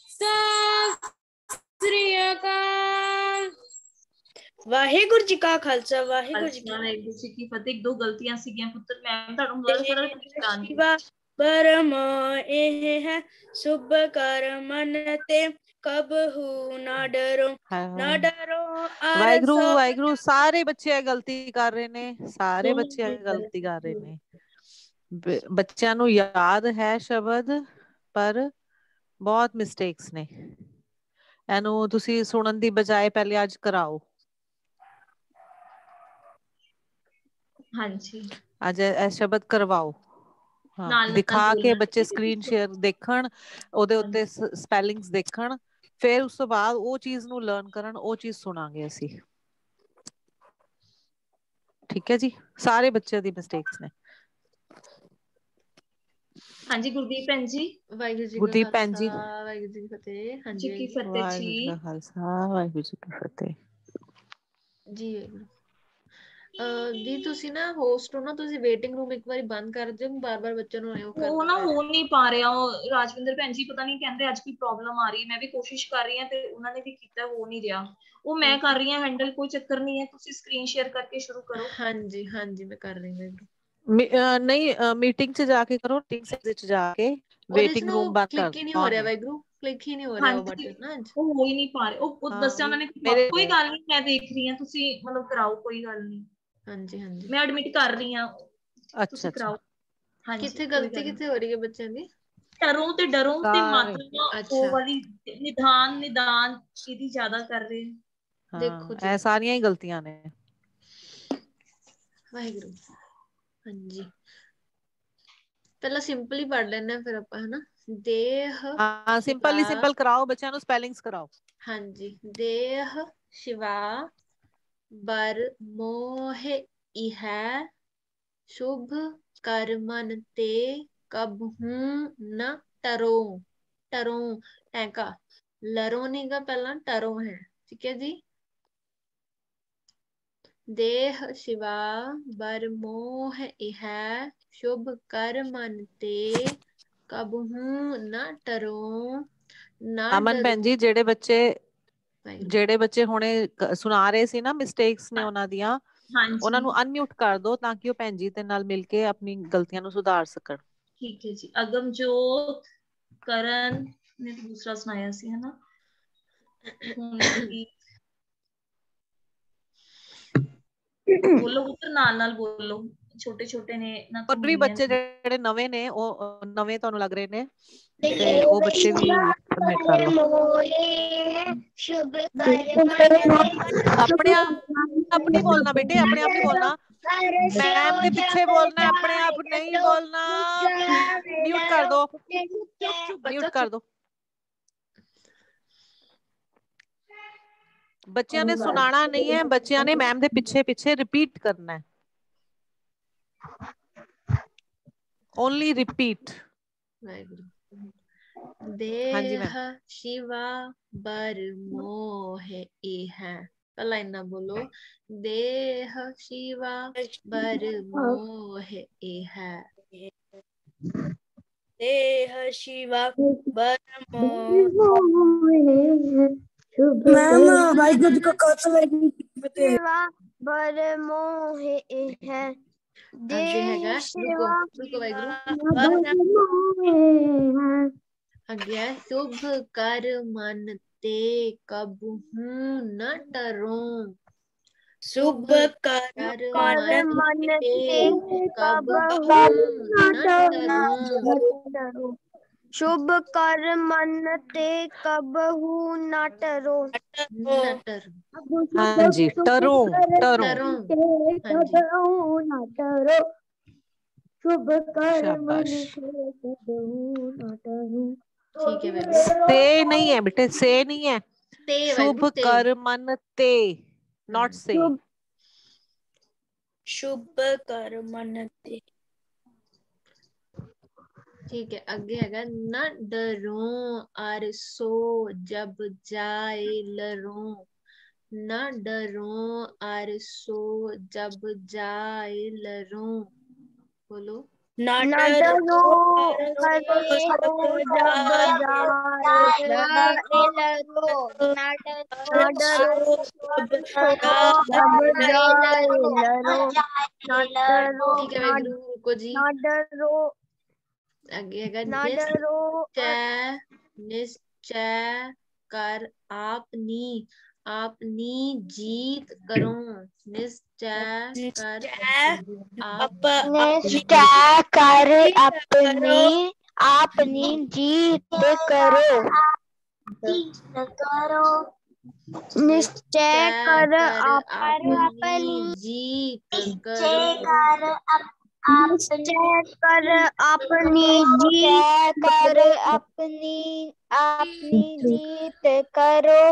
ਸਤਿ ਸ੍ਰੀ ਅਕਾਲ। ਵਾਹਿਗੁਰੂ ਜੀ ਕਾ ਖਾਲਸਾ, ਵਾਹਿਗੁਰੂ ਜੀ ਕੀ ਫਤਿਹ। ਇੱਕ ਦੋ ਗਲਤੀਆਂ ਸੀਗੀਆਂ ਪੁੱਤਰ, ਮੈਂ ਤੁਹਾਨੂੰ ਦੁਬਾਰਾ ਸਾਰਾ ਕਰਾਂਗੀ। परम एह है शुभ कर मन ते कबहू ना डरो, ना डरो। ਵਾਹਿਗੁਰੂ ਵਾਹਿਗੁਰੂ। ਸਾਰੇ ਬੱਚੇ ਗਲਤੀ ਕਰ ਰਹੇ ਨੇ, ਸਾਰੇ ਬੱਚੇ ਗਲਤੀ ਕਰ ਰਹੇ ਨੇ। ਬੱਚਿਆਂ ਨੂੰ ਯਾਦ ਹੈ ਸ਼ਬਦ, ਪਰ ਬਹੁਤ ਮਿਸਟੇਕਸ ਨੇ। ਇਹਨੂੰ ਤੁਸੀਂ ਸੁਣਨ ਦੀ ਬਜਾਏ ਪਹਿਲੇ ਅੱਜ ਕਰਾਓ। ਹਾਂਜੀ, ਅੱਜ ਇਹ ਸ਼ਬਦ ਕਰਵਾਓ। ਹਾਂ, ਦਿਖਾ ਕੇ ਬੱਚੇ ਸਕਰੀਨ ਸ਼ੇਅਰ ਦੇਖਣ, ਉਹਦੇ ਉੱਤੇ ਸਪੈਲਿੰਗਸ ਦੇਖਣ, ਫਿਰ ਉਸ ਤੋਂ ਬਾਅਦ ਉਹ ਚੀਜ਼ ਨੂੰ ਲਰਨ ਕਰਨ, ਉਹ ਚੀਜ਼ ਸੁਣਾਂਗੇ ਅਸੀਂ। ਠੀਕ ਹੈ ਜੀ, ਸਾਰੇ ਬੱਚਿਆਂ ਦੀ ਮਿਸਟੇਕਸ ਨੇ। ਹਾਂਜੀ ਗੁਰਦੀਪ ਭੈਣ ਜੀ। ਵਾਹਿਗੁਰੂ ਜੀ ਗੁਰਦੀਪ ਭੈਣ ਜੀ, ਵਾਹਿਗੁਰੂ ਜੀ ਕੀ ਫਤਿਹ। ਹਾਂਜੀ, ਵਾਹਿਗੁਰੂ ਜੀ ਕਾ ਖਾਲਸਾ, ਵਾਹਿਗੁਰੂ ਜੀ ਕੀ ਫਤਿਹ ਜੀ। ਦੀ ਤੁਸੀਂ ਨਾ ਹੋਸਟ ਹੋ ਨਾ, ਤੁਸੀਂ ਵੇਟਿੰਗ ਰੂਮ ਇੱਕ ਵਾਰੀ ਬੰਦ ਕਰ ਦਿਓ, ਬਾਰ-ਬਾਰ ਬੱਚਿਆਂ ਨੂੰ ਉਹ ਨਾ ਹੋ ਨਹੀਂ ਪਾ ਰਿਹਾ। ਉਹ ਰਾਜਵਿੰਦਰ ਭੈਣ ਜੀ ਪਤਾ ਨਹੀਂ ਕਹਿੰਦੇ ਅੱਜ ਕੀ ਪ੍ਰੋਬਲਮ ਆ ਰਹੀ ਹੈ। ਮੈਂ ਵੀ ਕੋਸ਼ਿਸ਼ ਕਰ ਰਹੀ ਹਾਂ ਤੇ ਉਹਨਾਂ ਨੇ ਵੀ ਕੀਤਾ, ਹੋ ਨਹੀਂ ਰਿਹਾ। ਉਹ ਮੈਂ ਕਰ ਰਹੀ ਹਾਂ ਹੈਂਡਲ, ਕੋਈ ਚੱਕਰ ਨਹੀਂ ਹੈ। ਤੁਸੀਂ ਸਕਰੀਨ ਸ਼ੇਅਰ ਕਰਕੇ ਸ਼ੁਰੂ ਕਰੋ। ਹਾਂਜੀ ਹਾਂਜੀ, ਮੈਂ ਕਰ ਰਹੀ ਹਾਂ। ਨਹੀਂ, ਮੀਟਿੰਗ 'ਚ ਜਾ ਕੇ ਕਰੋ, ਮੀਟਿੰਗ ਵਿੱਚ ਜਾ ਕੇ ਵੇਟਿੰਗ ਰੂਮ ਬੰਦ ਕਰ ਕਲਿੱਕ ਹੀ ਨਹੀਂ ਹੋ ਰਿਹਾ। ਵਾਹਿਗੁਰੂ, ਕਲਿੱਕ ਹੀ ਨਹੀਂ ਹੋ ਰਿਹਾ ਉਹ ਬਟਨ ਨਾ, ਉਹ ਹੋ ਹੀ ਨਹੀਂ ਪਾ ਰਿਹਾ। ਉਹ ਦੱਸਿਆ ਉਹਨਾਂ ਨੇ, ਕੋਈ ਗੱਲ ਨਹੀਂ, ਮੈਂ ਦੇਖ ਰਹੀ ਹਾਂ। ਤੁਸੀਂ ਮਤਲਬ ਕਰਾਓ, ਕੋਈ ਗੱਲ ਨਹੀਂ। ਹਾਂਜੀ ਹਾਂਜੀ, ਮੈਂ ਐਡਮਿਟ ਕਰ ਰਹੀ ਹਾਂ, ਤੁਸੀਂ ਅੱਛਾ। ਕਰਾਓ। ਕਿੱਥੇ ਗਲਤੀ ਕਿੱਥੇ ਹੋ ਰਹੀ ਹੈ ਬੱਚਿਆਂ ਦੀ? ਡਰੋ ਤੇ ਮਾਤਰਾ ਉਹ ਵਾਲੀ ਨਿਦਾਨ ਇਹਦੀ ਜ਼ਿਆਦਾ ਕਰ ਰਹੇ। ਦੇਖੋ ਜੀ, ਇਹ ਸਾਰੀਆਂ ਹੀ ਗਲਤੀਆਂ ਨੇ। ਵਾਹਿਗੁਰੂ। ਹਾਂਜੀ, ਪਹਿਲਾਂ ਸਿੰਪਲ ਹੀ ਪੜ੍ਹ ਲੈਂਦੇ ਫਿਰ ਆਪਾਂ, ਹਨਾ। ਦੇਹ, ਹਾਂ ਸਿੰਪਲ ਹੀ ਸਿੰਪਲ ਕਰਾਓ ਬੱਚਿਆਂ ਨੂੰ, ਸਪੈਲਿੰਗਸ ਕਰਾਓ। ਹਾਂਜੀ, ਦੇਹ ਸ਼ਿਵਾ ਬਰ ਮੋਹ ਇਹ ਸ਼ੁਭ ਕਰ ਮਨ ਤੇ ਕਬਹੂ ਨ ਟਰੋ। ਟਰੋ ਟੈਂਕਾ, ਲਰੋ ਨੀ ਗਾ, ਪਹਿਲਾਂ ਟਰੋ ਹੈ। ਠੀਕ ਹੈ ਜੀ। ਦੇਹ ਸ਼ਿਵਾ ਬਰ ਮੋਹ ਇਹ ਸ਼ੁਭ ਕਰ ਮਨ ਤੇ ਕਬਹੂ ਨਾ ਟਰੋ। ਨਾ ਅਮਨ ਭੈਣ ਜੀ, ਜਿਹੜੇ ਬੱਚੇ ਹੁਣੇ ਸੁਣਾ ਰਹੇ ਸੀ ਨਾ, ਮਿਸਟੇਕਸ ਨੇ ਉਹਨਾਂ ਦੀਆਂ, ਉਹਨਾਂ ਨੂੰ ਅਨਮਿਊਟ ਕਰ ਦੋ ਤਾਂ ਕਿ ਉਹ ਭੈਣ ਜੀ ਦੇ ਨਾਲ ਮਿਲ ਕੇ ਆਪਣੀ ਗਲਤੀਆਂ ਨੂੰ ਸੁਧਾਰ ਸਕਣ। ਠੀਕ ਹੈ ਜੀ। ਅਗਮਜੋਤ, ਕਰਨ ਨੇ ਦੂਸਰਾ ਸੁਣਾਇਆ ਸੀ, ਹਨਾ। ਬੋਲੋ ਪੁੱਤਰ, ਨਾਲ ਬੋਲੋ। ਛੋਟੇ ਛੋਟੇ ਨੇ ਨਾ, ਹੋਰ ਵੀ ਬੱਚੇ ਜਿਹੜੇ ਨਵੇਂ ਨੇ, ਉਹ ਨਵੇਂ ਤੁਹਾਨੂੰ ਲੱਗ ਰਹੇ ਨੇ, ਤੇ ਉਹ ਬੱਚੇ ਵੀ ਸਬਮਿਟ ਕਰ ਲਓ। ਆਪਣੇ ਆਪ ਨਹੀਂ ਬੋਲਣਾ ਬੇਟੇ, ਆਪਣੇ ਆਪ ਨਹੀਂ ਬੋਲਣਾ। ਮੈਮ ਦੇ ਪਿੱਛੇ बोलना, अपने आप नहीं बोलना। म्यूट कर दो, म्यूट कर दो। ਬੱਚਿਆਂ ਨੇ ਸੁਣਾਣਾ ਨਹੀਂ ਹੈ, ਬੱਚਿਆਂ ਨੇ ਮੈਮ ਦੇ ਪਿੱਛੇ ਪਿੱਛੇ ਰਿਪੀਟ ਕਰਨਾ ਹੈ। Only repeat. ਦੇਹ ਸ਼ਿਵਾ ਬਰ ਮੋਹ ਇਹ, ਪਹਿਲਾਂ ਇੰਨਾ ਬੋਲੋ। ਦੇਹ ਸ਼ਿਵਾ ਬਰ ਮੋਹ ਇਹ, ਦੇਹ ਸ਼ਿਵਾ ਬਰ ਮੋਹ। ਮੈਮ ਵਾਹਿਗੁਰੂ ਜੀ ਕਾ ਖਾਲਸਾ, ਵਾਹਿਗੁਰੂ ਜੀ ਕੀ ਫਤਿਹ। ਬਰ ਮੋਹ ਇਹ, ਦੇਹ ਸ਼ਿਵਾ ਬਰ ਮੋਹ ਇਹ, ਅੱਗੇ ਹੈ ਸ਼ੁਭ ਕਰ ਮਨ ਤੇ ਕਬਹੂ ਨ ਟਰੋ। ਸ਼ੁਭ ਕਰ ਮਨ ਤੇ ਕਬਹੂ ਨ ਟਰੋ। ਸ਼ੁਭ ਕਰ ਮਨ ਤੇ ਕਬਹੂ ਨ ਟਰੋ। ਹਾਂਜੀ, ਟਰੋ ਟਰੋ। ਕਬਹੂ ਨ ਟਰੋ। ਸ਼ੁਭ ਕਰ ਮਨ ਤੇ ਕਬਹੂ ਨ ਟਰੋ। ਠੀਕ ਹੈ। ਸੇ ਨਹੀਂ ਹੈ ਬੇਟੇ, ਸੇ ਨਹੀਂ ਹੈ। ਸ਼ੁਭ ਕਰ ਮਨ ਤੇ, ਨॉट ਸੇ। ਸ਼ੁਭ ਕਰ ਮਨ ਤੇ। ਠੀਕ ਹੈ। ਅੱਗੇ ਹੈਗਾ ਨਾ ਡਰੋ ਅਰ ਸੋ ਜਬ ਜਾਏ ਲਰੋ। ਨਾ ਡਰੋ ਅਰ ਸੋ ਜਬ ਜਾਏ ਲਰੋ। ਬੋਲੋ। न डरो अरे सो जब जाए लरो, न डरो जब जाए लरो, न डरो ठीक है वाहिगुरु, रुको जी। न डरो आगे है न डरो निश्चय कर आपनी जीत करो। निश्चय कर निष्ठा कर अपनी जीत करो, निश्चय कर अपनी जीत करो। निश्चय कर अपनी जीत करो।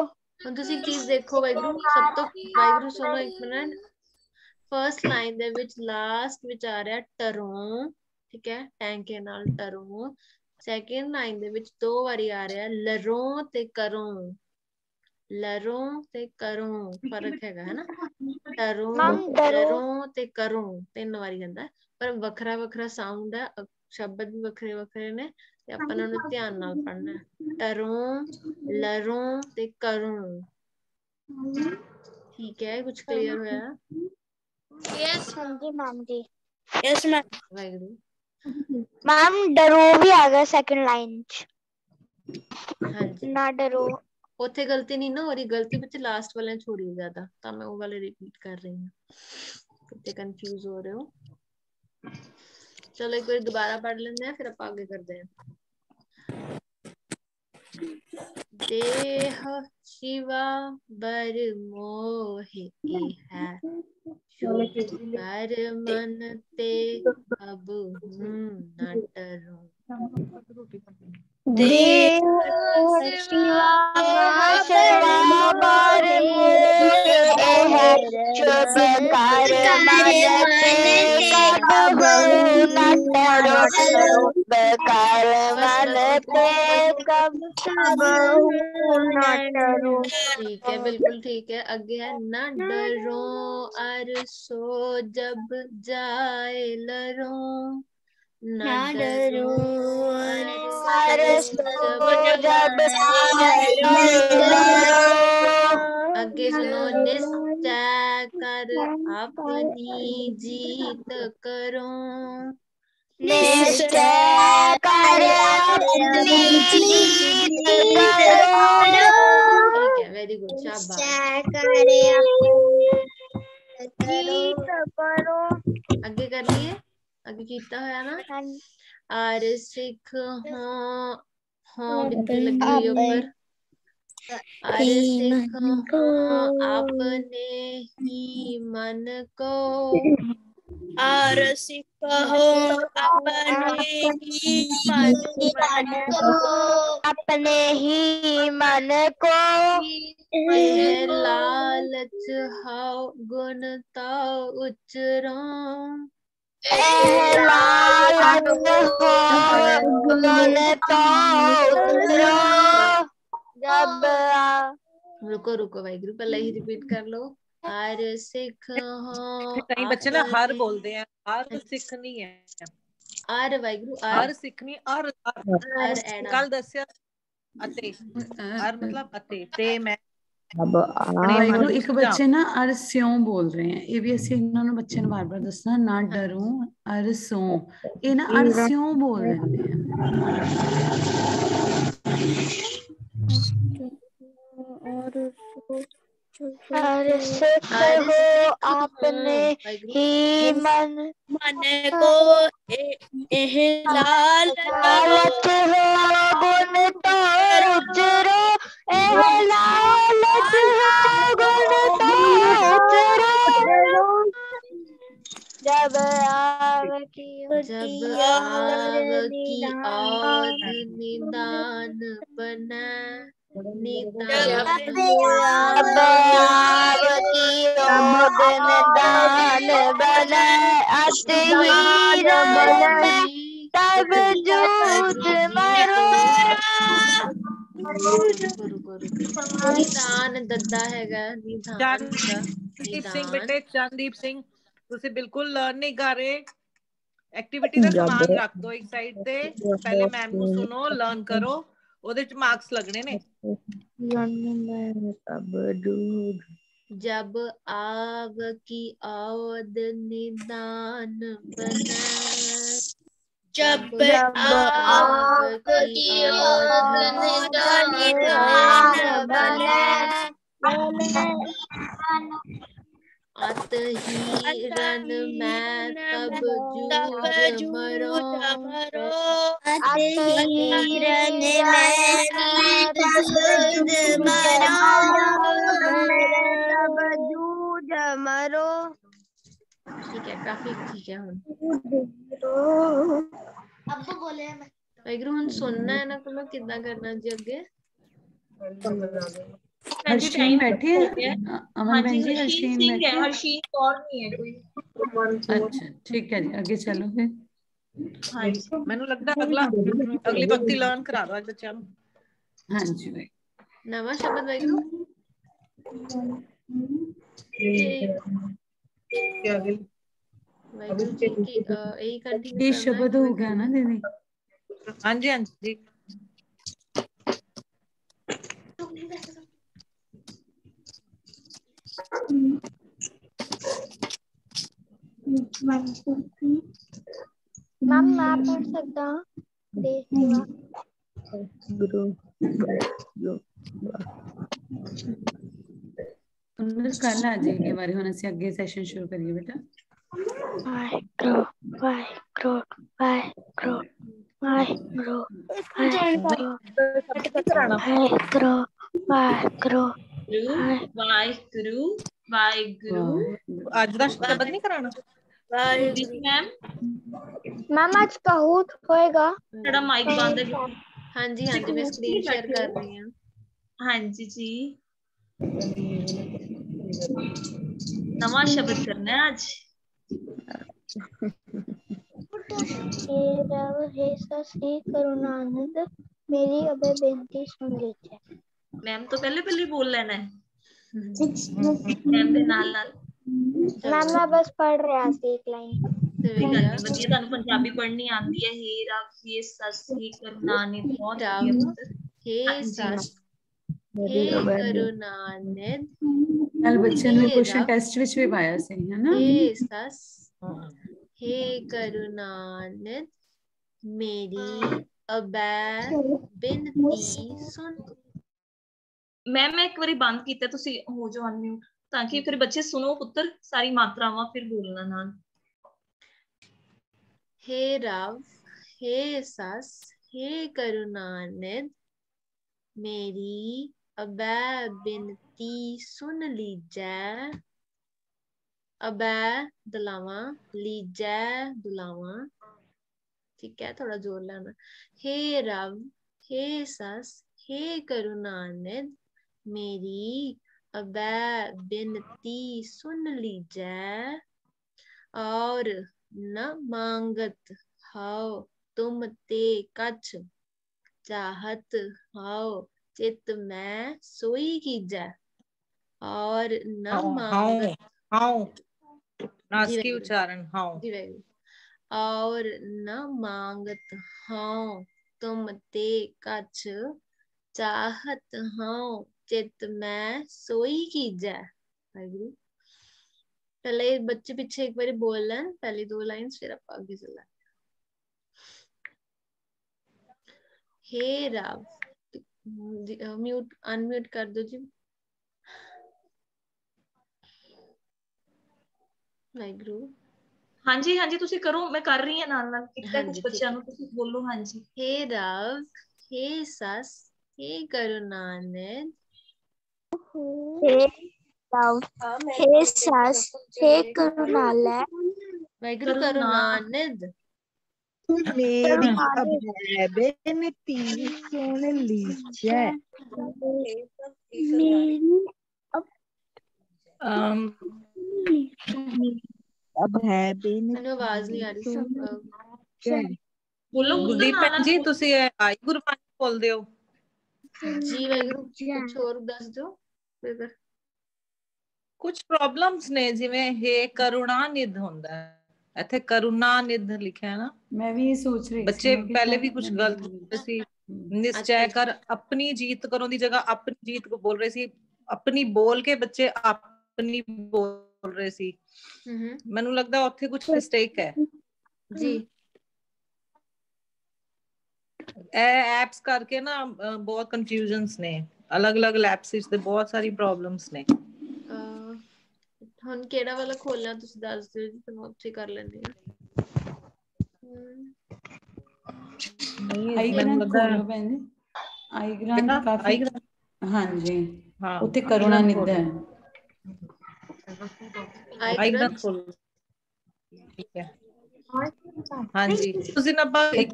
ਹੁਣ ਤੁਸੀਂ ਇੱਕ ਚੀਜ਼ ਦੇਖੋ ਵਾਹਿਗੁਰੂ, ਸਭ ਤੋਂ ਵਾਹਿਗੁਰੂ ਸੁਣੋ ਇੱਕ ਮਿੰਟ। ਫਰਸਟ ਲਾਈਨ ਦੇ ਵਿੱਚ ਲਾਸਟ ਵਿੱਚ ਆ ਰਿਹਾ ਟਰੋਂ, ਠੀਕ ਹੈ, ਟੈਂਕੇ ਨਾਲ ਟਰੋਂ। ਸੈਕਿੰਡ ਲਾਈਨ ਦੇ ਵਿੱਚ 2 ਵਾਰੀ ਆ ਰਿਹਾ ਲਰੋਂ ਤੇ ਕਰੋਂ, ਲਰੋਂ ਤੇ ਕਰੋਂ, ਫਰਕ ਹੈਗਾ ਹੈ ਨਾ। ਲਰੋਂ ਤੇ ਕਰੋਂ 3 ਵਾਰੀ ਆਂਦਾ, ਪਰ ਵੱਖਰਾ ਵੱਖਰਾ ਸਾਊਂਡ ਹੈ, ਸ਼ਬਦ ਵੀ ਵੱਖਰੇ ਵੱਖਰੇ ਨੇ, ਤੇ ਆਪਾਂ ਇਹਨਾਂ ਨੂੰ ਧਿਆਨ ਨਾਲ ਪੜ੍ਹਨਾ। ਟਰੋਂ, ਲਰੋਂ ਤੇ ਕਰੋਂ, ਠੀਕ ਹੈ, ਕੁਝ ਕਲੀਅਰ ਹੋਇਆ? यस मैम जी, यस मैम। ਵਾਹਿਗੁਰੂ मैम डरो भी आ गया सेकंड लाइन ਹਾਂਜੀ, ना डरो। ਉੱਥੇ ਗਲਤੀ ਨਹੀਂ ਨਾ ਹੋ ਰਹੀ, ਗਲਤੀ ਵਿੱਚ ਲਾਸਟ ਵਾਲੇ ਛੋੜੀ ਜ਼ਿਆਦਾ, ਤਾਂ ਮੈਂ ਉਹ ਵਾਲੇ ਰਿਪੀਟ ਕਰ ਰਹੀ ਹਾਂ, ਕਿਤੇ ਕੰਫਿਊਜ਼ ਹੋ ਰਹੇ ਹੋ। ਚਲੋ ਇੱਕ ਵਾਰ ਦੁਬਾਰਾ ਪढ़ ਲੈਂਦੇ हैं, फिर आप आगे करते हैं। देह शिवा बर मोहि है, कर मन ते अब न डरूं। देह शिवा बर मोहि है, शुभ कर मन ते कब न डरो, कर मन ते कब न डरो। ठीक है, बिल्कुल ठीक है। आगे है न डरो अर सो जब जाए लरो, न डरो अर सो जब जाए लरो। आगे सुनो, निश्चय कर अपनी जीत करो, निश्चय कर अपनी जीत करो। ठीक है, वेरी गुड, शाबाश। जीत करो। आगे कर लिए, आगे कीता है ना। आर सिख हो बिंदी लगी हुई ऊपर, आर सिख हो अपने ही मन को, और सिखो अपने ही मन को, यह लालच हाउ गुण ताओ उच्चरो, लालच हो गुण ताओ उच्चरो। जब रुको रुको वाहिगुरु, पहले ही रिपीट कर लो। आर सिख हो, कई बच्चे ना हर बोलते हैं, हर सिख नहीं है, आर वाहिगुरु, हर सिख नहीं, कल दस्या अते, हर मतलब अते ते मैं ਵਾਹਿਗੁਰੂ ਇੱਕ ਬੱਚੇ ਨਾ ਅਰ ਸਿਉਂ ਬੋਲ ਰਹੇ ਆ, ਇਹ ਵੀ ਅਸੀਂ ਇਹਨਾਂ ਨੂੰ ਬੱਚਿਆਂ ਨੂੰ ਬਾਰ-ਬਾਰ ਦੱਸਣਾ, ਨਾ ਡਰੂੰ ਅਰ ਸੋਂ, ਇਹ ਨਾ ਅਰ ਸਿਉਂ ਬੋਲ ਦਿੰਦੇ आ। और सिखो अपने ही मन को, लालच हो गुण तो उच्चरो, लालच हो गुण तो उच्चरो। जब आव की औध निदान बना, जब आव की औध निदान बना, अतहीर में तब जूझ मरो। निदान दद्दा हैगा, निदान दा, चंदीप सिंह बेटे, चंदीप सिंह ਤੁਸੀਂ ਬਿਲਕੁਲ ਲਰਨ ਨਹੀਂ ਕਰ ਰਹੇ, एक्टिविटी का समान रख दो एक साइड ते, पहले मैम को सुनो, लर्न करो, ਉਹਦੇ ਚ मार्क्स लगने ने। जब आव की औद निदान बने, जब आव की औद निदान बने, अत हिरन में तब जूझ मरो, अत हिरन में तब जूझ मरो। ठीक है, काफी ठीक है। अब बोले वाहिगुरु हुन सुनना है ना, तो मैं कितना करना जी अगे? हर्षीन बैठे हैं, अमन बहन जी हर्षीन हर्षीन सिंह है, बैठे। हर्षीन और नहीं है कोई। अच्छा ठीक है जी, आगे चलो फिर। हाँ जी, ਮੈਨੂੰ ਲੱਗਦਾ ਅਗਲੀ ਪੰਕਤੀ ਲਰਨ ਕਰਾ ਦੋ ਅੱਜ ਬੱਚਿਆਂ ਨੂੰ। हाँ जी भाई, नवा शब्द वाहिगुरु वाहिगुरु जी की यही कंटिन्यू ये करना शब्द है। हो गया ना दीदी? हाँ जी, हाँ जी। मैम मैं पढ़ सकता हूँ? कल आ जाएगी बारी, हुन ਅਸੀਂ ਅੱਗੇ ਸੈਸ਼ਨ ਸ਼ੁਰੂ ਕਰੀਏ ਬੇਟਾ। वाहिगुरु वाहिगुरु वाहिगुरु वाहिगुरु वाहिगुरु वाहिगुरु वाहिगुरु वाहिगुरु वाहिगुरु। ਅੱਜ ਦਾ ਸ਼ਬਦ ਨਹੀਂ ਕਰਾਣਾ मैम मैम आज कहूत होएगा? थोड़ा माइक बंद है। हाँ जी हाँ जी, मैं स्क्रीन शेयर कर रही हूँ। हाँ जी जी, नवा शब्द करना है आज। हे रव हे सस हे करुणानंद मेरी अबे बेनती सुन लीजिए। मैम तो पहले बोल लेना है मैम दे नाल नाल। मैम मैं बस पढ़ रहा थी एक लाइन। ਵਧੀਆ ਤੁਹਾਨੂੰ ਪੰਜਾਬੀ ਪੜ੍ਹਨੀ ਆਂਦੀ ਹੈ। हे रव हे सस हे करुणानिधि, बहुत ਵਧੀਆ ਪੁੱਤਰ। हे सस हे करुणानिधि, ਕੱਲ ਬੱਚਿਆਂ ਨੂੰ ਕੁਐਸਚਨ ਟੈਸਟ ਵਿੱਚ ਵੀ ਪਾਇਆ ਸੀ ਹੈ ਨਾ। हे सस हे करुणानिधि मेरी अबै बिनती सुन। मैम मैं एक बारी बंद किया, तुसी हो जाओ अनम्यूट ताकि फिर बच्चे सुनो पुत्र सारी मात्रावां फिर बोलना नाल। हे रव हे सस हे करुणानिधि मेरी अबै बिनती सुन लीजै। अबै दुलावा, लीजै दुलावा, ठीक है, थोड़ा जोर लाना। हे रव हे सस हे करुणानिधि मेरी अबै बिनती सुन लीजै, और न मांगत हाओ तुम ते कछ, चाहत हाओ चित मैं सोई कीजै, और न मांगत नासकी उच्चारण हाओ, और न मांगत हाओ तुम ते कछ, चाहत हाओ चित मैं सोई कीजै। वाहिगुरु, पहले बच्चे पीछे एक बार बोल लें पहली दो लाइंस, फिर आप आगे चला। हे रव, म्यूट अनम्यूट कर दो जी। वाहिगुरु, हाँ जी तुसी करो, मैं कर रही हूं नाल नाल कितना हाँ कुछ जी, बच्चों नु तुसी बोलो। हाँ जी। हे रव हे सस हे करुणानिधि हे रव हे सस हे करुणालय वाहिगुरु करुणानिधि मेरी अबै बिनती सुन लीजै। मेरी अब है बिनती मैंने आवाज नहीं आ रही सब। बोलो गुरदीप भैन जी तुसी आई गुरबाणी बोलदे हो जी वाहिगुरु, कुछ और दस दो। कुछ प्रॉब्लम्स ने, जिवें हे करुणानिधि ਹੁੰਦਾ है, ਇੱਥੇ ਕਰੁਣਾਨਿਧ ਲਿਖਿਆ ਹੈ ਨਾ। मैं भी ये सोच रही ਬੱਚੇ थी ਪਹਿਲੇ ਵੀ ਕੁਝ ਗਲਤ ਬੋਲ ਰਹੇ ਸੀ। ਨਿਸ਼ਚੈ ਕਰ ਆਪਣੀ ਜੀਤ ਕਰੋ ਦੀ ਜਗ੍ਹਾ ਆਪਣੀ ਜੀਤ ਕੋ ਬੋਲ ਰਹੇ ਸੀ। ਆਪਣੀ ਬੋਲ ਕੇ ਬੱਚੇ ਆਪਣੀ ਬੋਲ ਰਹੇ ਸੀ। ਮੈਨੂੰ ਲੱਗਦਾ ਉੱਥੇ ਕੁਝ ਮਿਸਟੇਕ ਹੈ ਜੀ। ਇਹ ਐਪਸ ਕਰਕੇ ਨਾ ਬਹੁਤ ਕਨਫਿਊਜ਼ਨਸ ਨੇ, ਅਲੱਗ-ਅਲੱਗ ਐਪਸ ਵਿੱਚ ਤੇ ਬਹੁਤ ਸਾਰੀ ਪ੍ਰੋਬਲਮਸ ਨੇ। ਹੁਣ ਕਿਹੜਾ ਵਾਲਾ ਖੋਲਣਾ ਤੁਸੀਂ ਦੱਸ ਦਿਓ ਜੀ, ਤੁਹਾਨੂੰ ਉੱਥੇ ਕਰ ਲੈਂਦੇ ਆ। ਨਹੀਂ ਮੈਨੂੰ ਲੱਗਦਾ ਖੋਲੋ ਭੈਣ ਜੀ, ਆਈਗ੍ਰਾਂਥ ਕਾਫੀ। ਹਾਂਜੀ ਹਾਂ ਉੱਥੇ ਕਰੁਣਾਨਿਧ ਹੈ। ਆਈਗ੍ਰਾਂਥ ਖੋਲੋ, ਠੀਕ ਹੈ। ਹਾਂਜੀ ਤੁਸੀਂ ਨਾ ਆਪਾਂ ਇੱਕ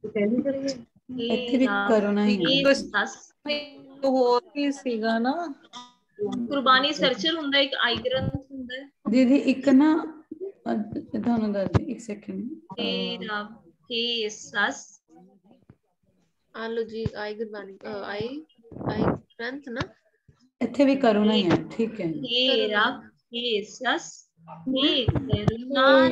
ਇੱਥੇ ਵੀ ਕਰੁਣਾ ਹੀ ਹੋਰ ਕੀ ਸੀਗਾ ਨਾ, ਗੁਰਬਾਣੀ ਸਰਚਰ ਹੁੰਦਾ, ਇੱਕ ਆਈਗ੍ਰੰਥ ਹੁੰਦਾ। ਦੀਦੀ ਇੱਕ ਨਾ ਤੁਹਾਨੂੰ ਦੱਸਦੀ, ਇੱਕ ਸੈਕਿੰਡ। ਹੇ ਰੱਬ, ਹੇ ਸੱਸ। ਆ ਲੋ ਜੀ, ਆਈ ਗੁਰਬਾਣੀ ਆਈਗ੍ਰੰਥ ਨਾ, ਇੱਥੇ ਵੀ ਕਰੁਣਾ ਹੀ ਹੈ, ਠੀਕ ਹੈ। ਹੇ ਰੱਬ, ਹੇ ਸੱਸ, ਹੇ ਕਰੁਣਾ।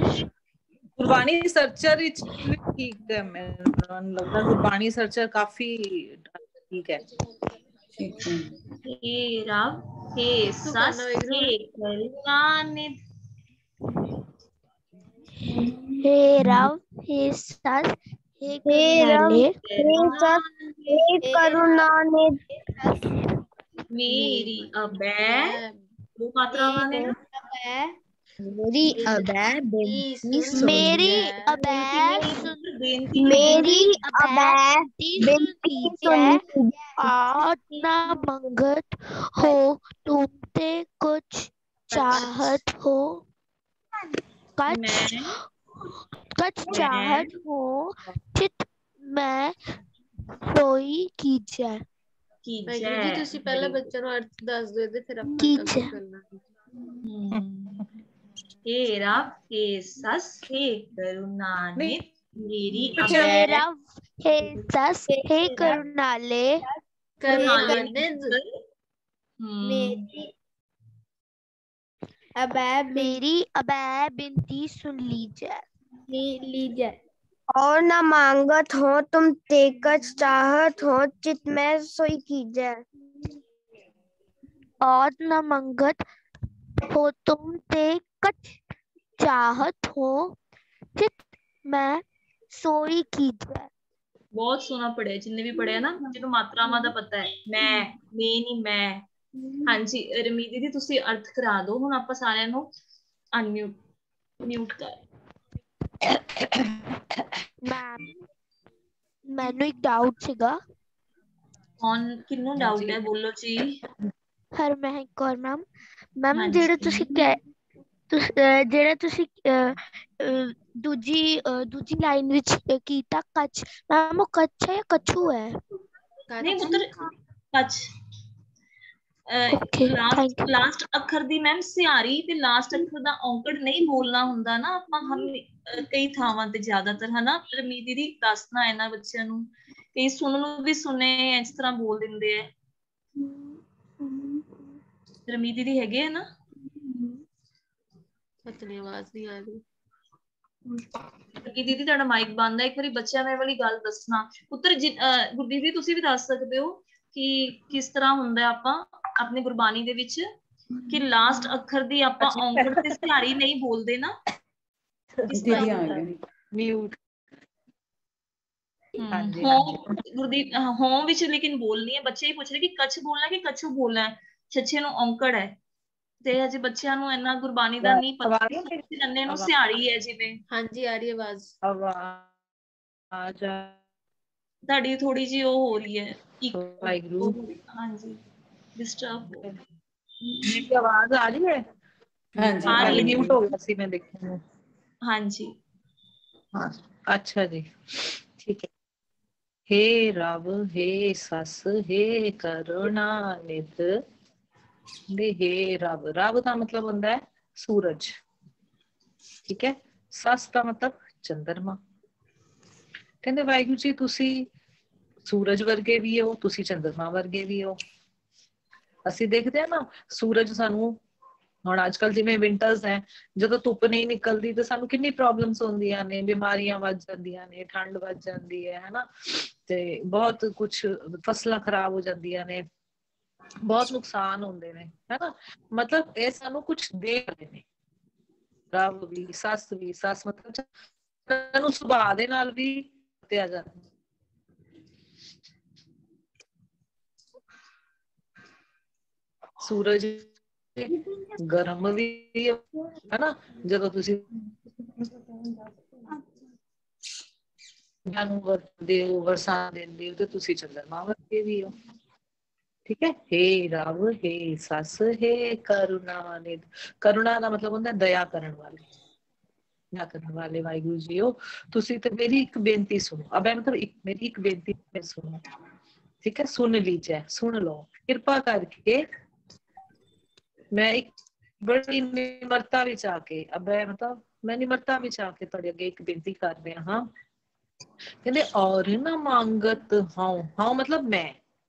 ਗੁਰਬਾਣੀ ਸਰਚਰ ਵਿੱਚ ਵੀ ਠੀਕ ਹੈ। ਮੈਨੂੰ ਲੱਗਦਾ ਗੁਰਬਾਣੀ ਸਰਚਰ ਕਾਫੀ ਠੀਕ ਹੈ। ਠੀਕ ਹੈ। ਹੇ ਰੱਬ, ਹੇ ਸੱਸ, ਹੇ ਕਰੁਣਾਨਿਧ। हे रव हे सस हे रव हे सस हे करुणानिध। मेरी अबै, दो मात्रावां ने ना। मेरी अबै बेनती मेरी अबै बेनती मेरी अबै बेनती सुन। आठ ना मंगत हो तुमसे कुछ चाहत हो, कछ चाहत हो चित मैं सोई कीजै। ਵਾਹਿਗੁਰੂ ਜੀ ਤੁਸੀਂ ਪਹਿਲਾਂ ਬੱਚਿਆਂ ਨੂੰ ਅਰਥ ਦੱਸ ਦਿਓ ਇਹਦੇ, ਫਿਰ ਆਪਾਂ ਅੱਗੇ ਕਰਨਾ। हे रब, हे सस, हे करुणानिध, मेरी हे रव हे सस हे करुणाले करुणानिध। मेरी अबै बिनती सुन लीजै। और न मांगत हो तुम तेकच चाहत हो चित में सोई कीजै। और न मांगत हो तुम तेकच चाहत हो चित में सोई कीजै। बहुत सोना पढ़िया, जिन्ने भी पढ़िया ना, जिन्होंने मात्रावां दा पता है। मैं नहीं मैं। ਹਾਂਜੀ ਰਮੀ ਦੀਦੀ ਤੁਸੀਂ ਅਰਥ ਕਰਾ ਦਿਓ ਹੁਣ, ਆਪਾਂ ਸਾਰਿਆਂ ਨੂੰ ਅਨਮਿਊਟ ਕਰ। ਮੈਨੂੰ ਇੱਕ ਡਾਊਟ ਸੀਗਾ। ਕੌਣ ਕਿੰਨੂੰ ਡਾਊਟ ਹੈ, ਬੋਲੋ ਜੀ। ਹਰਮਹਿਕ ਕੌਰ ਮੈਮ ਜਿਹੜਾ ਤੁਸੀਂ ਦੂਜੀ ਲਾਈਨ ਵਿੱਚ ਕੀਤਾ ਕੱਚ, ਮੈਮ ਉਹ ਕੱਚ ਹੈ ਜਾਂ ਕਛੂ ਹੈ? ਨਹੀਂ ਪੁੱਤਰ, ਕੱਚ। ਲਾਸਟ ਅੱਖਰ ਦੀ ਮੈਮ ਸਿਹਾਰੀ ਤੇ ਲਾਸਟ ਅੱਖਰ ਦਾ ਔਂਕੜ ਨਹੀਂ ਬੋਲਣਾ ਹੁੰਦਾ ਨਾ ਆਪਾਂ, ਕਈ ਥਾਵਾਂ ਤੇ ਜ਼ਿਆਦਾਤਰ, ਹਨਾ ਰਮੀ ਦੀਦੀ ਦੱਸਣਾ ਇਹਨਾਂ ਬੱਚਿਆਂ ਨੂੰ, ਕਈ ਸੁਣਨ ਨੂੰ ਵੀ ਸੁਣੇ ਇਸ ਤਰ੍ਹਾਂ ਬੋਲ ਦਿੰਦੇ ਆ। ਰਮੀ ਦੀਦੀ ਹੈਗੇ ਆ ਨਾ? ਪਤਨੀ ਆਵਾਜ਼ ਨਹੀਂ ਆ ਰਹੀ। ਦੀਦੀ ਤੁਹਾਡਾ ਮਾਈਕ ਬੰਦ ਹੈ, ਇੱਕ ਵਾਰੀ ਬੱਚਿਆਂ ਨੂੰ ਇਹ ਵਾਲੀ ਗੱਲ ਦੱਸਣਾ। ਪੁੱਤਰ ਗੁਰਦੀਪ ਤੁਸੀਂ ਵੀ ਦੱਸ ਸਕਦੇ ਹੋ ਕਿ ਕਿਸ ਤਰ੍ਹਾਂ ਹੁੰਦਾ ਆਪਾਂ ਆਪਣੀ ਗੁਰਬਾਣੀ ਦੇ ਵਿੱਚ ਕਿ ਲਾਸਟ ਅੱਖਰ ਦੀ ਆਪਾਂ ਔਂਕੜ ਤੇ ਸਿਹਾਰੀ ਨਹੀਂ ਬੋਲਦੇ ਨਾ। ਮਿਊਟ ਗੁਰਦੀਪ ਹੋਂ ਵਿੱਚ ਲੇਕਿਨ ਬੋਲਣੀ ਹੈ। ਬੱਚੇ ਹੀ ਪੁੱਛ ਰਹੇ ਕਿ ਕੱਛ ਬੋਲਣਾ ਕਿ ਕੱਛੂ ਬੋਲਣਾ ਹੈ, ਛੱਛੇ ਨੂੰ ਔਂਕੜ ਹੈ ਤੇ ਅਜੇ ਬੱਚਿਆਂ ਨੂੰ ਇੰਨਾ ਗੁਰਬਾਣੀ ਦਾ ਨਹੀਂ ਪਤਾ, ਨੰਨੇ ਨੂੰ ਸਿਹਾਰੀ ਹੈ ਜਿਵੇਂ। ਹਾਂਜੀ ਆ ਰਹੀ ਆਵਾਜ਼। ਤੁਹਾਡੀ ਥੋੜੀ ਜਿਹੀ ਉਹ ਹੋ ਰਹੀ ਹੈ, ਵਾਹਿਗੁਰੂ ਹਾਂਜੀ ਡਿਸਟਰਬ ਹੋ। ਮੇਰੀ ਆਵਾਜ਼ ਆ ਰਹੀ ਹੈ? ਹਾਂਜੀ ਮਿਊਟ ਹੋ ਗਿਆ ਸੀ, ਮੈਂ ਦੇਖਿਆ। ਹਾਂਜੀ ਹਾਂ ਅੱਛਾ ਜੀ, ਠੀਕ ਹੈ। हे रब हे सस हे करुणानिध। हे रब, रब का मतलब होता है सूरज, ठीक है। सस का मतलब चंद्रमा। कहते वाहिगुरु जी तुसी सूरज वर्गे भी हो, तुसी चंद्रमा वर्गे भी हो। ਅਸੀਂ ਦੇਖਦੇ ਆ ਨਾ ਸੂਰਜ ਸਾਨੂੰ ਹੁਣ ਅੱਜ ਕੱਲ ਜਿਵੇਂ ਵਿੰਟਰਸ ਹੈ, ਜਦੋਂ ਧੁੱਪ ਨਹੀਂ ਨਿਕਲਦੀ ਤੇ ਸਾਨੂੰ ਕਿੰਨੀ ਪ੍ਰੋਬਲਮਸ ਹੁੰਦੀਆਂ ਨੇ, ਬਿਮਾਰੀਆਂ ਵੱਧ ਜਾਂਦੀਆਂ ਨੇ, ਠੰਡ ਵੱਧ ਜਾਂਦੀ ਹੈ ਹਨਾ, ਤੇ ਬਹੁਤ ਕੁਝ ਫਸਲਾਂ ਖਰਾਬ ਹੋ ਜਾਂਦੀਆਂ ਨੇ, ਬਹੁਤ ਨੁਕਸਾਨ ਹੁੰਦੇ ਨੇ ਹਨਾ। ਮਤਲਬ ਇਹ ਸਾਨੂੰ ਕੁਝ ਦੇ ਰਹੇ ਨੇ, ਰੱਬ ਵੀ, ਸੱਸ ਮਤਲਬ ਨੂੰ ਸੁਭਾਅ ਦੇ ਨਾਲ ਵੀ ਵਰਤਿਆ ਜਾਂਦਾ। ਸੂਰਜ ਗਰਮ ਵੀ ਹੈ ਨਾ, ਜਦੋਂ ਤੁਸੀਂ ਨੂੰ ਵਰਤਦੇ ਹੋ, ਵਰਸਾਂ ਦਿੰਦੇ ਹੋ, ਤੇ ਤੁਸੀਂ ਚੰਦਰਮਾ ਵਰਗੇ ਵੀ ਹੋ। ਠੀਕ ਹੈ। ਹੇ ਰੱਬ, ਹੇ ਸੱਸ, ਹੇ ਕਰੁਣਾ ਨਿਧ। ਕਰੁਣਾ ਦਾ ਮਤਲਬ ਹੁੰਦਾ ਦਇਆ ਕਰਨ ਵਾਲੇ, ਦਇਆ ਕਰਨ ਵਾਲੇ ਵਾਹਿਗੁਰੂ ਜੀਓ, ਤੁਸੀਂ ਤੇ ਮੇਰੀ ਇੱਕ ਬੇਨਤੀ ਸੁਣੋ। ਅਬ ਮਤਲਬ ਮੇਰੀ ਇੱਕ ਬੇਨਤੀ ਸੁਣੋ, ਠੀਕ ਹੈ, ਸੁਣ ਲੀਜੇ, ਸੁਣ ਲਓ ਕਿਰਪਾ ਕਰਕੇ। ਮੈਂ ਇੱਕ ਬੜੀ ਨਿਮਰਤਾ ਵਿੱਚ ਆ ਕੇ, ਮਤਲਬ ਮੈਂ ਨਿਮਰਤਾ ਵਿੱਚ ਆ ਕੇ ਤੁਹਾਡੇ ਅੱਗੇ ਇੱਕ ਬੇਨਤੀ ਕਰ ਰਿਹਾ ਹਾਂ। ਕਹਿੰਦੇ ਔਰ ਨਾ ਮੰਗਤ ਹਾਂ ਮਤਲਬ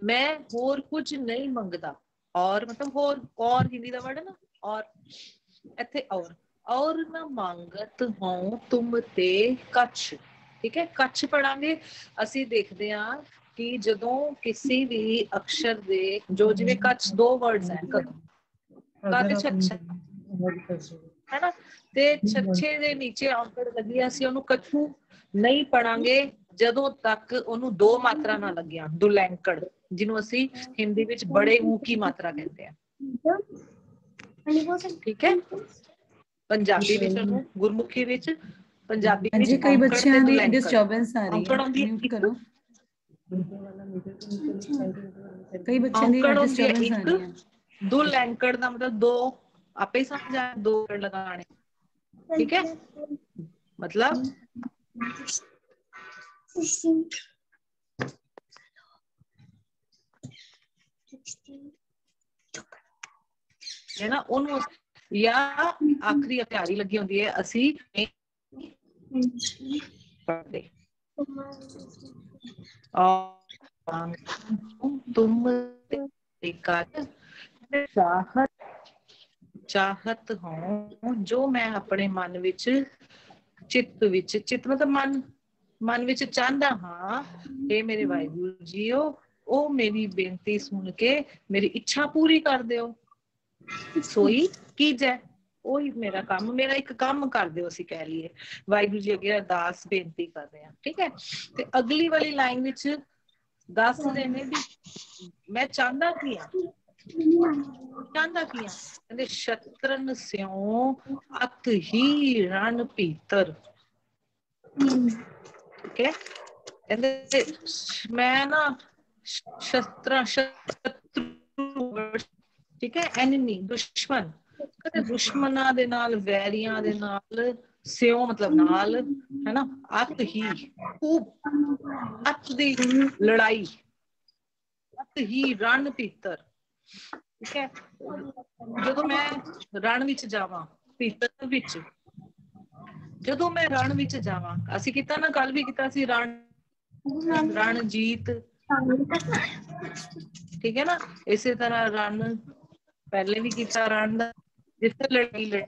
ਮੈਂ ਹੋਰ ਕੁਝ ਨਹੀਂ ਮੰਗਦਾ। ਔਰ ਮਤਲਬ ਹੋਰ, ਔਰ ਹਿੰਦੀ ਦਾ ਵਰਡ ਹੈ ਨਾ ਔਰ, ਇੱਥੇ ਔਰ ਨਾ ਮੰਗਤ ਹਾਂ ਤੁਮ ਤੇ ਕੱਛ। ਠੀਕ ਹੈ, ਕੱਛ ਪੜਾਂਗੇ ਅਸੀਂ। ਦੇਖਦੇ ਹਾਂ ਕਿ ਜਦੋਂ ਕਿਸੇ ਵੀ ਅਕਸ਼ਰ ਦੇ ਜੋ, ਜਿਵੇਂ ਕੱਛ 2 ਵਰਡਸ ਹੈ, ਹੈਨਾ, ਤੇ ਛੱਛੇ ਦੇ ਨੀਚੇ ਔਂਕੜ ਲੱਗੀ, ਅਸੀਂ ਉਹਨੂੰ ਕੱਛੂ ਨਹੀਂ ਪੜਾਂਗੇ ਜਦੋਂ ਤੱਕ ਉਹਨੂੰ 2 ਮਾਤਰਾ ਨਾ ਲੱਗੀਆਂ। ਦੁਲੈਂਕੜ, ਜਿਹਨੂੰ ਅਸੀਂ ਹਿੰਦੀ ਵਿੱਚ ਬੜੇ ਮੂੰਹ ਕੀ ਮਾਤਰਾ ਕਹਿੰਦੇ ਆ। ਠੀਕ ਹੈ, ਪੰਜਾਬੀ ਵਿੱਚ ਉਹਨੂੰ, ਗੁਰਮੁਖੀ ਵਿੱਚ, ਪੰਜਾਬੀ ਵਿੱਚ ਕਈ ਔਂਕੜ ਤੇ ਬੱਚਿਆਂ ਦੀ ਦੁਲੈਂਕੜ। ਡਿਸਟਰਬੈਂਸ ਆ ਰਹੀ ਔਂਕੜ ਹੈ, ਹੁੰਦੀ ਹੈ ਮਿਊਟ ਇੱਕ, ਕਰੋ। ਕਈ ਬੱਚਿਆਂ ਦੀ ਔਂਕੜ ਹੁੰਦੀ ਹੈ ਡਿਸਟਰਬੈਂਸ ਆ ਇੱਕ, ਰਹੀ ਹੈ। ਦੁਲੈਂਕੜ ਦਾ ਮਤਲਬ 2, ਆਪੇ ਹੀ ਸਮਝ ਆ 2 ਲਗਾਣੇ। ਠੀਕ ਹੈ, ਮਤਲਬ ਹੈ ਨਾ, ਉਹਨੂੰ ਜਾਂ ਆਖਰੀ ਹਥਿਆਰੀ ਲੱਗੀ ਹੁੰਦੀ ਹੈ, ਅਸੀਂ ਪੜ੍ਹਦੇ ਤੁਮ ਚਾਹਤ ਹੋ, ਜੋ ਮੈਂ ਆਪਣੇ ਮਨ ਵਿੱਚ, ਚਿੱਤ ਵਿੱਚ, ਚਿੱਤ ਮਤਲਬ ਮਨ ਵਿੱਚ ਚਾਹੁੰਦਾ ਹਾਂ। ਇਹ ਮੇਰੇ ਵਾਹਿਗੁਰੂ ਜੀਓ, ਉਹ ਮੇਰੀ ਬੇਨਤੀ ਸੁਣ ਕੇ ਮੇਰੀ ਇੱਛਾ ਪੂਰੀ ਕਰ ਦਿਓ। ਸੋਈ ਕੀਜੈ, ਉਹੀ ਮੇਰਾ ਕੰਮ, ਮੇਰਾ ਇੱਕ ਕੰਮ ਕਰ ਦਿਓ, ਅਸੀਂ ਕਹਿ ਲਈਏ। ਵਾਹਿਗੁਰੂ ਜੀ ਅੱਗੇ ਅਰਦਾਸ ਬੇਨਤੀ ਕਰ ਰਹੇ ਹਾਂ। ਠੀਕ ਹੈ, ਤੇ ਅਗਲੀ ਵਾਲੀ ਲਾਈਨ ਵਿੱਚ ਦੱਸ ਰਹੇ ਨੇ ਵੀ ਮੈਂ ਚਾਹੁੰਦਾ ਕੀ ਆ, ਚਾਹੁੰਦਾ ਕੀ ਆ। ਕਹਿੰਦੇ ਸ਼ਤਰਨ ਸਿਉ ਅਤ ਹੀ ਰਣ ਭੀਤਰ। ਠੀਕ ਹੈ, ਕਹਿੰਦੇ ਮੈਂ ਨਾ ਸ਼ਤਰੂ, ਠੀਕ ਹੈ, ਐਨਮੀ, ਦੁਸ਼ਮਣ, ਕਹਿੰਦੇ ਦੁਸ਼ਮਣਾਂ ਦੇ ਨਾਲ, ਵੈਰੀਆਂ ਦੇ ਨਾਲ, ਸਿਉ ਮਤਲਬ ਨਾਲ, ਹੈਨਾ, ਅਤ ਹੀ, ਖੂਬ ਅੱਤ ਦੀ ਲੜਾਈ, ਅੱਤ ਹੀ ਰਣ ਭੀਤਰ। ਠੀਕ ਹੈ, ਜਦੋਂ ਮੈਂ ਰਣ ਵਿੱਚ ਜਾਵਾਂ, ਭੀਤਰ ਵਿੱਚ, ਜਦੋਂ ਮੈਂ ਰਣ ਵਿੱਚ ਜਾਵਾਂ, ਅਸੀਂ ਕੀਤਾ ਨਾ, ਕੱਲ ਵੀ ਕੀਤਾ ਸੀ, ਰਣਜੀਤ। ਠੀਕ ਹੈ ਨਾ, ਇਸੇ ਤਰ੍ਹਾਂ ਰਣ ਪਹਿਲੇ ਵੀ ਕੀਤਾ, ਰਣ ਦਾ ਜਿੱਥੇ ਲੜਾਈ ਜਾਨ।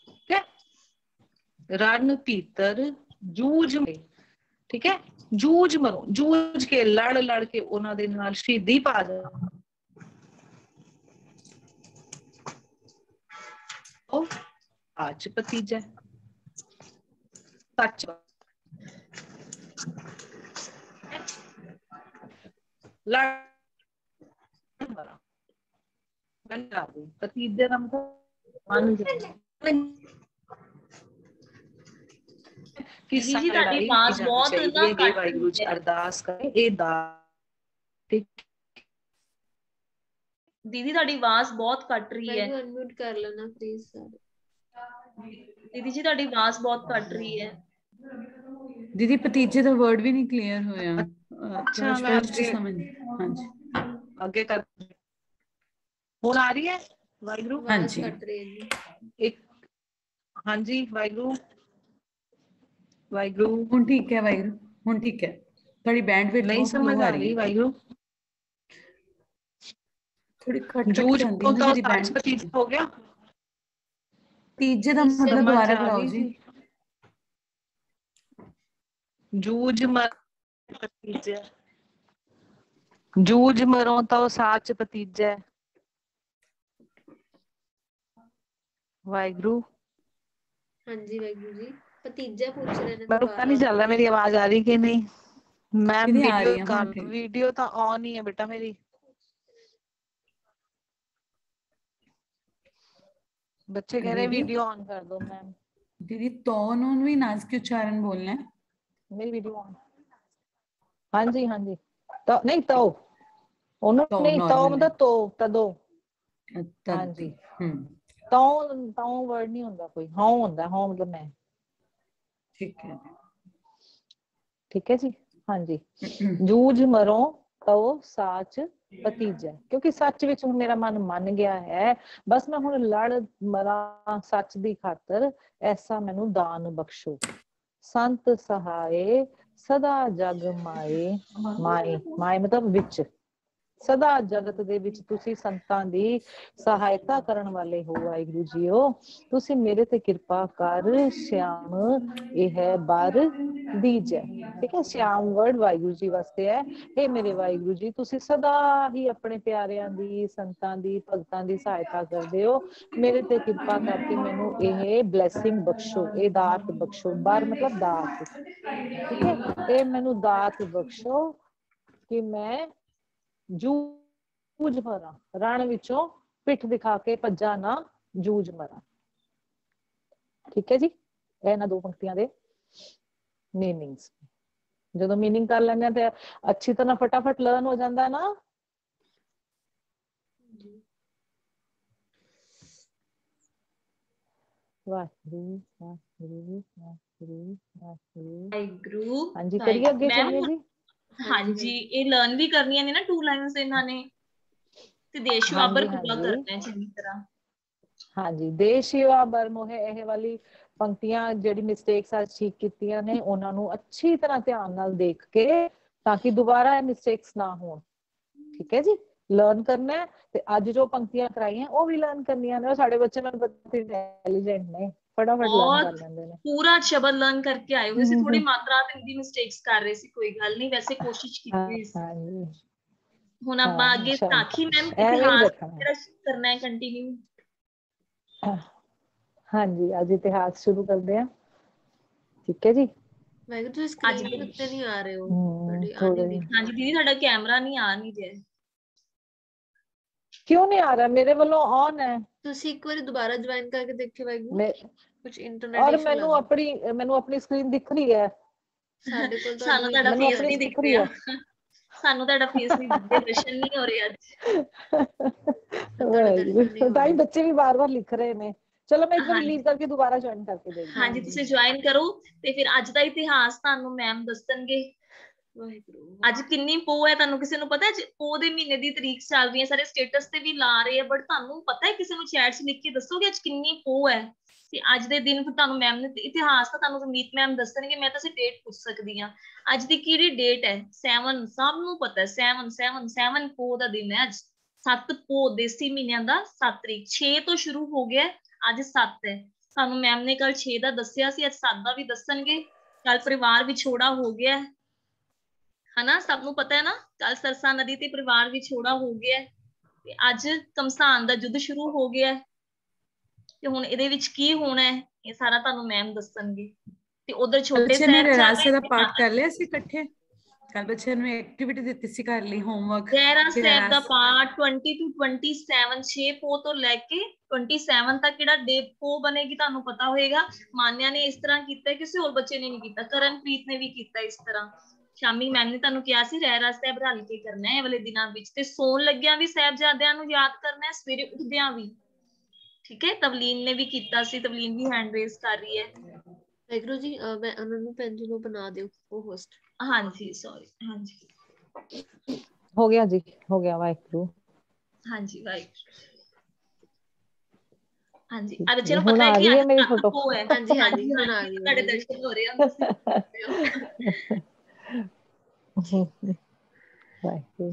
ਠੀਕ ਹੈ, ਰਣ ਭੀਤਰ ਜੂਝ ਮੇ। ਠੀਕ ਹੈ, ਜੂਝ ਮਰੋ, ਜੂਝ ਕੇ, ਲੜ ਕੇ ਉਹਨਾਂ ਦੇ ਨਾਲ ਸ਼ਹੀਦੀ ਪਾ ਜਾਓ। ਉਹ ਆਚ ਭਤੀਜੈ ਸੱਚ ਲੜ ਭਤੀਜੇ ਦਾ ਦੀਦੀ ਜੀ ਤੁਹਾਡੀ ਆਵਾਜ਼ ਬਹੁਤ ਨਾ ਕੱਟ ਰਹੀ ਵਾਹਿਗੁਰੂ ਜੀ ਹੈ। ਅਰਦਾਸ ਕਰੇ ਇਹ ਦਾ। ਦੀਦੀ ਤੁਹਾਡੀ ਆਵਾਜ਼ ਬਹੁਤ ਕੱਟ ਰਹੀ ਹੈ। ਅਨਮਿਊਟ ਕਰ ਲੈਣਾ ਪਲੀਜ਼ ਸਾਰੇ। ਦੀਦੀ ਜੀ ਤੁਹਾਡੀ ਆਵਾਜ਼ ਬਹੁਤ ਕੱਟ ਰਹੀ ਹੈ। ਦੀਦੀ ਭਤੀਜੇ ਦਾ ਵਰਡ ਵੀ ਨਹੀਂ ਕਲੀਅਰ ਹੋਇਆ। ਅੱਛਾ, ਮੈਂ ਸਮਝ ਹਾਂਜੀ ਅੱਗੇ ਕਰ। ਹੁਣ ਆ ਰਹੀ ਹੈ ਵਾਹਿਗੁਰੂ? ਆਵਾਜ਼ ਕੱਟ ਰਹੀ ਹੈ ਜੀ। ਇੱਕ ਹਾਂਜੀ ਵਾਹਿਗੁਰੂ ਵਾਹਿਗੁਰੂ। ਹੁਣ ਠੀਕ ਹੈ ਵਾਹਿਗੁਰੂ, ਹੁਣ ਠੀਕ ਹੈ। ਤੁਹਾਡੀ ਬੈਂਡਵਿਡਥ ਨਹੀਂ ਬਹੁਤ ਸਮਝ ਲੋ ਆ ਆ ਰਹੀ ਰਹੀ ਹੈ। ਵਾਹਿਗੁਰੂ। थोड़ी कट कट जूझ के आंदी को है तो ना मेरी साच बैंड। पतीजा हो गया। तीजे का मतलब समझ दोबारा आ कराओ रही जी। थी। जूझ मर भतीजा, जूझ मरो तो साच भतीजा। वाहिगुरु। हाँ जी वाहिगुरु जी, भतीजा पूछ रहे ने मेरे पता नहीं दोबारा। चल रहा मेरी आवाज आ रही कि नहीं। मैम दीदी आ रही है, हाँ ठीक। वीडियो तो ऑन ही है बेटा मेरी। बच्चे कह रहे दीदी वीडियो ऑन कर दो मैम। दीदी तो नून भी नाज के उच्चारण बोलना है। मेरी वीडियो ऑन। हाँ जी हाँ जी। तो नहीं तो उन्होंने तो नहीं तो नॉर्मल मतलब तो तदो। है हाँ तद। जी। हम्म, तो वर्ड नहीं होता कोई, हाँ होता, हाँ मतलब मैं। ठीक है। ठीक है जी। हाँ जी। जूझ मरो तो साच भतीजा, क्योंकि सच विच हुण मेरा मन मन गया है, बस मैं हुण लड़ मरा सच दी खातर, ऐसा मैनू दान बख्शो। संत सहाय सदा जग माए, माए माए मतलब विच, सदा जगत ਦੇ ਵਿੱਚ ਤੁਸੀਂ ਸੰਤਾਂ ਦੀ ਸਹਾਇਤਾ ਕਰਨ ਵਾਲੇ ਹੋ ਵਾਹਿਗੁਰੂ ਜੀਓ। ਤੁਸੀਂ ਮੇਰੇ ਤੇ ਕਿਰਪਾ ਕਰ, श्याम ਇਹ ਹੈ बर दीजै। ठीक है, श्याम वर्ड वाहिगुरू जी वास्ते है। हे मेरे वाहिगुਰੂ जी, ਤੁਸੀਂ सदा ही अपने प्यारिਆਂ ਦੀ, ਸੰਤਾਂ ਦੀ, ਭਗਤਾਂ ਦੀ ਸਹਾਇਤਾ ਕਰਦੇ ਹੋ। ਮੇਰੇ ਤੇ ਕਿਰਪਾ ਕਰਕੇ ਮੈਨੂੰ ਇਹ ਬਲੇਸਿੰਗ ਬਖਸ਼ੋ, ਇਹ ਦਾਤ ਬਖਸ਼ੋ। बर मतलब दात। ठीक है, ਇਹ ਮੈਨੂੰ ਦਾਤ ਬਖਸ਼ੋ कि मैं जूझ मरा, रण विचों पिठ दिखा के भज्जा ना, जूझ मरा। ठीक है जी, ਇਹਨਾਂ ਦੋ ਪੰਕਤੀਆਂ ਦੇ मीनिंग्स। ਜਦੋਂ मीनिंग कर ਲੈਂਦੇ ਤੇ ਅੱਛੀ ਤਰ੍ਹਾਂ फटाफट लर्न हो ਜਾਂਦਾ ना। वाहिगुरु वाहिगुरु वाहिगुरु वाहिगुरु। ਵਾਹਿਗੁਰੂ। हाँ जी, करिए अगे मैम चलिए जी। ਹਾਂਜੀ ਇਹ ਲਰਨ ਵੀ ਕਰਨੀਆਂ ਨੇ ਨਾ 2 ਲਾਈਨਸ ਇਹਨਾਂ ਨੇ, ਤੇ ਦੇਸ਼ हाँ ਵਾਬਰ जी हाँ ਪੂਰਾ जी ਕਰਨਾ ਹੈ ਚੰਗੀ ਤਰ੍ਹਾਂ। हाँ जी, देश सेवा बर मोहे ਇਹ ਵਾਲੀ ਪੰਕਤੀਆਂ ਜਿਹੜੀ ਮਿਸਟੇਕਸ ਅੱਜ ਠੀਕ ਕੀਤੀਆਂ ਨੇ ਉਹਨਾਂ ਨੂੰ ਅੱਛੀ ਤਰ੍ਹਾਂ ਧਿਆਨ ਨਾਲ ਦੇਖ ਕੇ, ਤਾਂ ਕਿ ਦੁਬਾਰਾ ਇਹ ਮਿਸਟੇਕਸ ਨਾ ਹੋਣ। ਠੀਕ ਹੈ ਜੀ, ਲਰਨ ਕਰਨਾ ਹੈ। ਤੇ ਅੱਜ ਜੋ ਪੰਕਤੀਆਂ ਕਰਾਈਆਂ ਉਹ ਵੀ ਲਰਨ ਕਰਨੀਆਂ ਨੇ। ਸਾਡੇ ਬੱਚੇ ਨਾਲ ਬਹੁਤ ਇੰਟੈਲੀਜੈਂਟ ਨੇ, ਫਟਾਫਟ ਲਰਨ ਕਰ ਲੈਂਦੇ ਨੇ। ਪੂਰਾ ਸ਼ਬਦ ਲਰਨ ਕਰਕੇ ਆਏ ਹੋਏ ਸੀ, ਥੋੜੀ ਮਾਤਰਾ ਤੇ ਦੀ ਮਿਸਟੇਕਸ ਕਰ ਰਹੇ ਸੀ, ਕੋਈ ਗੱਲ ਨਹੀਂ, ਵੈਸੇ ਕੋਸ਼ਿਸ਼ ਕੀਤੀ ਸੀ। ਹਾਂਜੀ, ਹੁਣ ਆਪਾਂ ਅੱਗੇ ਸਾਖੀ ਮੈਮ ਇਤਿਹਾਸ ਜਿਹੜਾ ਕਰਨਾ ਹੈ ਕੰਟੀਨਿਊ। ਹਾਂਜੀ, ਅੱਜ ਇਤਿਹਾਸ ਸ਼ੁਰੂ ਕਰਦੇ ਹਾਂ। ਠੀਕ ਹੈ ਜੀ। ਵਾਹਿਗੁਰੂ ਤੁਸੀਂ ਸਕਰੀਨ ਦੇ ਉੱਤੇ ਨਹੀਂ ਆ ਰਹੇ ਹੋ, ਤੁਹਾਡੀ ਆ ਥੋੜੇ ਨਹੀਂ ਰਹੀ। ਹਾਂਜੀ ਦੀਦੀ ਸਾਡਾ ਕੈਮਰਾ ਨਹੀਂ ਆ ਨਹੀਂ ਰਿਹਾ। क्यों नहीं आ रहा? मेरे वालों ऑन है। ਤੁਸੀਂ ਇੱਕ ਵਾਰੀ ਦੁਬਾਰਾ ਜੁਆਇਨ ਕਰਕੇ ਦੇਖਿਓ ਵਾਹਿਗੁਰੂ, ਕੁਝ ਇੰਟਰਨੈਟ और ਇਸ਼ੂ ਲੱਗਦਾ। मैनू अपनी स्क्रीन दिख रही है। ਸਾਡੇ ਕੋਲ ਸਾਨੂੰ ਤੁਹਾਡਾ ਮੈਨੂੰ ਫੇਸ ਆਪਣੀ ਨਹੀਂ ਦਿਖ ਦਿਖ ਰਹੀ ਰਿਹਾ, ਹੈ। ਸਾਨੂੰ ਤੁਹਾਡਾ ਫੇਸ ਨਹੀਂ ਦਿਖ ਰਿਹਾ, ਦਰਸ਼ਨ ਨਹੀਂ ਹੋ ਰਹੇ ਅੱਜ। ਤੁਹਾਡੇ ਦਰਸ਼ਨ ਨਹੀਂ ਹੋ ਤਾਂ ਹੀ ਰਹੇ। ਬੱਚੇ ਵੀ ਬਾਰ-ਬਾਰ ਲਿਖ ਰਹੇ ਨੇ। ਚਲੋ ਮੈਂ ਇੱਕ ਵਾਰੀ ਹਾਂਜੀ ਲੀਵ ਕਰਕੇ ਦੁਬਾਰਾ ਜੁਆਇਨ ਕਰਕੇ ਦੇਖਦੀ ਹਾਂ। ਹਾਂਜੀ ਤੁਸੀਂ ਜੁਆਇਨ ਕਰੋ ਤੇ ਫਿਰ ਅੱਜ ਦਾ ਇਤਿਹਾਸ ਤੁਹਾਨੂੰ ਮੈਮ ਦੱਸਣਗੇ। ਵਾਹਿਗੁਰੂ ਅੱਜ ਕਿੰਨੀ ਪੋ ਹੈ, ਤੁਹਾਨੂੰ ਕਿਸੇ ਨੂੰ ਪਤਾ ਹੈ? ਪੋ ਦੇ ਮਹੀਨੇ ਦੀ ਤਰੀਕ ਚੱਲ ਰਹੀ ਹੈ, ਸਾਰੇ ਸਟੇਟਸ ਤੇ ਵੀ ਲਾ ਰਹੇ ਆ, ਬਟ ਤੁਹਾਨੂੰ ਪਤਾ ਹੈ ਕਿਸੇ ਨੂੰ ਚੈਟ 'ਚ ਲਿਖ ਕੇ ਦੱਸੋਗੇ ਅੱਜ ਕਿੰਨੀ ਪੋ ਹੈ? ਤੇ ਅੱਜ ਦੇ ਦਿਨ ਫਿਰ ਤੁਹਾਨੂੰ ਮੈਮ ਨੇ ਇਤਿਹਾਸ ਤਾਂ ਤੁਹਾਨੂੰ ਰਮੀਤ ਮੈਮ ਦੱਸਣਗੇ, ਮੈਂ ਤਾਂ ਸਿਰਫ ਡੇਟ ਪੁੱਛ ਸਕਦੀ ਹਾਂ। ਅੱਜ ਦੀ ਕਿਹੜੀ ਡੇਟ ਹੈ? 7, ਸਭ ਨੂੰ ਪਤਾ ਹੈ 7 ਪੋ ਦਾ ਦਿਨ ਹੈ ਅੱਜ। 7 ਪੋ ਦੇਸੀ ਮਹੀਨਿਆਂ ਦਾ 7 ਤਰੀਕ, 6 ਤੋਂ ਸ਼ੁਰੂ ਹੋ ਗਿਆ, ਅੱਜ 7 ਹੈ। ਸਾਨੂੰ ਮੈਮ ਨੇ ਕੱਲ 6 ਦਾ ਦੱਸਿਆ ਸੀ, ਅੱਜ 7 ਦਾ ਵੀ ਦੱਸਣਗੇ। ਕੱਲ ਪਰਿਵਾਰ ਵਿਛੋੜਾ ਹੋ ਗਿਆ ਹਨਾ, ਸਭ ਨੂੰ ਪਤਾ ਹੈ ਨਾ, ਕੱਲ ਸਰਸਾ ਨਦੀ ਤੇ ਪਰਿਵਾਰ ਵਿਛੋੜਾ ਹੋ ਗਿਆ ਤੇ ਅੱਜ ਘਮਸਾਨ ਦਾ ਯੁੱਧ ਸ਼ੁਰੂ ਹੋ ਗਿਆ ਤੇ ਹੁਣ ਇਹਦੇ ਵਿੱਚ ਕੀ ਹੋਣਾ ਹੈ ਇਹ ਸਾਰਾ ਤੁਹਾਨੂੰ ਮੈਮ ਦੱਸਣਗੇ। ਤੇ ਉਧਰ ਛੋਟੇ ਬੱਚੇ ਨੇ ਰਹਿਰਾਸ ਦਾ ਸਾਹਿਬ ਪਾਠ ਕਰ ਲਿਆ ਸੀ ਇਕੱਠੇ। ਕੱਲ ਬੱਚਿਆਂ ਨੂੰ ਐਕਟੀਵਿਟੀ ਦਿੱਤੀ ਸੀ ਕਰ ਲਈ ਹੋਮਵਰਕ। ਰਹਿਰਾਸ ਸਾਹਿਬ ਦਾ ਪਾਠ 20 to 27 6 ਪੋ ਤੋਂ ਲੈ ਕੇ 27 ਤੱਕ ਕਿਹੜਾ ਡੇ ਪੋ ਬਣੇਗੀ ਤੁਹਾਨੂੰ ਪਤਾ ਹੋਏਗਾ। ਮਾਨਿਆ ਨੇ ਇਸ ਤਰ੍ਹਾਂ ਕੀਤਾ, ਕਿਸੇ ਹੋਰ ਬੱਚੇ ਨੇ ਨਹੀਂ ਕੀਤਾ, ਕਰਨਪ੍ਰੀਤ ਨੇ ਵੀ ਕੀਤਾ ਇਸ ਤਰ੍ਹਾਂ। ਸ਼ਾਮੀ ਮੈਮ ਨੇ ਤੁਹਾਨੂੰ ਕਿਹਾ ਸੀ ਰਹਿਰਾਸ ਸਾਹਿਬ ਰਲ ਕੇ ਕਰਨਾ ਹੈ ਇਹ ਵਾਲੇ ਦਿਨਾਂ ਵਿੱਚ, ਤੇ ਸੌਣ ਲੱਗਿਆਂ ਵੀ ਸਾਹਿਬਜ਼ਾਦਿਆਂ ਨੂੰ ਯਾਦ ਕਰਨਾ ਹੈ, ਸਵੇਰੇ ਉੱਠਦਿਆਂ ਵੀ। ਠੀਕ ਹੈ, ਤਵਲੀਨ ਨੇ ਵੀ ਕੀਤਾ ਸੀ, ਤਵਲੀਨ ਵੀ ਹੈਂਡ ਰੇਜ਼ ਕਰ ਰਹੀ ਹੈ। ਵਾਹਿਗੁਰੂ ਜੀ ਮੈਂ ਉਹਨਾਂ ਨੂੰ ਪੈਂਜੀ ਨੂੰ ਬਣਾ ਦਿਓ ਉਹ ਹੋਸਟ। ਹਾਂਜੀ ਸੌਰੀ, ਹਾਂਜੀ ਹੋ ਗਿਆ ਜੀ, ਹੋ ਗਿਆ। ਵਾਹਿਗੁਰੂ ਹਾਂਜੀ ਵਾਹਿਗੁਰੂ। ਹਾਂਜੀ ਅੱਜ ਬੱਚੇ ਨੂੰ ਹੁਣ ਪਤਾ ਹੈ ਆ ਕਿ ਗਈ ਅੱਜ ਹੈ ਮੇਰੀ 7 ਫੋਟੋ। ਪੋ ਹੈ। ਹਾਂਜੀ ਹਾਂਜੀ ਹੁਣ ਆ ਗਈ ਤੁਹਾਡੇ ਦਰਸ਼ਨ ਹੋ ਰਹੇ ਹਨ ਤੁਸੀਂ। ਵਾਹਿਗੁਰੂ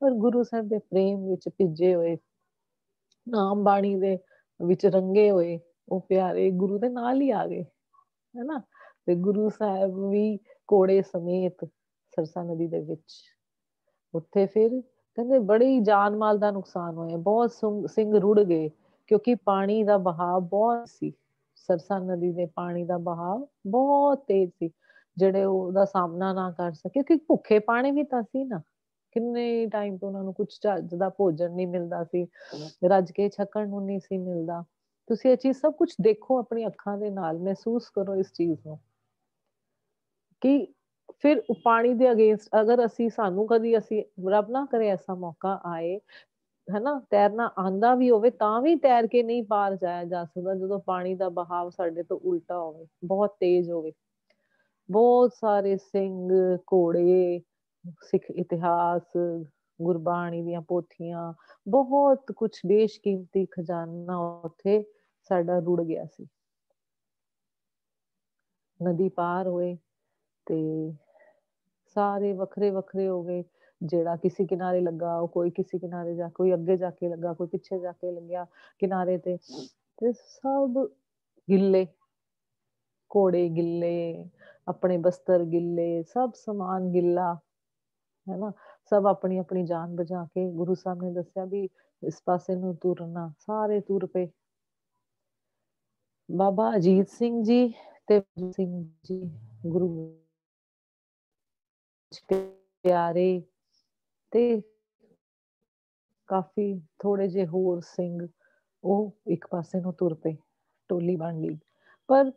ਪਰ ਗੁਰੂ ਸਾਹਿਬ ਦੇ ਪ੍ਰੇਮ ਵਿੱਚ ਭਿੱਜੇ ਹੋਏ, ਨਾਮ ਬਾਣੀ ਦੇ ਵਿੱਚ ਰੰਗੇ ਹੋਏ ਉਹ ਪਿਆਰੇ ਗੁਰੂ ਦੇ ਨਾਲ ਹੀ ਆ ਗਏ, ਹੈ ਨਾ। ਤੇ ਗੁਰੂ ਸਾਹਿਬ ਵੀ ਘੋੜੇ ਸਮੇਤ ਸਰਸਾ ਨਦੀ ਦੇ ਵਿੱਚ, ਉੱਥੇ ਫਿਰ ਕਹਿੰਦੇ ਬੜੀ ਜਾਨ ਮਾਲ ਦਾ ਨੁਕਸਾਨ ਹੋਇਆ, ਬਹੁਤ ਸਿੰਘ ਰੁੜ ਗਏ ਕਿਉਂਕਿ ਪਾਣੀ ਦਾ ਬਹਾਵ ਬਹੁਤ ਸੀ। ਸਰਸਾ ਨਦੀ ਦੇ ਪਾਣੀ ਦਾ ਬਹਾਵ ਬਹੁਤ ਤੇਜ਼ ਸੀ, ਜਿਹੜੇ ਉਹਦਾ ਸਾਹਮਣਾ ਨਾ ਕਰ ਸਕੇ ਕਿਉਂਕਿ ਭੁੱਖੇ ਪਾਣੀ ਵੀ ਤਾਂ ਸੀ ਨਾ, ਕਿੰਨੇ ਟਾਈਮ ਤੋਂ ਉਹਨਾਂ ਨੂੰ ਕੁਝ ਚੱਜ ਦਾ ਭੋਜਨ ਨਹੀਂ ਮਿਲਦਾ ਸੀ, ਰੱਜ ਕੇ ਛਕਣ ਨੂੰ ਨਹੀਂ ਸੀ ਮਿਲਦਾ। ਤੁਸੀਂ ਇਹ ਚੀਜ਼ ਸਭ ਕੁਝ ਦੇਖੋ, ਆਪਣੀ ਅੱਖਾਂ ਦੇ ਨਾਲ ਮਹਿਸੂਸ ਕਰੋ ਇਸ ਚੀਜ਼ ਨੂੰ ਕਿ ਫਿਰ ਪਾਣੀ ਦੇ ਅਗੇਂਸਟ ਅਗਰ ਅਸੀਂ ਸਾਨੂੰ ਕਦੀ ਅਸੀਂ ਰੱਬ ਨਾ ਕਰੇ ਐਸਾ ਮੌਕਾ ਆਏ, ਹੈ ਨਾ, ਤੈਰਨਾ ਆਂਦਾ ਵੀ ਹੋਵੇ ਤਾਂ ਵੀ ਤੈਰ ਕੇ ਨਹੀਂ ਪਾਰ ਜਾਇਆ ਜਾ ਸਕਦਾ ਜਦੋਂ ਪਾਣੀ ਦਾ ਬਹਾਵ ਸਾਡੇ ਤੋਂ ਉਲਟਾ ਹੋਵੇ, ਬਹੁਤ ਤੇਜ਼ ਹੋਵੇ। ਬਹੁਤ ਸਾਰੇ ਸਿੰਘ, ਘੋੜੇ, ਸਿੱਖ ਇਤਿਹਾਸ, ਗੁਰਬਾਣੀ ਦੀਆਂ ਪੋਥੀਆਂ, ਬਹੁਤ ਕੁਝ ਬੇਸ਼ਕੀਮਤੀ ਖਜ਼ਾਨਾ ਉੱਥੇ ਸਾਡਾ ਰੁੜ ਗਿਆ ਸੀ। ਨਦੀ ਪਾਰ ਹੋਏ ਤੇ ਸਾਰੇ ਵੱਖਰੇ ਵੱਖਰੇ ਹੋ ਗਏ, ਜਿਹੜਾ ਕਿਸੇ ਕਿਨਾਰੇ ਲੱਗਾ ਉਹ ਕੋਈ ਕਿਸੇ ਕਿਨਾਰੇ ਜਾ, ਕੋਈ ਅੱਗੇ ਜਾ ਕੇ ਲੱਗਾ, ਕੋਈ ਪਿੱਛੇ ਜਾ ਕੇ ਲੱਗਿਆ ਕਿਨਾਰੇ ਤੇ ਸਭ ਗਿੱਲੇ, ਘੋੜੇ ਗਿੱਲੇ, ਆਪਣੇ ਬਸਤਰ ਗਿੱਲੇ, ਸਭ ਸਮਾਨ ਗਿੱਲਾ, ਹੈ ਨਾ। ਸਭ ਆਪਣੀ ਆਪਣੀ ਜਾਨ ਬਚਾ ਕੇ ਗੁਰੂ ਸਾਹਿਬ ਨੇ ਦੱਸਿਆ ਵੀ ਇਸ ਪਾਸੇ ਨੂੰ ਤੁਰਨਾ, ਸਾਰੇ ਤੁਰ ਪਏ। ਬਾਬਾ ਅਜੀਤ ਸਿੰਘ ਜੀ ਤੇ ਸਿੰਘ ਜੀ ਗੁਰੂ ਪਿਆਰੇ ਤੇ ਕਾਫੀ ਥੋੜੇ ਜਿਹੇ ਹੋਰ ਸਿੰਘ ਉਹ ਇੱਕ ਪਾਸੇ ਨੂੰ ਤੁਰ ਪਏ, ਟੋਲੀ ਬਣ ਗਈ। ਪਰ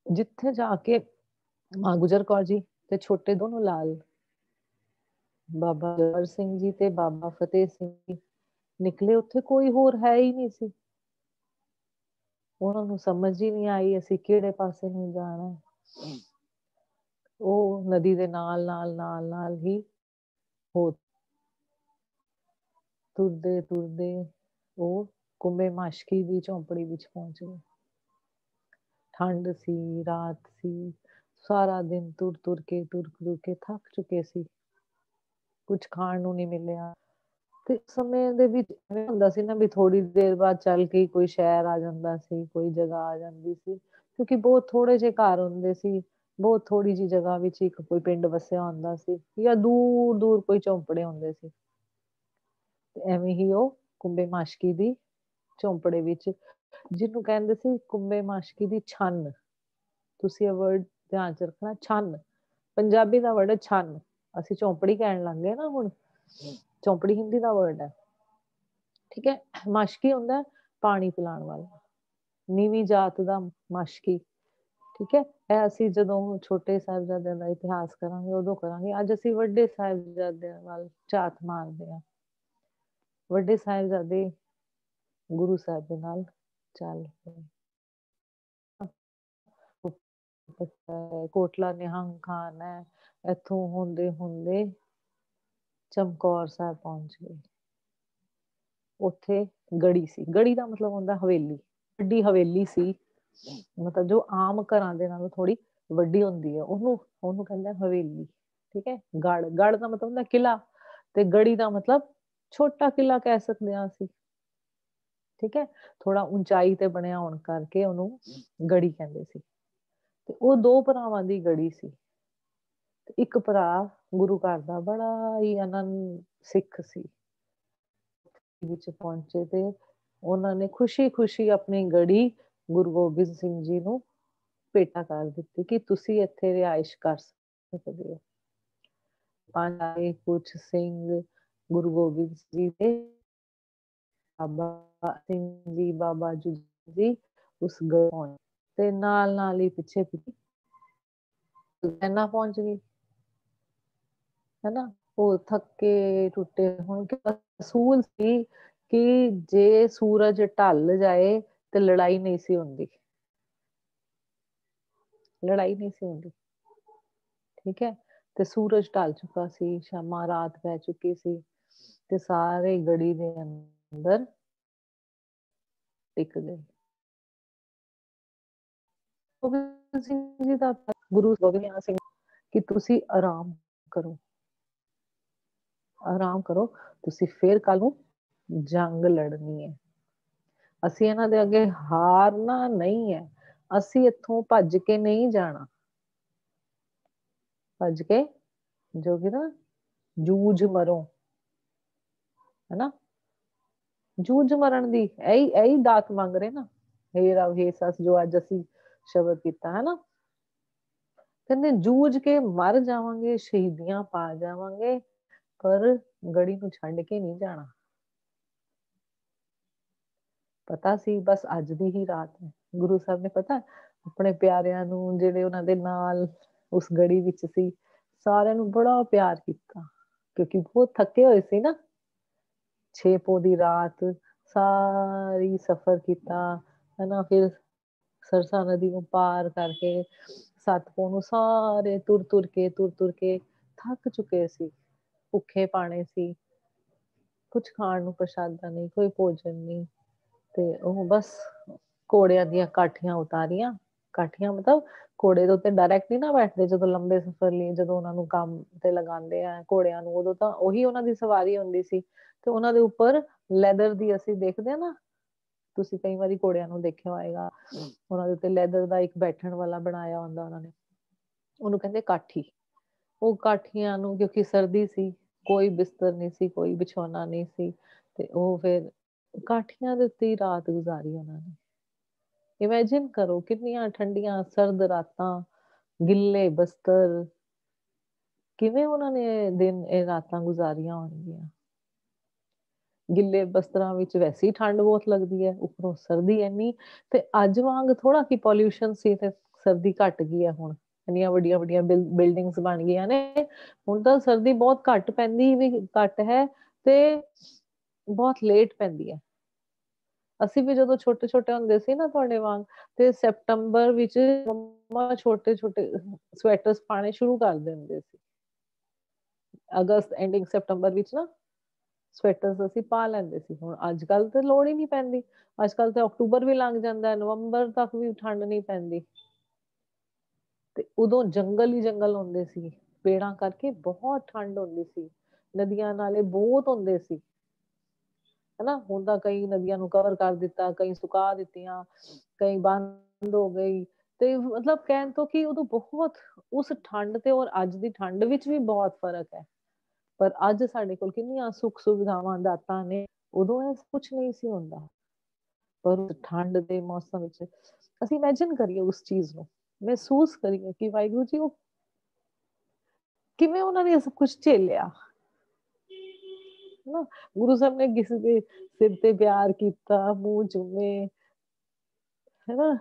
ਜਿੱਥੇ ਜਾ ਕੇ ਮਾਂ ਗੁਜਰ ਕੌਰ ਜੀ ਤੇ ਛੋਟੇ ਦੋਨੋਂ ਲਾਲ ਬਾਬਾ ਜਵਾਹਰ ਸਿੰਘ ਜੀ ਤੇ ਬਾਬਾ ਫਤਿਹ ਸਿੰਘ ਜੀ ਨਿਕਲੇ, ਉੱਥੇ ਕੋਈ ਹੋਰ ਹੈ ਹੀ ਨਹੀਂ ਸੀ। ਉਹਨਾਂ ਨੂੰ ਸਮਝ ਹੀ ਨਹੀਂ ਆਈ ਅਸੀਂ ਕਿਹੜੇ ਪਾਸੇ ਨੂੰ ਜਾਣਾ। ਉਹ ਨਦੀ ਦੇ ਨਾਲ ਨਾਲ ਨਾਲ ਨਾਲ ਹੀ ਹੋ ਤੁਰਦੇ ਤੁਰਦੇ ਉਹ ਕੁੰਬੇ ਮਾਸ਼ਕੀ ਦੀ ਝੌਂਪੜੀ ਵਿੱਚ ਪਹੁੰਚ ਗਏ। ਠੰਡ ਸੀ, ਰਾਤ ਸੀ, ਸਾਰਾ ਦਿਨ ਤੁਰ ਤੁਰ ਕੇ ਥੱਕ ਚੁੱਕੇ ਸੀ, ਕੁਝ ਖਾਣ ਨੂੰ ਨਹੀਂ ਮਿਲਿਆ। ਤੇ ਸਮੇਂ ਦੇ ਵਿੱਚ ਐਵੇਂ ਹੁੰਦਾ ਸੀ ਨਾ ਵੀ ਥੋੜੀ ਦੇਰ ਬਾਅਦ ਚੱਲ ਕੇ ਕੋਈ ਸ਼ਹਿਰ ਆ ਜਾਂਦਾ ਸੀ, ਕੋਈ ਜਗ੍ਹਾ ਆ ਜਾਂਦੀ ਸੀ, ਕਿਉਂਕਿ ਬਹੁਤ ਥੋੜੇ ਜਿਹੇ ਘਰ ਹੁੰਦੇ ਸੀ, ਬਹੁਤ ਥੋੜੀ ਜਿਹੀ ਜਗ੍ਹਾ ਵਿੱਚ ਇੱਕ ਕੋਈ ਪਿੰਡ ਵਸਿਆ ਹੁੰਦਾ ਸੀ ਜਾਂ ਦੂਰ ਦੂਰ ਕੋਈ ਝੌਂਪੜੇ ਹੁੰਦੇ ਸੀ। ਐਵੇਂ ਹੀ ਉਹ ਕੁੰਬੇ ਮਾਸ਼ਕੀ ਦੀ ਝੌਂਪੜੇ ਵਿੱਚ, ਜਿਹਨੂੰ ਕਹਿੰਦੇ ਸੀ ਕੁੰਬੇ ਮਾਸ਼ਕੀ ਦੀ ਛੰਨ, ਤੁਸੀਂ ਇਹ ਵਰਡ ਧਿਆਨ ਚ ਰੱਖਣਾ, ਛੰਨ ਪੰਜਾਬੀ ਦਾ ਵਰਡ ਹੈ ਛੰਨ, ਅਸੀਂ ਝੌਂਪੜੀ ਕਹਿਣ ਲੱਗ ਗਏ ਨਾ ਹੁਣ, ਝੌਂਪੜੀ ਹਿੰਦੀ ਦਾ ਵਰਡ ਹੈ, ਠੀਕ ਹੈ। ਮਾਸ਼ਕੀ ਹੁੰਦਾ ਪਾਣੀ ਪਿਲਾਉਣ ਵਾਲਾ, ਨੀਵੀਂ ਜਾਤ ਦਾ ਮਾਸ਼ਕੀ, ਠੀਕ ਹੈ। ਇਹ ਅਸੀਂ ਜਦੋਂ ਛੋਟੇ ਸਾਹਿਬਜ਼ਾਦਿਆਂ ਦਾ ਇਤਿਹਾਸ ਕਰਾਂਗੇ ਉਦੋਂ ਕਰਾਂਗੇ, ਅੱਜ ਅਸੀਂ ਵੱਡੇ ਸਾਹਿਬਜ਼ਾਦਿਆਂ ਵੱਲ ਝਾਤ ਮਾਰਦੇ ਹਾਂ। ਵੱਡੇ ਸਾਹਿਬਜ਼ਾਦੇ ਗੁਰੂ ਸਾਹਿਬ ਦੇ ਨਾਲ ਚੱਲ ਪਏ। ਕੋਟਲਾ ਨਿਹੰਗ ਖਾਨ ਹੈ, ਇੱਥੋਂ ਹੁੰਦੇ ਹੁੰਦੇ ਚਮਕੌਰ ਸਾਹਿਬ ਪਹੁੰਚ ਗਏ। ਉੱਥੇ ਗੜੀ ਸੀ, ਗੜੀ ਦਾ ਮਤਲਬ ਹੁੰਦਾ ਹਵੇਲੀ, ਵੱਡੀ ਹਵੇਲੀ ਸੀ, ਮਤਲਬ ਜੋ ਆਮ ਘਰਾਂ ਦੇ ਨਾਲੋਂ ਥੋੜੀ ਵੱਡੀ ਹੁੰਦੀ ਹੈ, ਉਹਨੂੰ ਕਹਿੰਦੇ ਹਵੇਲੀ, ਠੀਕ ਹੈ। ਗੜ ਦਾ ਮਤਲਬ ਹੁੰਦਾ ਕਿਲਾ, ਤੇ ਗੜੀ ਦਾ ਮਤਲਬ ਛੋਟਾ ਕਿਲਾ ਕਹਿ ਸਕਦੇ ਹਾਂ ਅਸੀਂ, ਠੀਕ ਹੈ। ਥੋੜਾ ਉਚਾਈ ਤੇ ਬਣਿਆ ਹੋਣ ਕਰਕੇ ਉਹਨੂੰ ਗੜੀ ਕਹਿੰਦੇ ਸੀ। ਤੇ ਉਹ ਦੋ ਭਰਾਵਾਂ ਦੀ ਗੜੀ ਸੀ। ਇੱਕ ਭਰਾ ਗੁਰੂ ਘਰ ਦਾ ਬੜਾ ਹੀ ਆਨੰਦ ਸਿੱਖ ਸੀ, ਵਿੱਚ ਪਹੁੰਚੇ ਤੇ ਉਹਨਾਂ ਨੇ ਖੁਸ਼ੀ ਖੁਸ਼ੀ ਆਪਣੀ ਗੜੀ ਗੁਰੂ ਗੋਬਿੰਦ ਸਿੰਘ ਜੀ ਨੂੰ ਭੇਟਾ ਕਰ ਦਿੱਤੀ ਕਿ ਤੁਸੀਂ ਇੱਥੇ ਰਿਹਾਇਸ਼ ਕਰ ਸਕਦੇ ਹੋ। ਪੰਜ ਕੁਝ ਸਿੰਘ ਗੁਰੂ ਗੋਬਿੰਦ ਜੀ ਦੇ ਬਾਬਾ ਸਿੰਘ ਜੀ, ਬਾਬਾ ਜੁਝਾਰ ਜੀ ਉਸ ਗੜ ਤੇ ਨਾਲ ਨਾਲ ਹੀ ਪਿੱਛੇ ਨਾ ਪਹੁੰਚ ਗਈ, ਹੈ ਨਾ। ਉਹ ਥੱਕੇ ਟੁੱਟੇ ਹੁਣ ਅਸੂਲ ਸੀ ਕਿ ਜੇ ਸੂਰਜ ਢਲ ਜਾਏ ਤੇ ਲੜਾਈ ਨਹੀਂ ਸੀ ਹੁੰਦੀ, ਲੜਾਈ ਨਹੀਂ ਸੀ ਹੁੰਦੀ, ਠੀਕ ਹੈ। ਤੇ ਸੂਰਜ ਢਲ ਚੁੱਕਾ ਸੀ, ਸ਼ਾਮਾਂ ਰਾਤ ਪੈ ਚੁੱਕੀ ਸੀ, ਤੇ ਸਾਰੇ ਗੜੀ ਦੇ ਅੰਦਰ ਟਿਕ ਗਏ। ਗੋਬਿੰਦ ਸਿੰਘ ਜੀ ਦਾ ਗੁਰੂ ਗੋਬਿੰਦ ਸਿੰਘ ਕਿ ਤੁਸੀਂ ਆਰਾਮ ਕਰੋ, ਆਰਾਮ ਕਰੋ, ਤੁਸੀਂ ਫੇਰ ਕੱਲ ਨੂੰ ਜੰਗ ਲੜਨੀ ਹੈ। ਅਸੀਂ ਇਹਨਾਂ ਦੇ ਅੱਗੇ ਹਾਰਨਾ ਨਹੀਂ ਹੈ, ਅਸੀਂ ਇੱਥੋਂ ਭੱਜ ਕੇ ਨਹੀਂ ਜਾਣਾ। ਭੱਜ ਕੇ ਜੋ ਕਿ ਨਾ ਜੂਝ ਮਰੋ, ਹੈ ਨਾ, ਜੂਝ ਮਰਨ ਦੀ ਇਹੀ ਦਾਤ ਮੰਗ ਰਹੇ ਨਾ, ਹੇ ਰਬ ਹੇ ਸੱਸ, ਜੋ ਅੱਜ ਅਸੀਂ ਸ਼ਬਦ ਕੀਤਾ ਹੈ ਨਾ। ਕਹਿੰਦੇ ਜੂਝ ਕੇ ਮਰ ਜਾਵਾਂਗੇ, ਸ਼ਹੀਦੀਆਂ ਪਾ ਜਾਵਾਂਗੇ, ਪਰ ਗੜੀ ਨੂੰ ਛੱਡ ਕੇ ਨਹੀਂ ਜਾਣਾ। ਪਤਾ ਸੀ ਬਸ ਅੱਜ ਦੀ ਹੀ ਰਾਤ ਹੈ। ਗੁਰੂ ਸਾਹਿਬ ਨੇ ਪਤਾ ਆਪਣੇ ਪਿਆਰਿਆਂ ਨੂੰ, ਜਿਹੜੇ ਉਹਨਾਂ ਦੇ ਨਾਲ ਉਸ ਗੜੀ ਵਿੱਚ ਸੀ, ਸਾਰਿਆਂ ਨੂੰ ਬੜਾ ਪਿਆਰ ਕੀਤਾ, ਕਿਉਂਕਿ ਬਹੁਤ ਥੱਕੇ ਹੋਏ ਸੀ ਨਾ। 6 ਪੋਹ ਦੀ ਰਾਤ ਸਾਰੀ ਸਫ਼ਰ ਕੀਤਾ ਹੈ ਨਾ, ਫਿਰ ਸਰਸਾ ਨਦੀ ਨੂੰ ਪਾਰ ਕਰਕੇ 7 ਪੋਹ ਨੂੰ ਸਾਰੇ ਤੁਰ ਤੁਰ ਕੇ ਥੱਕ ਚੁੱਕੇ ਸੀ, ਭੁੱਖੇ ਪਾਣੇ ਸੀ, ਕੁਛ ਖਾਣ ਨੂੰ ਪ੍ਰਸ਼ਾਦਾ ਨਹੀਂ, ਕੋਈ ਭੋਜਨ ਨਹੀਂ, ਤੇ ਉਹ ਬਸ ਘੋੜਿਆਂ ਦੀਆਂ ਕਾਠੀਆਂ ਉਤਾਰੀਆਂ। ਕਾਠੀਆਂ ਮਤਲਬ ਘੋੜੇ ਦੇ ਉੱਤੇ ਡਾਇਰੈਕਟ ਨਹੀਂ ਨਾ ਬੈਠਦੇ, ਜਦੋਂ ਲੰਬੇ ਸਫ਼ਰ ਲਈ ਜਦੋਂ ਉਹਨਾਂ ਨੂੰ ਕੰਮ ਤੇ ਲਗਾਉਂਦੇ ਆ ਘੋੜਿਆਂ ਨੂੰ, ਉਦੋਂ ਤਾਂ ਉਹੀ ਉਹਨਾਂ ਦੀ ਸਵਾਰੀ ਹੁੰਦੀ ਸੀ। ਤੇ ਉਹਨਾਂ ਦੇ ਉੱਪਰ ਲੈਦਰ ਦੀ, ਅਸੀਂ ਦੇਖਦੇ ਆ ਨਾ, ਤੁਸੀਂ ਕਈ ਵਾਰੀ ਘੋੜਿਆਂ ਨੂੰ ਦੇਖਿਆ ਹੋਏਗਾ, ਉਹਨਾਂ ਦੇ ਉੱਤੇ ਲੈਦਰ ਦਾ ਇੱਕ ਬੈਠਣ ਵਾਲਾ ਬਣਾਇਆ ਹੁੰਦਾ ਉਹਨਾਂ ਨੇ, ਉਹਨੂੰ ਕਹਿੰਦੇ ਕਾਠੀ। ਉਹ ਕਾਠੀਆਂ ਨੂੰ, ਕਿਉਂਕਿ ਸਰਦੀ ਸੀ, ਕੋਈ ਬਿਸਤਰ ਨਹੀਂ ਸੀ, ਕੋਈ ਵਿਛੌਣਾ ਨਹੀਂ ਸੀ, ਤੇ ਉਹ ਫਿਰ ਕਾਠੀਆਂ ਦੇ ਉੱਤੇ ਹੀ ਰਾਤ ਗੁਜ਼ਾਰੀ ਉਹਨਾਂ ਨੇ। ਇਮੇਜਿਨ ਕਰੋ ਕਿੰਨੀਆਂ ਠੰਡੀਆਂ ਸਰਦ ਰਾਤਾਂ, ਗਿੱਲੇ ਬਸਤਰ, ਕਿਵੇਂ ਉਹਨਾਂ ਨੇ ਇਹ ਰਾਤਾਂ ਗੁਜ਼ਾਰੀਆਂ ਹੋਣਗੀਆਂ। ਗਿੱਲੇ ਬਸਤਰਾਂ ਵਿੱਚ ਵੈਸੇ ਹੀ ਠੰਡ ਬਹੁਤ ਲੱਗਦੀ ਹੈ, ਉੱਪਰੋਂ ਸਰਦੀ ਇੰਨੀ। ਤੇ ਅੱਜ ਵਾਂਗ ਥੋੜਾ ਕਿ ਪੋਲਿਊਸ਼ਨ ਸੀ ਤੇ ਸਰਦੀ ਘਟ ਗਈ ਹੈ ਹੁਣ, ਇੰਨੀਆਂ ਵੱਡੀਆਂ ਵੱਡੀਆਂ ਬਿਲਡਿੰਗਸ ਬਣ ਗਈਆਂ ਨੇ, ਹੁਣ ਤਾਂ ਸਰਦੀ ਬਹੁਤ ਘੱਟ ਪੈਂਦੀ ਵੀ ਘੱਟ ਹੈ, ਤੇ ਬਹੁਤ ਲੇਟ ਪੈਂਦੀ ਹੈ। ਅਸੀਂ ਵੀ ਜਦੋਂ ਛੋਟੇ ਛੋਟੇ ਹੁੰਦੇ ਸੀ ਨਾ ਤੁਹਾਡੇ ਵਾਂਗ, ਤੇ ਸੈਪਟੰਬਰ ਵਿੱਚ ਮੰਮਾ ਛੋਟੇ ਛੋਟੇ ਸਵੈਟਰਸ ਪਾਣੇ ਸ਼ੁਰੂ ਕਰ ਦਿੰਦੇ ਸੀ। ਅਗਸਤ ਐਂਡਿੰਗ ਸੈਪਟੰਬਰ ਵਿੱਚ ਨਾ ਸਵੈਟਰਸ ਅਸੀਂ ਪਾ ਲੈਂਦੇ ਸੀ। ਹੁਣ ਅੱਜ ਕੱਲ ਤੇ ਲੋੜ ਹੀ ਨਹੀਂ ਪੈਂਦੀ, ਅੱਜ ਕੱਲ ਤੇ ਅਕਤੂਬਰ ਵੀ ਲੰਘ ਜਾਂਦਾ, ਨਵੰਬਰ ਤੱਕ ਵੀ ਠੰਡ ਨਹੀਂ ਪੈਂਦੀ। ਤੇ ਉਦੋਂ ਜੰਗਲ ਹੀ ਜੰਗਲ ਹੁੰਦੇ ਸੀ, ਪੇੜਾਂ ਕਰਕੇ ਬਹੁਤ ਠੰਡ ਹੁੰਦੀ ਸੀ, ਨਦੀਆਂ ਨਾਲੇ ਬਹੁਤ ਹੁੰਦੇ ਸੀ, ਹਨਾ। ਹੁਣ ਤਾਂ ਕਈ ਨਦੀਆਂ ਨੂੰ ਕਵਰ ਕਰ ਦਿੱਤਾ, ਕਈ ਸੁਕਾ ਦਿੱਤੀਆਂ, ਕਈ ਬੰਦ ਹੋ ਗਈ। ਤੇ ਮਤਲਬ ਕਹਿਣ ਤੋਂ ਕਿ ਉਦੋਂ ਬਹੁਤ, ਉਸ ਠੰਡ ਤੇ ਔਰ ਅੱਜ ਦੀ ਠੰਡ ਵਿੱਚ ਵੀ ਬਹੁਤ ਫਰਕ ਹੈ। ਪਰ ਅੱਜ ਸਾਡੇ ਕੋਲ ਕਿੰਨੀਆਂ ਸੁੱਖ ਸੁਵਿਧਾਵਾਂ ਦਾਤਾਂ ਨੇ, ਉਦੋਂ ਇਹ ਕੁਛ ਨਹੀਂ ਸੀ ਹੁੰਦਾ। ਪਰ ਠੰਡ ਦੇ ਮੌਸਮ ਵਿੱਚ ਅਸੀਂ ਇਮੇਜਿਨ ਕਰੀਏ ਉਸ ਚੀਜ਼ ਨੂੰ, ਮਹਿਸੂਸ ਕਰੀਏ ਕਿ ਵਾਹਿਗੁਰੂ ਜੀ ਉਹ ਕਿਵੇਂ ਉਹਨਾਂ ਨੇ ਸਭ ਕੁਝ ਝੇਲਿਆ ਨਾ। ਗੁਰੂ ਸਾਹਿਬ ਨੇ ਕਿਸੇ ਦੇ ਸਿਰ ਤੇ ਪਿਆਰ ਕੀਤਾ, ਮੂੰਹ ਚੁੰਮੇ, ਹੈ ਨਾ,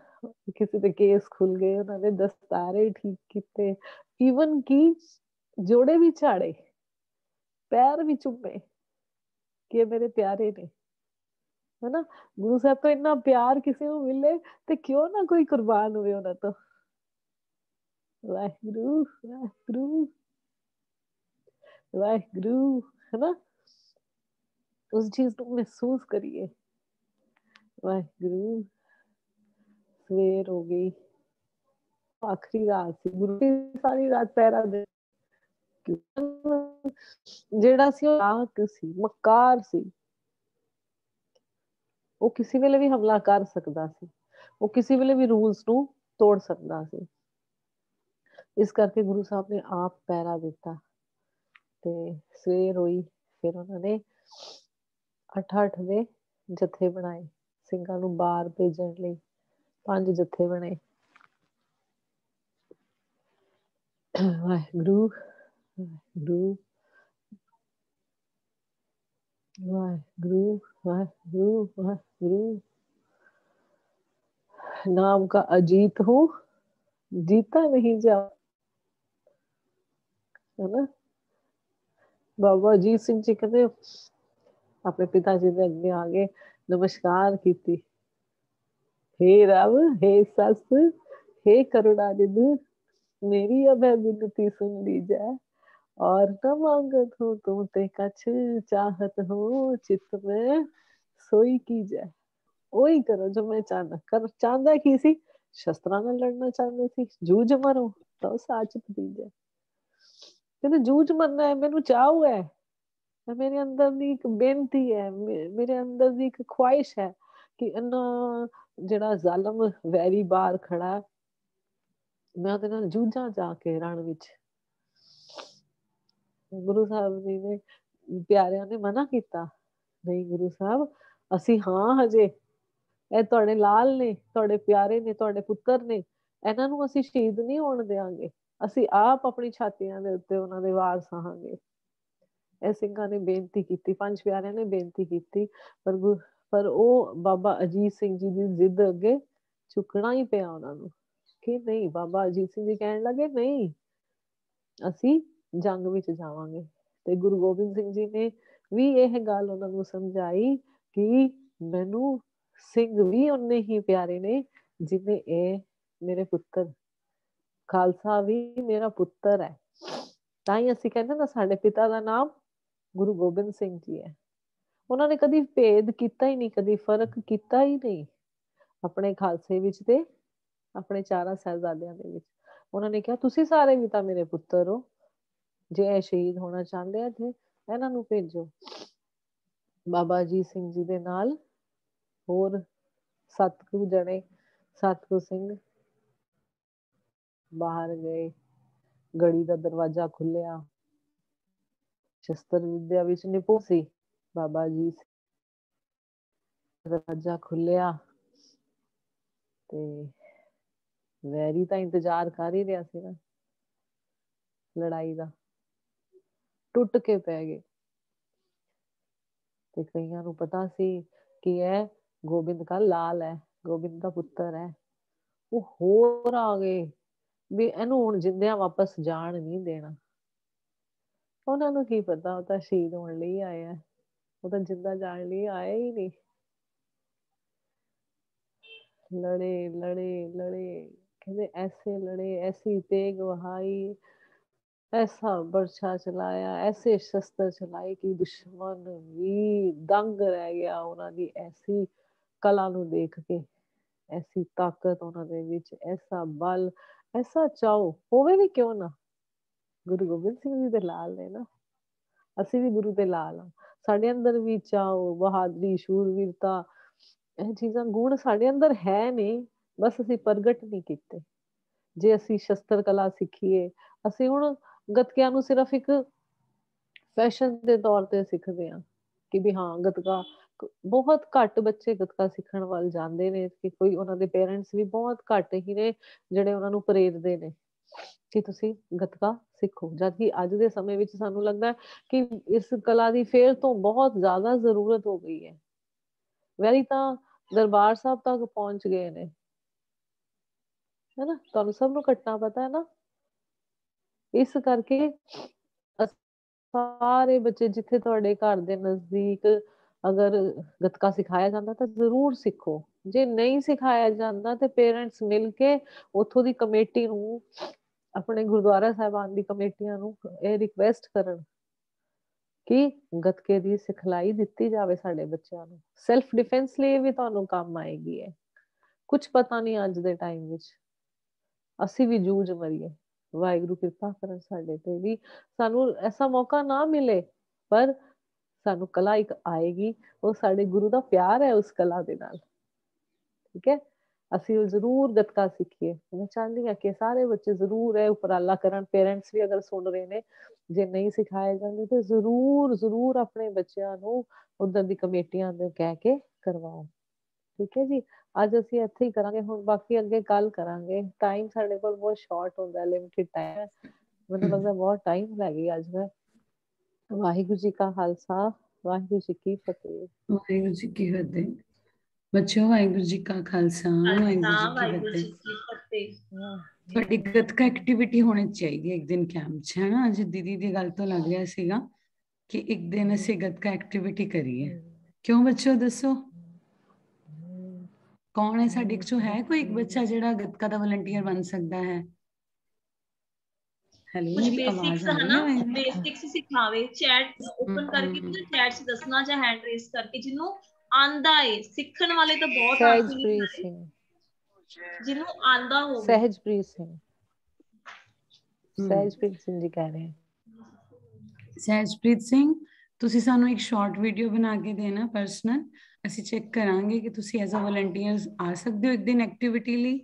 ਕਿਸੇ ਦੇ ਕੇਸ ਖੁੱਲ ਗਏ, ਉਹਨਾਂ ਨੇ ਦਸਤਾਰੇ ਠੀਕ ਕੀਤੇ, ਈਵਨ ਕਿ ਜੋੜੇ ਵੀ ਝਾੜੇ, ਪੈਰ ਵੀ ਚੁੰਮੇ ਕਿ ਮੇਰੇ ਪਿਆਰੇ ਨੇ, ਹੈ ਨਾ। ਗੁਰੂ ਸਾਹਿਬ ਤੋਂ ਇੰਨਾ ਪਿਆਰ ਕਿਸੇ ਨੂੰ ਮਿਲੇ ਤੇ ਕਿਉਂ ਨਾ ਕੋਈ ਕੁਰਬਾਨ ਹੋਵੇ ਉਹਨਾਂ ਤੋਂ। ਵਾਹਿਗੁਰੂ ਵਾਹਿਗੁਰੂ ਵਾਹਿਗੁਰੂ, ਹੈ ਨਾ, ਉਸ ਚੀਜ਼ ਨੂੰ ਮਹਿਸੂਸ ਕਰੀਏ। ਵਾਹਿਗੁਰੂ। ਸਵੇਰ ਹੋ ਗਈ, ਆਖਰੀ ਰਾਤ ਸੀ, ਗੁਰੂ ਦੀ ਸਾਰੀ ਰਾਤ ਪਹਿਰਾ ਦੇ, ਜਿਹੜਾ ਸੀ ਉਹ ਆਕ ਸੀ, ਮਕਾਰ ਸੀ, ਉਹ ਕਿਸੇ ਵੇਲੇ ਵੀ ਹਮਲਾ ਕਰ ਸਕਦਾ ਸੀ, ਉਹ ਕਿਸੇ ਵੇਲੇ ਵੀ ਰੂਲਸ ਨੂੰ ਤੋੜ ਸਕਦਾ ਸੀ। ਇਸ ਕਰਕੇ ਗੁਰੂ ਸਾਹਿਬ ਨੇ ਆਪ ਪਹਿਰਾ ਦਿੱਤਾ। ਤੇ ਸਵੇਰ ਹੋਈ, ਫਿਰ ਉਹਨਾਂ ਨੇ 8-8 ਦੇ ਜਥੇ ਬਣਾਏ, ਸਿੰਘਾਂ ਨੂੰ ਬਾਹਰ ਭੇਜਣ ਲਈ 5 ਜਥੇ ਬਣੇ। ਵਾਹਿਗੁਰੂ ਵਾਹਿਗੁਰੂ वाहिगुरु वाहिगुरु वाहिगुरु। नाम का अजीत हूँ, जीता नहीं जाओ, है ना। बाबा अजीत सिंह जी कहते अपने पिता जी ने अगे आगे नमस्कार की, हे रब हे सस हे करुणानिधि, मेरी अभय विनती सुन लीजिए, और न मांगत हो तुम ते कछ, चाहत हो चित्त में सोई की जाए। ਉਹੀ ਕਰੋ ਜੋ ਮੈਂ ਚਾਹੁੰਦਾ। ਕਰ ਚਾਹੁੰਦਾ ਕੀ ਸੀ? ਸ਼ਸਤਰਾਂ ਨਾਲ ਲੜਨਾ ਚਾਹੁੰਦੇ ਸੀ, ਜੂਝ ਮਰੋ ਤਾਂ ਸਾਚ ਭਤੀਜਾ। ਕਹਿੰਦੇ ਜੂਝ ਮਰਨਾ ਹੈ, ਮੈਨੂੰ ਚਾਹੂ ਹੈ, मेरे अंदर दी एक बेनती है, मेरे अंदर दी एक ख्वाहिश है कि इन्ना ਜਿਹੜਾ ਜ਼ਾਲਮ ਵੈਰੀ ਬਾਹਰ ਖੜਾ, ਮੈਂ ਉਹਦੇ ਨਾਲ ਜੂਝਾਂ ਜਾ ਕੇ ਰਣ ਵਿੱਚ। ਗੁਰੂ ਸਾਹਿਬ ਜੀ ਨੇ ਪਿਆਰਿਆਂ ਨੇ ਮਨਾ ਕੀਤਾ, ਨਹੀਂ ਗੁਰੂ ਸਾਹਿਬ ਅਸੀਂ ਹਾਂ ਹਜੇ, ਇਹ ਤੁਹਾਡੇ ਲਾਲ ਨੇ, ਤੁਹਾਡੇ ਪਿਆਰੇ ਨੇ, ਤੁਹਾਡੇ ਪੁੱਤਰ ਨੇ, ਇਹਨਾਂ ਨੂੰ ਅਸੀਂ ਸ਼ਹੀਦ ਨਹੀਂ ਹੋਣ ਦੇਵਾਂਗੇ, ਅਸੀਂ ਆਪ ਆਪਣੀ ਛਾਤੀਆਂ ਦੇ ਉੱਤੇ ਉਹਨਾਂ ਦੇ ਵਾਰ ਸਹਾਂਗੇ। ਇਹ ਸਿੰਘਾਂ ਨੇ ਬੇਨਤੀ ਕੀਤੀ, ਪੰਜ ਪਿਆਰਿਆਂ ਨੇ ਬੇਨਤੀ ਕੀਤੀ, ਪਰ ਉਹ ਬਾਬਾ ਅਜੀਤ ਸਿੰਘ ਜੀ ਦੀ ਜ਼ਿੱਦ ਅੱਗੇ ਝੁਕਣਾ ਹੀ ਪਿਆ ਉਹਨਾਂ ਨੂੰ ਕਿ ਨਹੀਂ। ਬਾਬਾ ਅਜੀਤ ਸਿੰਘ ਜੀ ਕਹਿਣ ਲੱਗੇ ਨਹੀਂ, ਅਸੀਂ ਜੰਗ ਵਿੱਚ ਜਾਵਾਂਗੇ। ਤੇ ਗੁਰੂ ਗੋਬਿੰਦ ਸਿੰਘ ਜੀ ਨੇ ਵੀ ਇਹ ਗੱਲ ਉਹਨਾਂ ਨੂੰ ਸਮਝਾਈ ਕਿ ਮੈਨੂੰ ਸਿੰਘ ਵੀ ਉਨੇ ਹੀ ਪਿਆਰੇ ਨੇ ਜਿੰਨੇ ਇਹ ਮੇਰੇ ਪੁੱਤਰ, ਖਾਲਸਾ ਵੀ ਮੇਰਾ ਪੁੱਤਰ ਹੈ। ਤਾਂ ਹੀ ਅਸੀਂ ਕਹਿੰਦੇ ਨਾ ਸਾਡੇ ਪਿਤਾ ਦਾ ਨਾਮ ਗੁਰੂ ਗੋਬਿੰਦ ਸਿੰਘ ਜੀ ਹੈ। ਉਹਨਾਂ ਨੇ ਕਦੀ ਭੇਦ ਕੀਤਾ ਹੀ ਨਹੀਂ, ਕਦੀ ਫਰਕ ਕੀਤਾ ਹੀ ਨਹੀਂ ਆਪਣੇ ਖਾਲਸੇ ਵਿੱਚ ਤੇ ਆਪਣੇ ਚਾਰਾਂ ਸਾਹਿਬਜ਼ਾਦਿਆਂ ਦੇ ਵਿੱਚ। ਉਹਨਾਂ ਨੇ ਕਿਹਾ ਤੁਸੀਂ ਸਾਰੇ ਵੀ ਤਾਂ ਮੇਰੇ ਪੁੱਤਰ ਹੋ, ਜੇ ਇਹ ਸ਼ਹੀਦ ਹੋਣਾ ਚਾਹੁੰਦੇ ਆ ਤੇ ਇਹਨਾਂ ਨੂੰ ਭੇਜੋ। ਬਾਬਾ ਅਜੀਤ ਸਿੰਘ ਜੀ ਦੇ ਨਾਲ ਹੋਰ 7 ਜਣੇ, 7 ਸਿੰਘ ਬਾਹਰ ਗਏ, ਗੜੀ ਦਾ ਦਰਵਾਜ਼ਾ ਖੁੱਲਿਆ। ਸ਼ਸਤਰ ਵਿਦਿਆ ਵਿੱਚ ਨਿਪੁੰਨ ਸੀ ਬਾਬਾ ਜੀ। ਦਰਵਾਜ਼ਾ ਖੁੱਲਿਆ ਤੇ ਵੈਰੀ ਤਾਂ ਇੰਤਜ਼ਾਰ ਕਰ ਹੀ ਰਿਹਾ ਸੀ ਨਾ ਲੜਾਈ ਦਾ, ਟੁੱਟ ਕੇ ਪੈ ਗਏ। ਤੇ ਕਈਆਂ ਨੂੰ ਪਤਾ ਸੀ ਕਿ ਇਹ ਗੋਬਿੰਦ ਦਾ ਲਾਲ ਹੈ, ਗੋਬਿੰਦ ਦਾ ਪੁੱਤਰ ਹੈ। ਉਹ ਹੋਰ ਆ ਗਏ ਵੀ ਇਹਨੂੰ ਹੁਣ ਜਿੰਦਿਆਂ ਵਾਪਸ ਜਾਣ ਨਹੀਂ ਦੇਣਾ। ਉਹਨਾਂ ਨੂੰ ਕੀ ਪਤਾ ਉਹ ਤਾਂ ਸ਼ਹੀਦ ਹੋਣ ਲਈ ਆਇਆ, ਉਹ ਤਾਂ ਜਿੰਦਾ ਜਾਣ ਲਈ ਆਇਆ ਹੀ ਨਹੀਂ। ਲੜੇ ਲੜੇ ਲੜੇ, ਕਹਿੰਦੇ ਐਸੇ ਲੜੇ, ਐਸੀ ਤੇਗ ਵਹਾਈ, ऐसा बर्छा चलाया, ऐसे शस्त्र चलाए कि दुश्मन भी दंग रह गया ਉਹਨਾਂ ਦੀ ਐਸੀ ਕਲਾ ਨੂੰ ਦੇਖ ਕੇ, ਐਸੀ ਤਾਕਤ ਉਹਨਾਂ ਦੇ ਵਿੱਚ, ਐਸਾ ਬਲ, ਐਸਾ ਚਾਓ ਹੋਵੇ ਵੀ ਕਿਉਂ ਨਾ। ਗੁਰੂ ਗੋਬਿੰਦ ਸਿੰਘ ਜੀ ਦੇ ਲਾਲ ਨੇ ਨਾ, ਅਸੀਂ ਵੀ ਗੁਰੂ ਦੇ ਲਾਲ ਹਾਂ। ਸਾਡੇ ਅੰਦਰ ਵੀ ਚਾਓ, ਬਹਾਦਰੀ, ਸ਼ੂਰਵੀਰਤਾ, ਇਹ ਚੀਜ਼ਾਂ ਗੁਣ ਸਾਡੇ ਅੰਦਰ ਹੈ ਨੇ, ਬਸ ਅਸੀਂ ਪ੍ਰਗਟ ਨਹੀਂ ਕੀਤੇ। ਜੇ ਅਸੀਂ ਸ਼ਸਤਰ ਕਲਾ ਸਿੱਖੀਏ, ਅਸੀਂ ਹੁਣ ਗੱਤਕਿਆਂ ਨੂੰ ਸਿਰਫ ਇੱਕ ਫੈਸ਼ਨ ਦੇ ਤੌਰ ਤੇ ਸਿੱਖਦੇ ਹਾਂ ਕਿ ਵੀ ਹਾਂ ਗੱਤਕਾ, ਬਹੁਤ ਘੱਟ ਬੱਚੇ ਗੱਤਕਾ ਸਿੱਖਣ ਵੱਲ ਜਾਂਦੇ ਨੇ ਕਿ ਕੋਈ ਉਹਨਾਂ ਦੇ ਪੇਰੈਂਟਸ ਵੀ ਬਹੁਤ ਘੱਟ ਹੀ ਨੇ ਜਿਹੜੇ ਉਹਨਾਂ ਨੂੰ ਪ੍ਰੇਰਦੇ ਨੇ ਕਿ ਤੁਸੀਂ ਗੱਤਕਾ ਸਿੱਖੋ। ਜਦਕਿ ਅੱਜ ਦੇ ਸਮੇਂ ਵਿੱਚ ਸਾਨੂੰ ਲੱਗਦਾ ਕਿ ਇਸ ਕਲਾ ਦੀ ਫੇਰ ਤੋਂ ਬਹੁਤ ਜ਼ਿਆਦਾ ਜ਼ਰੂਰਤ ਹੋ ਗਈ ਹੈ। ਵੈਰੀ ਤਾਂ ਦਰਬਾਰ ਸਾਹਿਬ ਤੱਕ ਪਹੁੰਚ ਗਏ ਨੇ, ਹੈਨਾ, ਤੁਹਾਨੂੰ ਸਭ ਨੂੰ ਘਟਨਾ ਪਤਾ ਹੈ ਨਾ। ਇਸ ਕਰਕੇ ਸਾਰੇ ਬੱਚੇ ਜਿੱਥੇ ਤੁਹਾਡੇ ਘਰ ਦੇ ਨਜ਼ਦੀਕ ਅਗਰ ਗੱਤਕਾ ਸਿਖਾਇਆ ਜਾਂਦਾ ਤਾਂ ਜ਼ਰੂਰ ਸਿੱਖੋ। ਜੇ ਨਹੀਂ ਸਿਖਾਇਆ ਜਾਂਦਾ ਤੇ ਪੇਰੈਂਟਸ ਮਿਲ ਕੇ ਉੱਥੋਂ ਦੀ ਕਮੇਟੀ ਨੂੰ, ਆਪਣੇ ਗੁਰਦੁਆਰਾ ਸਾਹਿਬਾਨ ਦੀ ਕਮੇਟੀਆਂ ਨੂੰ ਇਹ ਰਿਕੁਐਸਟ ਕਰਨ ਕਿ ਗੱਤਕੇ ਦੀ ਸਿਖਲਾਈ ਦਿੱਤੀ ਜਾਵੇ ਸਾਡੇ ਬੱਚਿਆਂ ਨੂੰ। ਸੈਲਫ ਡਿਫੈਂਸ ਲਈ ਵੀ ਤੁਹਾਨੂੰ ਕੰਮ ਆਏਗੀ ਹੈ। ਕੁਛ ਪਤਾ ਨਹੀਂ ਅੱਜ ਦੇ ਟਾਈਮ ਵਿੱਚ ਅਸੀਂ ਵੀ ਜੂਝ ਮਰੀਏ, ਵਾਹਿਗੁਰੂ ਕਿਰਪਾ ਕਰਨ ਸਾਡੇ ਤੇ ਵੀ ਸਾਨੂੰ ਐਸਾ ਮੌਕਾ ਨਾ ਮਿਲੇ, ਪਰ ਸਾਨੂੰ ਕਲਾ ਇੱਕ ਆਏਗੀ, ਉਹ ਸਾਡੇ ਗੁਰੂ ਦਾ ਪਿਆਰ ਹੈ ਉਸ ਕਲਾ ਦੇ ਨਾਲ। ਠੀਕ ਹੈ, ਅਸੀਂ ਉਹ ਜ਼ਰੂਰ ਗੱਤਕਾ ਸਿੱਖੀਏ। ਮੈਂ ਚਾਹੁੰਦੀ ਹਾਂ ਕਿ ਸਾਰੇ ਬੱਚੇ ਜ਼ਰੂਰ ਇਹ ਉਪਰਾਲਾ ਕਰਨ। ਪੇਰੈਂਟਸ ਵੀ ਅਗਰ ਸੁਣ ਰਹੇ ਨੇ, ਜੇ ਨਹੀਂ ਸਿਖਾਏ ਜਾਂਦੇ ਤੇ ਜ਼ਰੂਰ ਜ਼ਰੂਰ ਆਪਣੇ ਬੱਚਿਆਂ ਨੂੰ ਉਧਰ ਦੀ ਕਮੇਟੀਆਂ ਦੇ ਕਹਿ ਕੇ ਕਰਵਾਓ। ਠੀਕ ਹੈ ਜੀ, ਅੱਜ ਅਸੀਂ ਇੱਥੇ ਹੀ ਕਰਾਂਗੇ, ਹੁਣ ਬਾਕੀ ਅੱਗੇ ਕੱਲ ਕਰਾਂਗੇ। ਟਾਈਮ ਸਾਡੇ ਕੋਲ ਬਹੁਤ ਸ਼ਾਰਟ ਹੁੰਦਾ, ਲਿਮਿਟਡ ਟਾਈਮ ਹੈ। ਮੈਨੂੰ ਲੱਗਦਾ ਬਹੁਤ ਟਾਈਮ ਲੱਗ ਗਈ ਅੱਜ ਮੈਂ। ਵਾਹਿਗੁਰੂ ਜੀ ਕਾ ਖਾਲਸਾ, ਵਾਹਿਗੁਰੂ ਜੀ ਕੀ ਫਤਿਹ। ਵਾਹਿਗੁਰੂ ਜੀ ਕੀ ਫਤਿਹ। ਬੱਚਿਓ, ਵਾਹਿਗੁਰੂ ਜੀ ਕਾ ਖਾਲਸਾ, ਵਾਹਿਗੁਰੂ ਜੀ ਕੀ ਫਤਿਹ। ਤੁਹਾਡੀ ਗੱਤਕਾ ਐਕਟੀਵਿਟੀ ਹੋਣੀ ਚਾਹੀਦੀ ਹੈ ਇੱਕ ਦਿਨ ਕੈਂਪ 'ਚ, ਹੈ ਨਾ। ਅੱਜ ਦੀਦੀ ਦੀ ਗੱਲ ਤੋਂ ਲੱਗ ਰਿਹਾ ਸੀਗਾ ਕਿ ਇੱਕ ਦਿਨ ਅਸੀਂ ਗੱਤਕਾ ਐਕਟੀਵਿਟੀ ਕਰੀਏ। ਕਿਉਂ ਬੱਚਿਓ, ਦੱਸੋ ਕੌਣ ਹੈ ਸਾਡੇ ਚੋਂ, ਹੈ ਕੋਈ ਇੱਕ ਬੱਚਾ ਜਿਹੜਾ ਗੱਤਕਾ ਦਾ ਵਲੰਟੀਅਰ ਬਣ ਸਕਦਾ ਹੈ? ਹੈਲੋ, ਕੁਝ ਮੇਰੀ ਬੇਸਿਕਸ ਆਵਾਜ਼ ਆ ਰਹੀ ਹਨਾ, ਹੈ? ਬੇਸਿਕਸ ਸਿਖਾਵੇ। ਚੈਟ ਓਪਨ ਕਰਕੇ ਨਾ, ਚੈਟ 'ਚ ਦੱਸਣਾ ਜਾਂ ਹੈਂਡ ਰੇਸ ਕਰਕੇ, ਜਿਹਨੂੰ ਆਂਦਾ ਏ। ਸਿੱਖਣ ਵਾਲੇ ਤਾਂ ਬਹੁਤ ਆਂਦੇ ਨੇ, ਜਿਹਨੂੰ ਆਂਦਾ ਹੋਵੇ। ਸਹਿਜਪ੍ਰੀਤ ਸਿੰਘ, ਸਹਿਜਪ੍ਰੀਤ ਸਿੰਘ ਜੀ ਕਹਿ ਰਹੇ। ਸਹਿਜਪ੍ਰੀਤ ਸਿੰਘ, ਤੁਸੀਂ ਸਾਨੂੰ ਇੱਕ ਸ਼ਾਰਟ ਵੀਡੀਓ ਬਣਾ ਕੇ ਦੇਣਾ ਪਰਸਨਲ, ਅਸੀਂ ਚੈੱਕ ਕਰਾਂਗੇ ਕਿ ਤੁਸੀਂ ਐਜ਼ ਅ ਵਲੰਟੀਅਰਸ ਆ ਸਕਦੇ ਹੋ ਇੱਕ ਦਿਨ ਐਕਟੀਵਿਟੀ ਲਈ।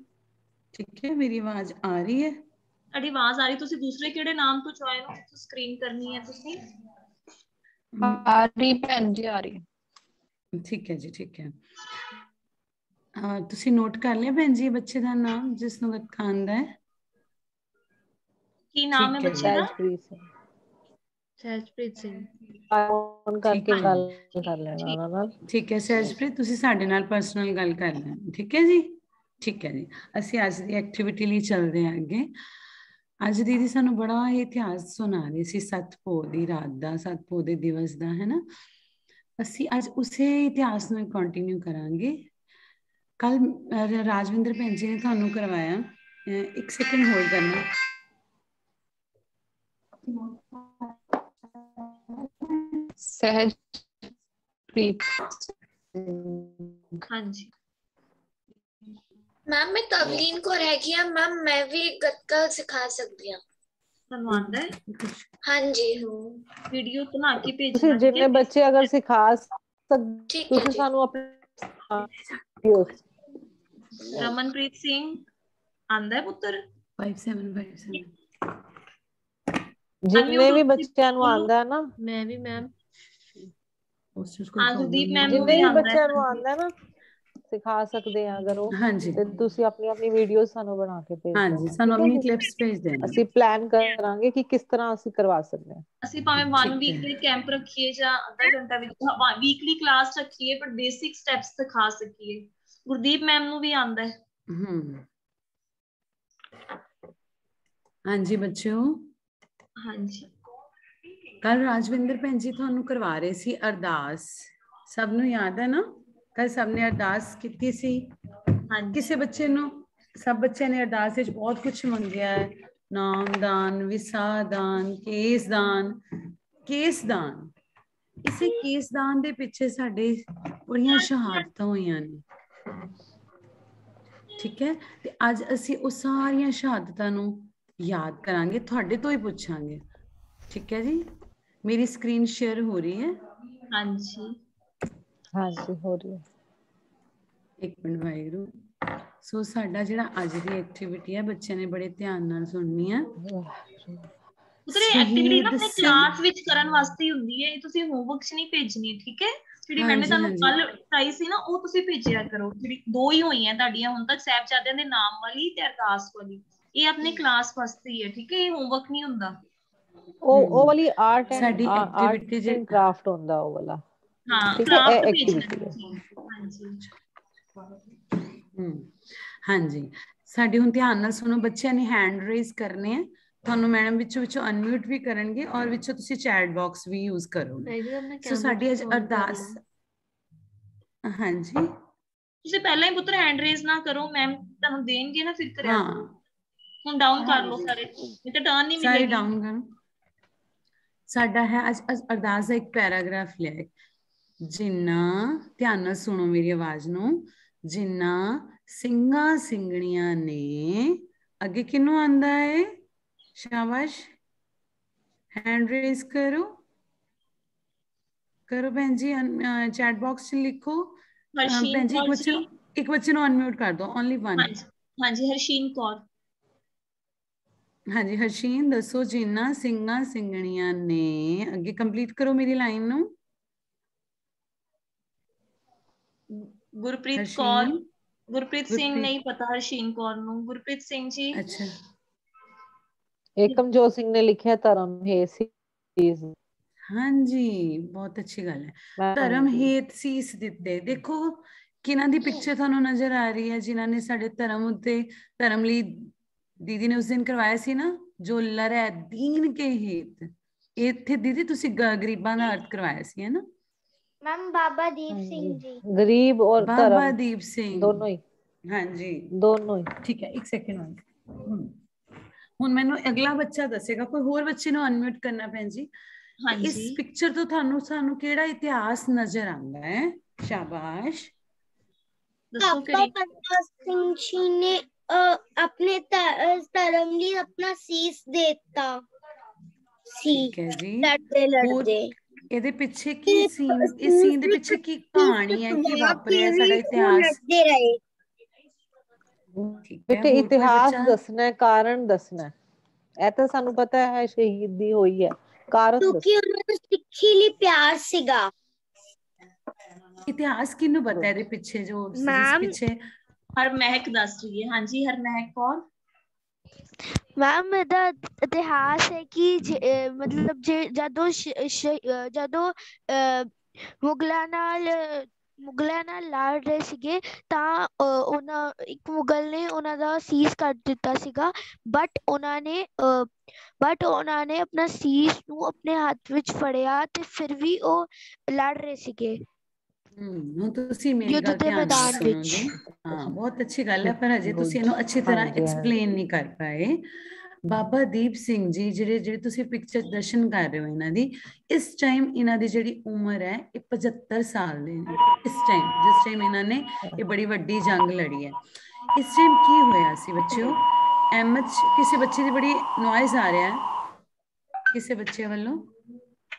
ਠੀਕ ਹੈ, ਮੇਰੀ ਆਵਾਜ਼ ਆ ਰਹੀ ਹੈ? ਤੁਹਾਡੀ ਆਵਾਜ਼ ਆ ਰਹੀ। ਤੁਸੀਂ ਦੂਸਰੇ ਕਿਹੜੇ ਨਾਮ ਤੋਂ ਜੁਆਇਨ ਹੋ? ਸਕਰੀਨ ਕਰਨੀ ਹੈ ਤੁਸੀਂ। ਆ ਰਹੀ ਭੈਣ ਜੀ, ਆ ਰਹੀ। ਠੀਕ ਹੈ ਜੀ, ਠੀਕ ਹੈ। ਤੁਸੀਂ ਨੋਟ ਕਰ ਲਿਆ ਭੈਣ ਜੀ ਬੱਚੇ ਦਾ ਨਾਮ ਜਿਸ ਨੂੰ ਗੱਤਕਾ ਆਉਂਦਾ ਹੈ? ਕੀ ਨਾਮ ਹੈ ਬੱਚੇ ਦਾ? ਸਹਿਜਪ੍ਰੀਤ ਸਿੰਘ। ਫੋਨ ਕਰਕੇ ਗੱਲ ਕਰ ਲੈਣਾ ਉਹਨਾਂ ਨਾਲ। ਠੀਕ ਹੈ ਸਹਿਜਪ੍ਰੀਤ, ਤੁਸੀਂ ਸਾਡੇ ਨਾਲ ਪਰਸਨਲ ਗੱਲ ਕਰ ਲੈਣਾ। ਠੀਕ ਹੈ ਜੀ, ਠੀਕ ਹੈ ਜੀ। ਅਸੀਂ ਅੱਜ ਦੀ ਐਕਟੀਵਿਟੀ ਲਈ ਚੱਲਦੇ ਹਾਂ ਅੱਗੇ। ਅੱਜ ਦੀਦੀ ਸਾਨੂੰ ਬੜਾ ਹੀ ਇਤਿਹਾਸ ਸੁਣਾ ਰਹੀ ਸੀ ਸੱਤ ਪੋਹ ਦੀ ਰਾਤ ਦਾ, ਸੱਤ ਪੋਹ ਦੇ ਦਿਵਸ ਦਾ, ਹੈ ਨਾ। ਅਸੀਂ ਅੱਜ ਉਸੇ ਇਤਿਹਾਸ ਨੂੰ ਕੰਟੀਨਿਊ ਕਰਾਂਗੇ। ਕੱਲ ਰਾਜਵਿੰਦਰ ਭੈਣ ਜੀ ਨੇ ਤੁਹਾਨੂੰ ਕਰਵਾਇਆ। ਇੱਕ ਸੈਕਿੰਡ ਹੋਲਡ ਕਰਨਾ। ਸਹਿਜਪ੍ਰੀਤ। ਹਾਂਜੀ मैम मैं तवलीन को रह गया मैम, मैं भी गत्का सिखा सकती हूँ। ਤੁਹਾਨੂੰ ਆਉਂਦਾ ਹੈ? हाँ जी ਵੀਡੀਓ ਬਣਾ ਕੇ ਤੁਸੀਂ ਭੇਜਣਾ। ਜਿੰਨੇ ਬੱਚੇ ਅਗਰ ਸਿਖਾ ठीक है ਤੁਸੀਂ जी। ਸਾਨੂੰ ਆਪਣੇ ਰਮਨਪ੍ਰੀਤ ਸਿੰਘ ਆਂਦਾ ਹੈ ਪੁੱਤਰ? 5757 ਜਿੰਨੇ ਵੀ ਬੱਚਿਆਂ ਨੂੰ ਆਂਦਾ ਹੈ ਨਾ। मैं भी मैम। ਗੁਰਦੀਪ ਮੈਮ ਨੂੰ ਜਿੰਨੇ ਵੀ ਵੀ ਆਂਦਾ ਬੱਚਿਆਂ ਨੂੰ ਹੈ। ਆਂਦਾ ਹੈ ਨਾ ਸਿਖਾ ਸਕਦੇ ਆ ਅਗਰ ਉਹ। ਹਾਂਜੀ ਤੇ ਤੁਸੀਂ ਆਪਣੀ ਆਪਣੀ ਵੀਡੀਓ ਸਾਨੂੰ ਬਣਾ ਕੇ ਭੇਜ ਹਾਂਜੀ, ਦੇਣਾ। ਸਾਨੂੰ ਠੀਕ ਹੈ ਆਪਣੀ ਜੀ? ਕਲਿੱਪਸ ਭੇਜ ਦੇਣਾ। ਅਸੀਂ ਪਲਾਨ ਕਰਾਂਗੇ ਕਿ ਕਿਸ ਤਰ੍ਹਾਂ ਅਸੀਂ ਕਰਵਾ ਸਕਦੇ ਹਾਂ। ਅਸੀਂ ਭਾਵੇਂ 1 ਵੀਕ ਦੇ ਕੈਂਪ ਰੱਖੀਏ ਜਾਂ ਅੱਧਾ ਘੰਟਾ ਵੀਕਲੀ ਕਲਾਸ ਰੱਖੀਏ, ਪਰ ਬੇਸਿਕ ਸਟੈਪਸ ਸਿਖਾ ਸਕੀਏ। ਗੁਰਦੀਪ ਮੈਮ ਨੂੰ ਵੀ ਆਂਦਾ ਹੈ। ਹਾਂਜੀ ਬੱਚਿਓ, ਹਾਂਜੀ ਕੱਲ ਰਾਜਵਿੰਦਰ ਭੈਣ ਜੀ ਤੁਹਾਨੂੰ ਕਰਵਾ ਰਹੇ ਸੀ ਅਰਦਾਸ। ਸਭ ਨੂੰ ਯਾਦ ਹੈ ਨਾ? ਕੱਲ ਸਭ ਨੇ ਅਰਦਾਸ ਕੀਤੀ ਸੀ। ਹਾਂਜੀ ਕਿਸੇ ਬੱਚੇ ਨੂੰ, ਸਭ ਬੱਚਿਆਂ ਨੇ ਅਰਦਾਸ ਵਿੱਚ ਬਹੁਤ ਕੁਝ ਮੰਗਿਆ ਹੈ। ਨਾਮਦਾਨ, ਵਿਸਾਦਾਨ, ਕੇਸਦਾਨ। ਕੇਸਦਾਨ, ਇਸੇ ਕੇਸਦਾਨ ਦੇ ਪਿੱਛੇ ਸਾਡੇ ਬੜੀਆਂ ਸ਼ਹਾਦਤਾਂ ਹੋਈਆਂ ਨੇ। ਠੀਕ ਹੈ, ਤੇ ਅੱਜ ਅਸੀਂ ਉਹ ਸਾਰੀਆਂ ਸ਼ਹਾਦਤਾਂ ਨੂੰ ਯਾਦ ਕਰਾਂਗੇ, ਤੁਹਾਡੇ ਤੋਂ ਹੀ ਪੁੱਛਾਂਗੇ। ਠੀਕ ਹੈ ਜੀ, ਮੇਰੀ ਸਕਰੀਨ ਸ਼ੇਅਰ ਹੋ ਰਹੀ ਹੈ? ਹਾਂਜੀ ਹਾਂਜੀ ਹੋ ਰਹੀ ਹੈ। ਇੱਕ ਮਿੰਟ ਵਾਹਿਗੁਰੂ। ਸੋ ਸਾਡਾ ਜਿਹੜਾ ਅੱਜ ਦੀ ਐਕਟੀਵਿਟੀ ਹੈ ਬੱਚਿਆਂ ਨੇ ਬੜੇ ਧਿਆਨ ਨਾਲ ਸੁਣਨੀ ਹੈ। ਐਕਟੀਵਿਟੀ ਨਾ ਸ਼ਹੀਦ ਆਪਣੇ ਸਿੰਘ। ਕਲਾਸ ਵਿੱਚ ਕਰਨ ਵਾਸਤੇ ਹੁੰਦੀ ਹੈ, ਤੁਸੀਂ ਹੋਮਵਰਕ 'ਚ ਨਹੀਂ ਭੇਜਣੀ। ਠੀਕ ਹੈ, ਜਿਹੜੀ ਮੈਂ ਹਾਂਜੀ ਤੁਹਾਨੂੰ ਹਾਂਜੀ ਕੱਲ ਕਰਾਈ ਸੀ ਨਾ ਉਹ ਤੁਸੀਂ ਭੇਜਿਆ ਕਰੋ। ਜਿਹੜੀ 2 ਹੀ ਹੋਈਆਂ ਤੁਹਾਡੀਆਂ ਹੁਣ ਤੱਕ, ਸਾਹਿਬਜ਼ਾਦਿਆਂ ਦੇ ਨਾਮ ਵਾਲੀ ਤੇ ਅਰਦਾਸ ਵਾਲੀ। ਇਹ ਆਪਣੇ ਕਲਾਸ ਵਾਸਤੇ ਹੀ ਹੈ। ਠੀਕ ਹੈ, ਇਹ ਹੋਮਵਰਕ ਨਹੀਂ ਹੁੰਦਾ। ਉਹ ਵਾਲੀ ਆਰਟ ਸਾਡੀ ਐਕਟੀਵਿਟੀ ਐਂਡ ਕਰਾਫਟ ਹੁੰਦਾ ਉਹ ਵਾਲਾ। ਹਾਂ ਠੀਕ ਹੈ, ਇਹ ਕਰਾਫਟ ਐਕਟੀਵਿਟੀ ਹੈ। ਹਾਂਜੀ ਹਾਂਜੀ, ਸਾਡੇ ਹੁਣ ਧਿਆਨ ਨਾਲ ਸੁਣੋ। ਬੱਚਿਆਂ ਨੇ ਹੈਂਡ ਰੇਜ਼ ਕਰਨੇ ਆ। ਤੁਹਾਨੂੰ ਮੈਡਮ ਵਿੱਚੋਂ ਅਨਮਿਊਟ ਵੀ ਕਰਨਗੇ ਔਰ ਵਿੱਚੋਂ ਤੁਸੀਂ ਚੈਟ ਬਾਕਸ ਵੀ ਯੂਜ਼ ਕਰੋਗੇ। ਸੋ ਸਾਡੀ ਅੱਜ ਅਰਦਾਸ। ਹਾਂਜੀ, ਤੁਸੀਂ ਪਹਿਲਾਂ ਹੀ ਪੁੱਤਰ ਹੈਂਡ ਰੇਜ਼ ਨਾ ਕਰੋ, ਮੈਮ ਤੁਹਾਨੂੰ ਦੇਣਗੇ ਨਾ ਫਿਰ ਕਰਿਆ ਹਾਂ ਕਰੋ। ਹੁਣ ਡਾਊਨ ਕਰ ਲਓ ਸਾਰੇ, ਨਹੀਂ ਤਾਂ ਟਰਨ ਨਹੀਂ ਸਾਰੇ ਮਿਲੇਗੀ। ਡਾਊਨ ਕਰੋ। ਸਾਡਾ ਹੈ ਅੱਜ ਅਰਦਾਸ ਦਾ ਇੱਕ ਪੈਰਾਗ੍ਰਾਫ ਲਿਆ। ਜਿੰਨਾ, ਧਿਆਨ ਨਾਲ ਸੁਣੋ ਮੇਰੀ ਆਵਾਜ਼ ਨੂੰ। ਜਿੰਨਾ ਸਿੰਘਾਂ ਸਿੰਘਣੀਆਂ ਨੇ, ਅੱਗੇ ਕਿਹਨੂੰ ਆਂਦਾ ਹੈ? ਸ਼ਾਬਾਸ਼, हैंड रेज करो करो भैन जी। चैट बॉक्स च लिखो भैन जी। एक बच्चे ਨੂੰ अनम्यूट कर दो, ओनली वन। ਹਾਂਜੀ ਹਰਸ਼ੀਨ ਕੌਰ। ਹਾਂਜੀ ਹਰਸ਼ੀਨ ਦੱਸੋ। ਜਿੰਨਾ ਸਿੰਘਾਂ ਸਿੰਘਣੀਆਂ ਨੇ, ਅੱਗੇ ਕੰਪਲੀਟ ਕਰੋ ਮੇਰੀ ਲਾਈਨ ਨੂੰ। ਗੁਰਪ੍ਰੀਤ ਕੌਰ। ਗੁਰਪ੍ਰੀਤ ਸਿੰਘ ਨਹੀਂ ਪਤਾ ਹਰਸ਼ੀਨ ਕੌਰ ਨੂੰ। ਗੁਰਪ੍ਰੀਤ ਸਿੰਘ ਜੀ। ਅੱਛਾ, ਏਕਮਜੋਤ ਸਿੰਘ ਨੇ ਲਿਖਿਆ ਧਰਮ ਹੈ ਸੀਸ। ਹਾਂਜੀ ਬਹੁਤ ਅੱਛੀ ਗੱਲ ਹੈ। ਧਰਮ ਹੇਤ ਸੀਸ ਦਿੱਤੇ। ਦੇਖੋ ਕਿਹਨਾਂ ਦੀ ਪਿਕਚਰ ਤੁਹਾਨੂੰ ਨਜ਼ਰ ਆ ਰਹੀ ਹੈ, ਜਿਨ੍ਹਾਂ ਨੇ ਸਾਡੇ ਧਰਮ ਉੱਤੇ, ਧਰਮ ਲਈ ਦੀਦੀ ਨੇ ਉਸ ਦਿਨ ਕਰਵਾਇਆ ਸੀ ਨਾ, ਜੋ ਲੜੈ ਦੀਨ ਕੇ ਹੇਤ। ਇੱਥੇ ਦੀਦੀ ਤੁਸੀਂ ਗਰੀਬਾਂ ਦਾ ਅਰਥ ਕਰਵਾਇਆ ਸੀ, ਹੈ ਨਾ मैम? बाबा दीप सिंह जी। गरीब और बाबा धर्म दीप सिंह दोनों ही। ਹਾਂਜੀ दोनों ही। ਠੀਕ ਹੈ, ਇੱਕ ਸੈਕਿੰਡ। ਹੁਣ ਮੈਨੂੰ ਅਗਲਾ ਬੱਚਾ ਦੱਸੇਗਾ। ਕੋਈ ਹੋਰ ਬੱਚੇ ਨੂੰ ਅਨਮਿਊਟ ਕਰਨਾ ਭੈਣ ਜੀ। ਇਸ ਪਿਕਚਰ ਤੋਂ ਸਾਨੂੰ ਕਿਹੜਾ ਇਤਿਹਾਸ ਨਜ਼ਰ ਆਉਂਦਾ ਹੈ? ਸ਼ਾਬਾਸ਼ ਦੱਸੋ। पापा सिंह जी ने अपने धर्म लिए अपना शीश देता सी। ठीक है जी। लड़ते लड़ते ਇਹਦੇ ਪਿੱਛੇ ਕੀ ਸੀਨ, ਇਸ ਸੀਨ ਦੇ ਪਿੱਛੇ ਕੀ ਕਹਾਣੀ ਹੈ, ਕੀ ਵਾਪਰਿਆ ਸਾਡਾ ਇਤਿਹਾਸ? ਬੇਟੇ ਇਤਿਹਾਸ ਦੱਸਣਾ ਹੈ, ਕਾਰਨ ਦੱਸਣਾ ਹੈ। ਇਹ ਤਾਂ ਸਾਨੂੰ ਪਤਾ ਹੈ ਸ਼ਹੀਦੀ ਹੋਈ ਹੈ, ਕਾਰਨ ਕਿਉਂਕਿ ਉਹਨਾਂ ਨੂੰ ਸਿੱਖੀ ਲਈ ਪਿਆਰ ਸੀਗਾ। ਇਤਿਹਾਸ ਕਿਹਨੂੰ ਪਤਾ ਇਹਦੇ ਪਿੱਛੇ, ਜੋ ਜਿਸ ਪਿੱਛੇ? ਹਰਮਹਿਕ ਦੱਸ ਰਹੀ ਹੈ। ਹਾਂਜੀ ਹਰਮਹਿਕ ਕੌਰ। ਮੈਮ ਇਹਦਾ ਇਤਿਹਾਸ ਹੈ ਕਿ ਮਤਲਬ ਜਦੋਂ ਮੁਗਲਾਂ ਨਾਲ ਲੜ ਰਹੇ ਸੀਗੇ ਤਾਂ ਇੱਕ ਮੁਗਲ ਨੇ ਉਹਨਾਂ ਦਾ ਸੀਸ ਕੱਟ ਦਿੱਤਾ ਸੀਗਾ, ਬਟ ਉਹਨਾਂ ਨੇ ਆਪਣਾ ਸੀਸ ਨੂੰ ਆਪਣੇ ਹੱਥ ਵਿੱਚ ਫੜਿਆ ਤੇ ਫਿਰ ਵੀ ਉਹ ਲੜ ਰਹੇ ਸੀਗੇ ਹੁਣ ਤੁਸੀਂ ਮੇਰੀ ਗੱਲ ਧਿਆਨ ਨਾਲ ਸੁਣੋਗੇ। ਹਾਂ, ਬਹੁਤ ਅੱਛੀ ਗੱਲ ਹੈ, ਪਰ ਹਜੇ ਤੁਸੀਂ ਇਹਨੂੰ ਅੱਛੀ ਤਰ੍ਹਾਂ ਐਕਸਪਲੇਨ ਨਹੀਂ ਕਰ ਪਾਏ। ਬਾਬਾ ਦੀਪ ਸਿੰਘ ਜੀ ਜਿਹੜੇ ਤੁਸੀਂ ਪਿਕਚਰ ਦਰਸ਼ਨ ਕਰ ਰਹੇ ਹੋ ਇਹਨਾਂ ਦੀ, ਇਸ ਟਾਈਮ ਇਹਨਾਂ ਦੀ ਜਿਹੜੀ ਉਮਰ ਹੈ ਇਹ 75 ਸਾਲ ਦੇ ਨੇ। ਇਸ ਟਾਈਮ ਜਿਸ ਟਾਈਮ ਇਹਨਾਂ ਨੇ ਇਹ ਬੜੀ ਵੱਡੀ ਜੰਗ ਲੜੀ ਹੈ, ਇਸ ਟਾਈਮ ਕੀ ਹੋਇਆ ਸੀ ਬੱਚਿਓ? ਅਹਿਮਦ, ਕਿਸੇ ਬੱਚੇ ਦੀ ਬੜੀ ਨੋਇਜ਼ ਆ ਰਿਹਾ ਹੈ ਕਿਸੇ ਬੱਚੇ ਵੱਲੋਂ।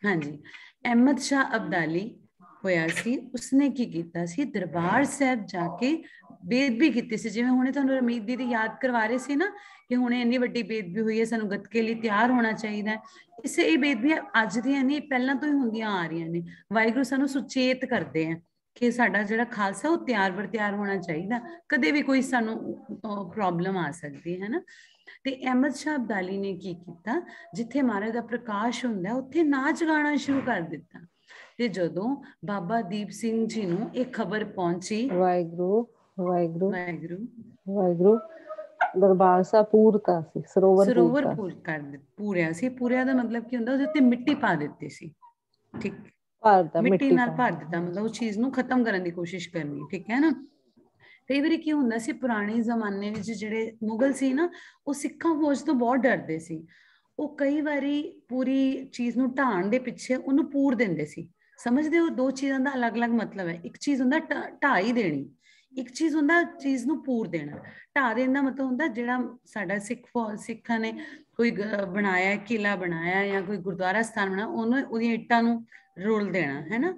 ਹਾਂਜੀ, ਅਹਿਮਦ ਸ਼ਾਹ ਅਬਦਾਲੀ ਹੋਇਆ ਸੀ, ਉਸਨੇ ਕੀ ਕੀਤਾ ਸੀ, ਦਰਬਾਰ ਸਾਹਿਬ ਜਾ ਕੇ ਬੇਦਬੀ ਕੀਤੀ ਸੀ। ਜਿਵੇਂ ਹੁਣੇ ਤੁਹਾਨੂੰ ਰਮੀਤ ਦੀਦੀ ਯਾਦ ਕਰਵਾ ਰਹੇ ਸੀ ਨਾ ਕਿ ਹੁਣੇ ਇੰਨੀ ਵੱਡੀ ਬੇਦਬੀ ਹੋਈ ਹੈ, ਸਾਨੂੰ ਗੱਤਕੇ ਲਈ ਤਿਆਰ ਹੋਣਾ ਚਾਹੀਦਾ ਹੈ। ਇਸੇ ਇਹ ਬੇਦਬੀਆਂ ਅੱਜ ਦੀਆਂ ਨਹੀਂ, ਪਹਿਲਾਂ ਤੋਂ ਹੀ ਹੁੰਦੀਆਂ ਆ ਰਹੀਆਂ ਨੇ। ਵਾਹਿਗੁਰੂ ਸਾਨੂੰ ਸੁਚੇਤ ਕਰਦੇ ਆ ਕਿ ਸਾਡਾ ਜਿਹੜਾ ਖਾਲਸਾ ਉਹ ਤਿਆਰ ਬਰ ਤਿਆਰ ਹੋਣਾ ਚਾਹੀਦਾ, ਕਦੇ ਵੀ ਕੋਈ ਸਾਨੂੰ ਪ੍ਰੋਬਲਮ ਆ ਸਕਦੀ ਹੈ ਨਾ। ਤੇ ਅਹਿਮਦ ਸ਼ਾਹ ਅਬਦਾਲੀ ਨੇ ਕੀ ਕੀਤਾ, ਜਿੱਥੇ ਮਹਾਰਾਜ ਦਾ ਪ੍ਰਕਾਸ਼ ਹੁੰਦਾ ਉੱਥੇ ਨਾਚ ਗਾਣਾ ਸ਼ੁਰੂ ਕਰ ਦਿੱਤਾ। ਤੇ ਜਦੋਂ ਬਾਬਾ ਦੀਪ ਸਿੰਘ ਜੀ ਨੂੰ ਇਹ ਖਬਰ ਪਹੁੰਚੀ, ਵਾਹਿਗੁਰੂ ਵਾਹਿਗੁਰੂ ਵਾਹਿਗੁਰੂ ਵਾਹਿਗੁਰੂ, ਦਰਬਾਰ ਸਾਹਿਬ ਪੂਰਤਾ ਸੀ, ਸਰੋਵਰ ਪੂਰਿਆ ਸੀ। ਪੂਰਿਆ ਦਾ ਮਤਲਬ ਕੀ ਹੁੰਦਾ, ਉਹਦੇ ਉੱਤੇ ਮਿੱਟੀ ਪਾ ਦਿੱਤੀ ਸੀ। ਠੀਕ, ਮਿੱਟੀ ਨਾਲ ਭਰ ਦਿੱਤਾ, ਮਤਲਬ ਉਸ ਚੀਜ਼ ਨੂੰ ਖਤਮ ਕਰਨ ਦੀ ਕੋਸ਼ਿਸ਼ ਕਰਨੀ। ਠੀਕ ਹੈ ਨਾ। ਕਈ ਵਾਰੀ ਕੀ ਹੁੰਦਾ ਸੀ, ਪੁਰਾਣੇ ਜ਼ਮਾਨੇ ਵਿੱਚ ਜਿਹੜੇ ਮੁਗਲ ਸੀ ਨਾ, ਉਹ ਸਿੱਖਾਂ ਫੌਜ ਤੋਂ ਬਹੁਤ ਡਰਦੇ ਸੀ। ਉਹ ਕਈ ਵਾਰੀ ਪੂਰੀ ਚੀਜ਼ ਨੂੰ ਢਾਣ ਦੇ ਪਿੱਛੇ ਉਹਨੂੰ ਪੂਰ ਦਿੰਦੇ ਸੀ। ਸਮਝਦੇ ਹੋ, ਦੋ ਚੀਜ਼ਾਂ ਦਾ ਅਲੱਗ-ਅਲੱਗ ਮਤਲਬ ਹੈ। ਇੱਕ ਚੀਜ਼ ਹੁੰਦਾ ਢਾਈ ਦੇਣੀ, ਇੱਕ ਚੀਜ਼ ਹੁੰਦਾ ਚੀਜ਼ ਨੂੰ ਪੂਰ ਦੇਣਾ। ਢਾਹ ਦੇਣ ਦਾ ਮਤਲਬ ਹੁੰਦਾ ਜਿਹੜਾ ਸਾਡਾ ਸਿੱਖਾਂ ਨੇ ਕੋਈ ਬਣਾਇਆ, ਕਿਲਾ ਬਣਾਇਆ ਜਾਂ ਕੋਈ ਗੁਰਦੁਆਰਾ ਸਥਾਨ ਬਣਾਇਆ, ਉਹਨੂੰ ਉਹਦੀਆਂ ਇੱਟਾਂ ਨੂੰ ਰੋਲ ਦੇਣਾ, ਹੈ ਨਾ।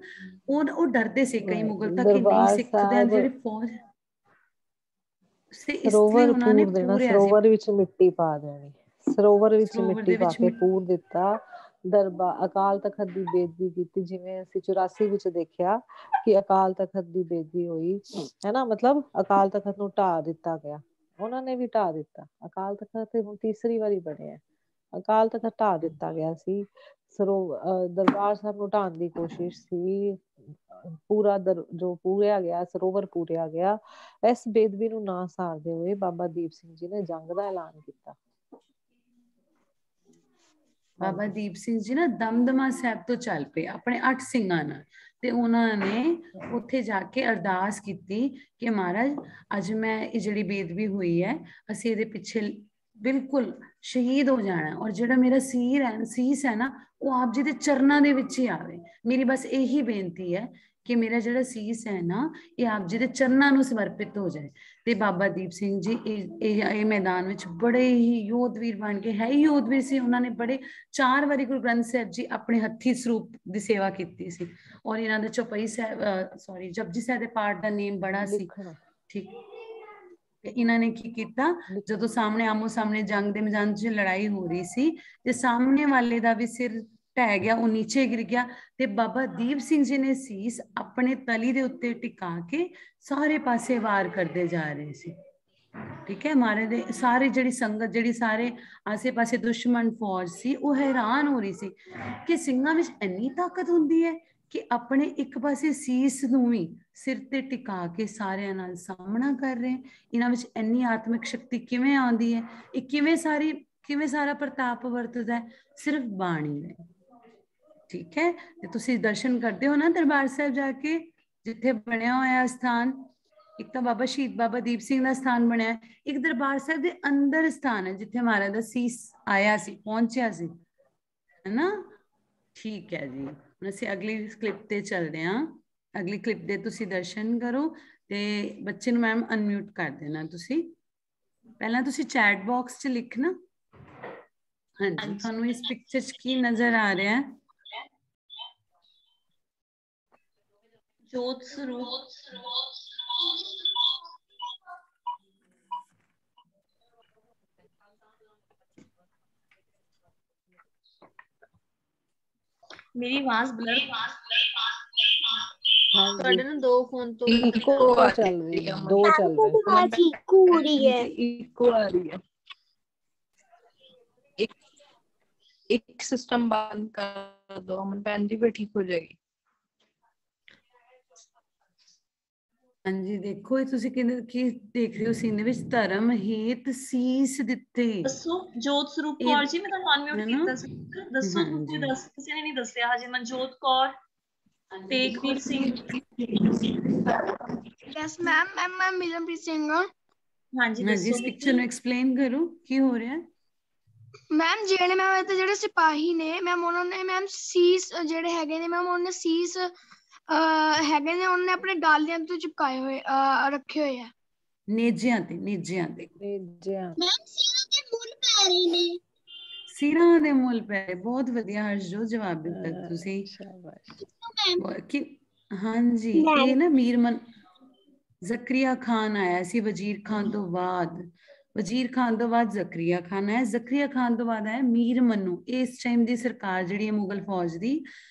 ਉਹ ਡਰਦੇ ਸੀ ਕਈ ਮੁਗਲ ਤਾਂ ਕਿ ਨਹੀਂ ਸਿੱਖਦਿਆਂ ਜਿਹੜੀ ਫੌਜ, ਸਰੋਵਰ ਪੂਰ ਦੇਣਾ, ਸਰੋਵਰ ਵਿੱਚ ਮਿੱਟੀ ਪਾ ਦੇਣੀ, ਸਰੋਵਰ ਵਿੱਚ ਮਿੱਟੀ ਪਾ ਕੇ ਪੂਰ ਦਿੱਤਾ। ਦਰਬਾਰ ਅਕਾਲ ਤਖਤ ਦੀ ਬੇਦਬੀ ਕੀਤੀ, ਜਿਵੇਂ ਅਸੀਂ 84 ਵਿੱਚ ਦੇਖਿਆ ਕਿ ਅਕਾਲ ਤਖਤ ਦੀ ਬੇਦਬੀ ਹੋਈ, ਹੈ ਨਾ। ਮਤਲਬ ਅਕਾਲ ਤਖਤ ਨੂੰ ਢਾਹ ਦਿੱਤਾ ਗਿਆ, ਉਹਨਾਂ ਨੇ ਵੀ ਢਾਹ ਦਿੱਤਾ। ਅਕਾਲ ਤਖਤ ਹੁਣ ਤੀਸਰੀ ਵਾਰੀ ਬਣਿਆ, ਅਕਾਲ ਤਖਤ ਢਾਹ ਦਿੱਤਾ ਗਿਆ ਸੀ। ਦਰਬਾਰ ਸਾਹਿਬ ਨੂੰ ਢਾਹਣ ਦੀ ਕੋਸ਼ਿਸ਼ ਸੀ। ਪੂਰਾ ਜੋ ਪੂਰਿਆ ਗਿਆ, ਸਰੋਵਰ ਪੂਰਿਆ ਗਿਆ। ਇਸ ਬੇਦਬੀ ਨੂੰ ਨਾ ਸਹਾਰਦੇ ਹੋਏ ਬਾਬਾ ਦੀਪ ਸਿੰਘ ਜੀ ਨੇ ਜੰਗ ਦਾ ਐਲਾਨ ਕੀਤਾ। ਬਾਬਾ ਦੀਪ ਸਿੰਘ ਜੀ ਨਾ ਦਮਦਮਾ ਸਾਹਿਬ ਤੋਂ ਚੱਲ ਪਏ ਆਪਣੇ 8 ਸਿੰਘਾਂ ਨਾਲ, ਤੇ ਉਹਨਾਂ ਨੇ ਉੱਥੇ ਜਾ ਕੇ ਅਰਦਾਸ ਕੀਤੀ ਕਿ ਮਹਾਰਾਜ, ਅੱਜ ਮੈਂ ਇਹ ਜਿਹੜੀ ਬੇਦਬੀ ਹੋਈ ਹੈ, ਅਸੀਂ ਇਹਦੇ ਪਿੱਛੇ ਬਿਲਕੁਲ ਸ਼ਹੀਦ ਹੋ ਜਾਣਾ, ਔਰ ਜਿਹੜਾ ਮੇਰਾ ਸੀਸ ਹੈ ਨਾ, ਉਹ ਆਪ ਜੀ ਦੇ ਚਰਨਾਂ ਦੇ ਵਿੱਚ ਹੀ ਆਵੇ। ਮੇਰੀ ਬਸ ਇਹੀ ਬੇਨਤੀ ਹੈ ਕਿ ਮੇਰਾ ਜਿਹੜਾ ਸੀਸ ਹੈ ਨਾ, ਇਹ ਆਪ ਜੀ ਦੇ ਚਰਨਾਂ ਨੂੰ ਸਮਰਪਿਤ ਹੋ ਜਾਏ। ਤੇ ਬਾਬਾ ਦੀਪ ਸਿੰਘ ਜੀ ਇਹ ਮੈਦਾਨ ਵਿੱਚ ਬੜੇ ਹੀ ਯੋਧਵੀਰ ਬਣ ਕੇ, ਹੈ ਹੀ ਯੋਧਵੀਰ ਸੀ। ਉਹਨਾਂ ਨੇ ਬੜੇ 4 ਵਾਰੀ ਗੁਰੂ ਗ੍ਰੰਥ ਸਾਹਿਬ ਜੀ ਆਪਣੇ ਹੱਥੀ ਸਰੂਪ ਦੀ ਸੇਵਾ ਕੀਤੀ ਸੀ, ਔਰ ਇਹਨਾਂ ਦਾ ਚੌਪਈ ਸਾਹਿਬ ਜਪਜੀ ਸਾਹਿਬ ਦੇ ਪਾਠ ਦਾ ਨੇਮ ਬੜਾ ਸੀ। ਠੀਕ, ਤੇ ਇਹਨਾਂ ਨੇ ਕੀ ਕੀਤਾ, ਜਦੋਂ ਸਾਹਮਣੇ ਆਮੋ ਸਾਹਮਣੇ ਜੰਗ ਦੇ ਮੈਦਾਨ 'ਚ ਲੜਾਈ ਹੋ ਰਹੀ ਸੀ, ਤੇ ਸਾਹਮਣੇ ਵਾਲੇ ਦਾ ਵੀ ਸਿਰ ਢਹਿ ਗਿਆ, ਉਹ ਨੀਚੇ ਗਿਰ ਗਿਆ, ਤੇ ਬਾਬਾ ਦੀਪ ਸਿੰਘ ਜੀ ਨੇ ਸੀਸ ਆਪਣੇ ਤਲੀ ਦੇ ਉੱਤੇ ਟਿਕਾ ਕੇ ਸਾਰੇ ਪਾਸੇ ਵਾਰ ਕਰਦੇ ਜਾ ਰਹੇ ਸੀ। ਠੀਕ ਹੈ, ਮਾਰੇ ਦੇ ਸਾਰੇ ਜਿਹੜੀ ਸੰਗਤ, ਜਿਹੜੀ ਸਾਰੇ ਆਸੇ ਪਾਸੇ ਦੁਸ਼ਮਣ ਫੌਜ ਸੀ, ਉਹ ਹੈਰਾਨ ਹੋ ਰਹੀ ਸੀ ਕਿ ਸਿੰਘਾਂ ਵਿੱਚ ਇੰਨੀ ਤਾਕਤ ਹੁੰਦੀ ਹੈ ਕਿ ਆਪਣੇ ਇੱਕ ਪਾਸੇ ਸੀਸ ਨੂੰ ਵੀ ਸਿਰ ਤੇ ਟਿਕਾ ਕੇ ਸਾਰਿਆਂ ਨਾਲ ਸਾਹਮਣਾ ਕਰ ਰਹੇ। ਇਹਨਾਂ ਵਿੱਚ ਇੰਨੀ ਆਤਮਿਕ ਸ਼ਕਤੀ ਕਿਵੇਂ ਆਉਂਦੀ ਹੈ? ਇਹ ਕਿਵੇਂ ਸਾਰਾ ਪ੍ਰਤਾਪ ਵਰਤਦਾ? ਸਿਰਫ ਬਾਣੀ ਹੈ। ਠੀਕ ਹੈ, ਤੇ ਤੁਸੀਂ ਦਰਸ਼ਨ ਕਰਦੇ ਹੋ ਨਾ ਦਰਬਾਰ ਸਾਹਿਬ ਜਾ ਕੇ, ਜਿੱਥੇ ਬਣਿਆ ਹੋਇਆ ਸਥਾਨ, ਇੱਕ ਤਾਂ ਬਾਬਾ ਸ਼ਹੀਦ ਬਾਬਾ ਦੀਪ ਸਿੰਘ ਦਾ ਸਥਾਨ ਬਣਿਆ, ਇੱਕ ਦਰਬਾਰ ਸਾਹਿਬ ਦੇ ਅੰਦਰ ਸਥਾਨ ਹੈ ਜਿੱਥੇ ਮਹਾਰਾਜ ਦਾ ਸੀਸ ਆਇਆ ਸੀ, ਪਹੁੰਚਿਆ ਸੀ, ਹੈ ਨਾ। ਠੀਕ ਹੈ ਜੀ, ਹੁਣ ਅਸੀਂ ਅਗਲੀ ਕਲਿੱਪ ਤੇ ਚੱਲਦੇ ਹਾਂ। ਅਗਲੀ ਕਲਿੱਪ ਦੇ ਤੁਸੀਂ ਦਰਸ਼ਨ ਕਰੋ, ਤੇ ਬੱਚੇ ਨੂੰ ਮੈਮ ਅਨਮਿਊਟ ਕਰ ਦੇਣਾ। ਤੁਸੀਂ ਪਹਿਲਾਂ ਤੁਸੀਂ ਚੈਟ ਬਾਕਸ 'ਚ ਲਿਖਣਾ, ਹਾਂਜੀ, ਤੁਹਾਨੂੰ ਇਸ ਪਿਕਚਰ 'ਚ ਕੀ ਨਜ਼ਰ ਆ ਰਿਹਾ ਹੈ? ਜੋਤ ਸਰੂਪ मेरी आवाज ब्लर ਤੁਹਾਡੇ ਨਾ ਦੋ ਫੋਨ ਤੋਂ इको चल रही है, दो चल रहे हैं। इको हो रही है। इको आ रही है। एक सिस्टम बंद कर दो अमन भैन जी, फिर ठीक हो जाएगी। ਹਾਂਜੀ ਦੇਖੋ, ਇਹ ਤੁਸੀਂ ਕਿਹਨੇ ਕੀ ਦੇਖ ਰਹੇ ਹੋ ਸੀਨ ਦੇ ਵਿੱਚ? ਧਰਮ ਹੇਤ ਸੀਸ ਦਿੱਤੇ। ਦੱਸੋ ਜੋਤ ਸਰੂਪ ਕੌਰ ਜੀ, ਮੈਂ ਤੁਹਾਨੂੰ ਅਨਮਿਊਟ ਕੀਤਾ ਸੀ, ਦੱਸੋ ਕੋਈ ਦੱਸ, ਕਿਸੇ ਨੇ ਨਹੀਂ ਦੱਸਿਆ ਹਜੇ। ਮਨਜੋਤ ਕੌਰ, ਤੇਗਵੀਰ ਸਿੰਘ। यस मैम, मैं मिलनप्रीत सिंह हूं। ਹਾਂਜੀ ਹਾਂਜੀ, ਇਸ ਪਿਕਚਰ ਨੂੰ ਐਕਸਪਲੇਨ ਕਰੋ ਕੀ ਹੋ ਰਿਹਾ ਹੈ। ਮੈਮ ਜਿਹੜੇ ਮੈਮ ਤੇ ਜਿਹੜੇ ਸਿਪਾਹੀ ਨੇ ਮੈਮ, ਉਹਨਾਂ ਨੇ ਮੈਮ ਸੀਸ ਜਿਹੜੇ ਹੈਗੇ ਨੇ ਮੈਮ, ਉਹਨਾਂ ਨੇ ਸੀਸ ਹੈਗੇ ਨੇ, ਉਹਨਾਂ ਨੇ ਆਪਣੇ ਡਾਲਿਆਂ ਤੋਂ ਚਿਪਕਾਏ ਹੋਏ ਰੱਖੇ ਹੋਏ ਆ ਨੇਜਿਆਂ ਤੇ, ਨੇਜਿਆਂ ਤੇ। ਮੈਮ ਸਿਰਾਂ ਤੇ ਮੁੱਲ ਪੈ ਰਹੇ ਨੇ। ਸਿਰਾਂ ਦੇ ਮੁੱਲ ਪੈ ਰਹੇ। ਬਹੁਤ ਵਧੀਆ ਹਰਜੋਤ, ਜਵਾਬ ਦਿੱਤਾ ਤੁਸੀਂ। ਕਿ ਹਾਂਜੀ, ਇਹ ਨਾ ਮੀਰਮਨ ਜ਼ਕਰੀਆ ਖਾਨ ਆਇਆ ਸੀ ਵਜ਼ੀਰ ਖਾਨ ਤੋਂ ਬਾਅਦ। ਵਜ਼ੀਰ ਖਾਨ ਤੋਂ ਬਾਅਦ ਜ਼ਕਰੀਆ ਖਾਨ ਆਇਆ, ਜ਼ਕਰੀਆ ਖਾਨ ਤੋਂ ਬਾਅਦ ਆਇਆ ਮੀਰ ਮਨੂੰ। ਇਸ ਟਾਈਮ ਦੀ ਸਰਕਾਰ ਜਿਹੜੀ ਹੈ ਮੁਗਲ ਫੌਜ ਦੀ,